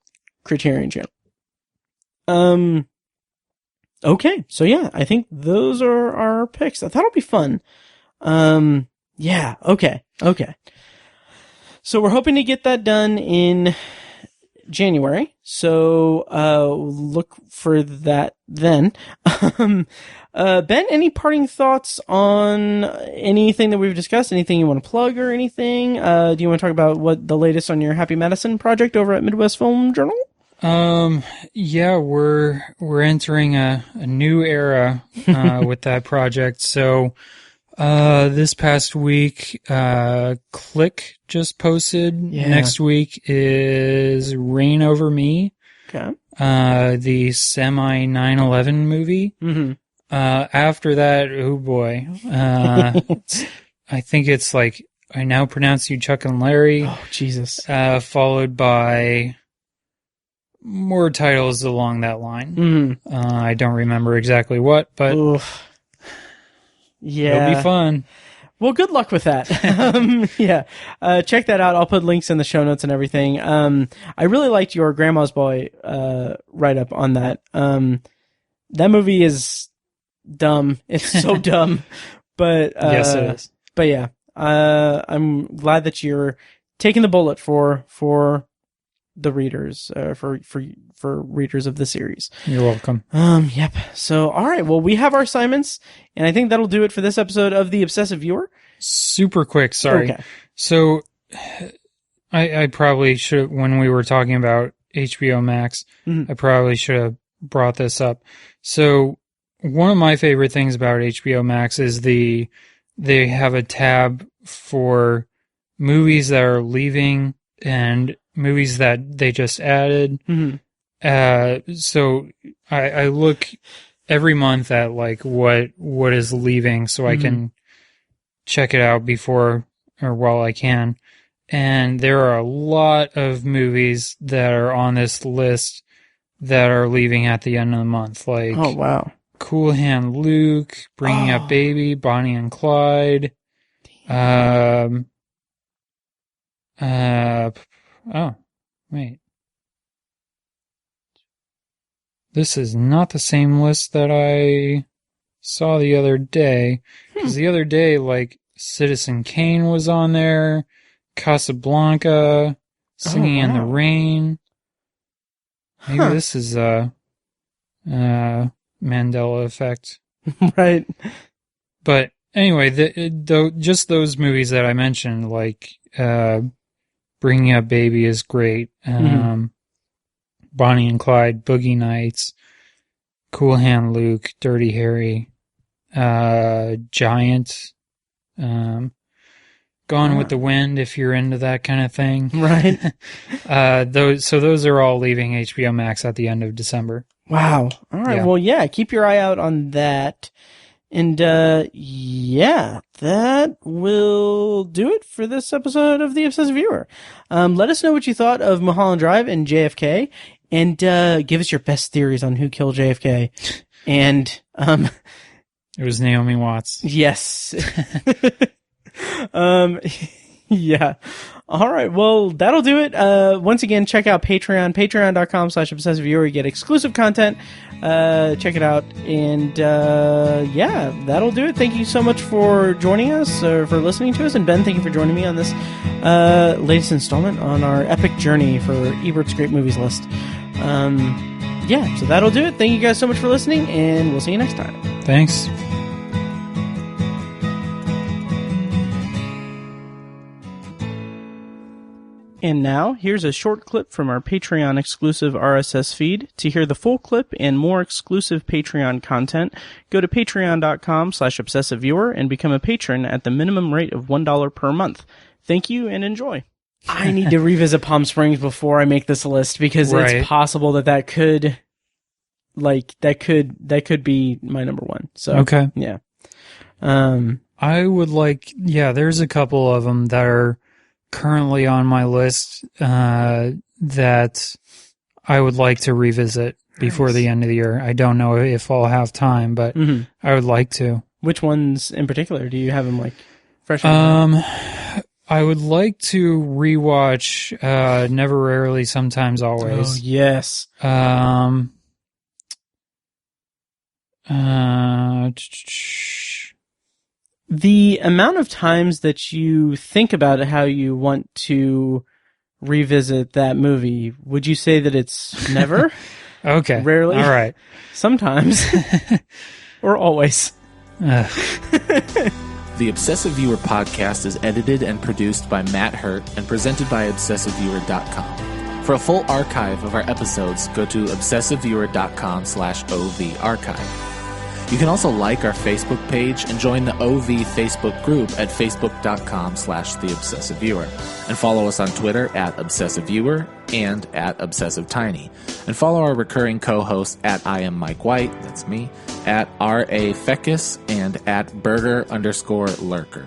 Criterion Channel. Okay, so yeah, I think those are our picks. That'll be fun. Yeah, okay. So we're hoping to get that done in January. So look for that then. Ben, any parting thoughts on anything that we've discussed? Anything you want to plug or anything? Do you want to talk about what the latest on your Happy Madison project over at Midwest Film Journal? Yeah, we're entering a new era with that project. So this past week, Click just posted. Yeah. Next week is Reign Over Me. Okay. The semi 9/11 movie. Mm-hmm. After that, oh boy. I think it's like I Now Pronounce You Chuck and Larry. Oh, Jesus. Followed by more titles along that line. Mm-hmm. I don't remember exactly what, but oof. Yeah. It'll be fun. Well, good luck with that. Yeah. Check that out. I'll put links in the show notes and everything. I really liked your Grandma's Boy write-up on that. That movie is dumb. It's so dumb. But yes, it is. But yeah, I'm glad that you're taking the bullet for the readers, for readers of the series. You're welcome. Yep. So, all right. Well, we have our assignments, and I think that'll do it for this episode of The Obsessive Viewer. Super quick. Sorry. Okay. So, I probably should, when we were talking about HBO Max, mm-hmm. I probably should have brought this up. So, one of my favorite things about HBO Max is they have a tab for movies that are leaving and movies that they just added. Mm-hmm. So I look every month at like what is leaving so I can check it out before or while I can. And there are a lot of movies that are on this list that are leaving at the end of the month. Like, oh, wow. Cool Hand Luke, Bringing Up Baby, Bonnie and Clyde. Oh, wait. This is not the same list that I saw the other day. Because the other day, like, Citizen Kane was on there, Casablanca, Singing in the Rain. Maybe this is Mandela effect. Right. But anyway, just those movies that I mentioned, like Bringing Up Baby is great. Bonnie and Clyde, Boogie Nights, Cool Hand Luke, Dirty Harry, Giant, Gone with the Wind, if you're into that kind of thing. Right. Those are all leaving HBO Max at the end of December. Wow. All right. Yeah. Well, yeah, keep your eye out on that. And, yeah, that will do it for this episode of The Obsessive Viewer. Let us know what you thought of Mulholland Drive and JFK, and, give us your best theories on who killed JFK. And, it was Naomi Watts. Yes. Yeah. All right. Well, that'll do it. Once again, check out Patreon, patreon.com/obsessiveviewer. You get exclusive content. Check it out. And, yeah, that'll do it. Thank you so much for joining us, or for listening to us. And Ben, thank you for joining me on this, latest installment on our epic journey for Ebert's Great Movies list. Yeah, so that'll do it. Thank you guys so much for listening, and we'll see you next time. Thanks. And now, here's a short clip from our Patreon exclusive RSS feed. To hear the full clip and more exclusive Patreon content, go to patreon.com/obsessiveviewer and become a patron at the minimum rate of $1 per month. Thank you and enjoy. I need to revisit Palm Springs before I make this list, because it's possible that could be my number one. So, okay. Yeah. I would like, there's a couple of them that are currently on my list that I would like to revisit before the end of the year. I don't know if I'll have time, but I would like to. Which ones in particular? Do you have them fresh? I would like to rewatch Never, Rarely, Sometimes, Always. Oh, yes. The amount of times that you think about how you want to revisit that movie, would you say that it's never? Okay. Rarely? All right. Sometimes. Or always. The Obsessive Viewer podcast is edited and produced by Matt Hurt and presented by ObsessiveViewer.com. For a full archive of our episodes, go to ObsessiveViewer.com/OV archive. You can also like our Facebook page and join the OV Facebook group at facebook.com/TheObsessiveViewer. And follow us on Twitter at ObsessiveViewer and at ObsessiveTiny. And follow our recurring co-hosts at I am Mike White, that's me, at R.A. Feckus, and at Burger_Lurker.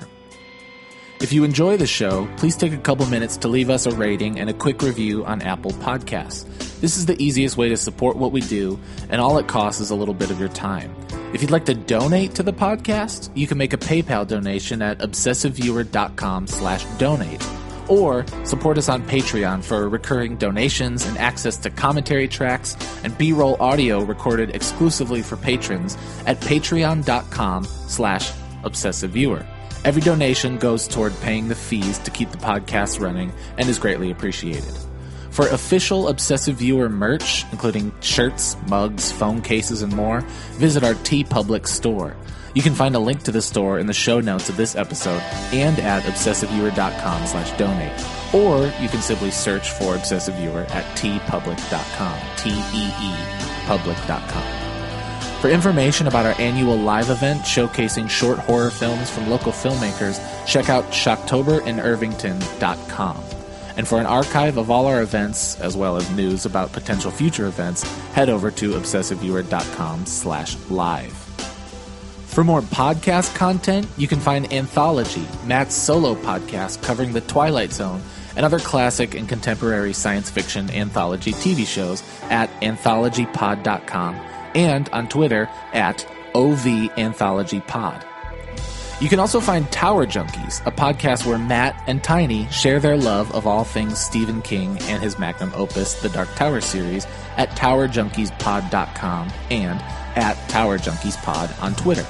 If you enjoy the show, please take a couple minutes to leave us a rating and a quick review on Apple Podcasts. This is the easiest way to support what we do, and all it costs is a little bit of your time. If you'd like to donate to the podcast, you can make a PayPal donation at obsessiveviewer.com/donate. Or support us on Patreon for recurring donations and access to commentary tracks and B-roll audio recorded exclusively for patrons at patreon.com/obsessiveviewer. Every donation goes toward paying the fees to keep the podcast running and is greatly appreciated. For official Obsessive Viewer merch, including shirts, mugs, phone cases, and more, visit our TeePublic store. You can find a link to the store in the show notes of this episode and at obsessiveviewer.com/donate. Or you can simply search for Obsessive Viewer at teepublic.com, T-E-E, public.com. For information about our annual live event showcasing short horror films from local filmmakers, check out shocktoberInIrvington.com. And for an archive of all our events, as well as news about potential future events, head over to obsessiveviewer.com/live. For more podcast content, you can find Anthology, Matt's solo podcast covering The Twilight Zone, and other classic and contemporary science fiction anthology TV shows at anthologypod.com and on Twitter at OVAnthologyPod. You can also find Tower Junkies, a podcast where Matt and Tiny share their love of all things Stephen King and his magnum opus, the Dark Tower series, at TowerJunkiesPod.com and at TowerJunkiesPod on Twitter.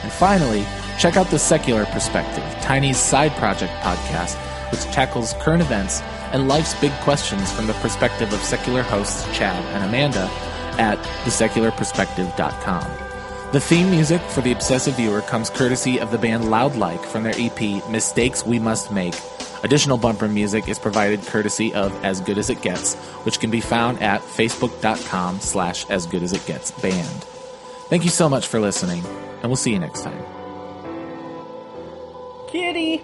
And finally, check out The Secular Perspective, Tiny's side project podcast, which tackles current events and life's big questions from the perspective of secular hosts Chad and Amanda at thesecularperspective.com. The theme music for The Obsessive Viewer comes courtesy of the band Loudlike from their EP Mistakes We Must Make. Additional bumper music is provided courtesy of As Good As It Gets, which can be found at facebook.com/asgoodasitgetsband. Thank you so much for listening, and we'll see you next time. Kitty!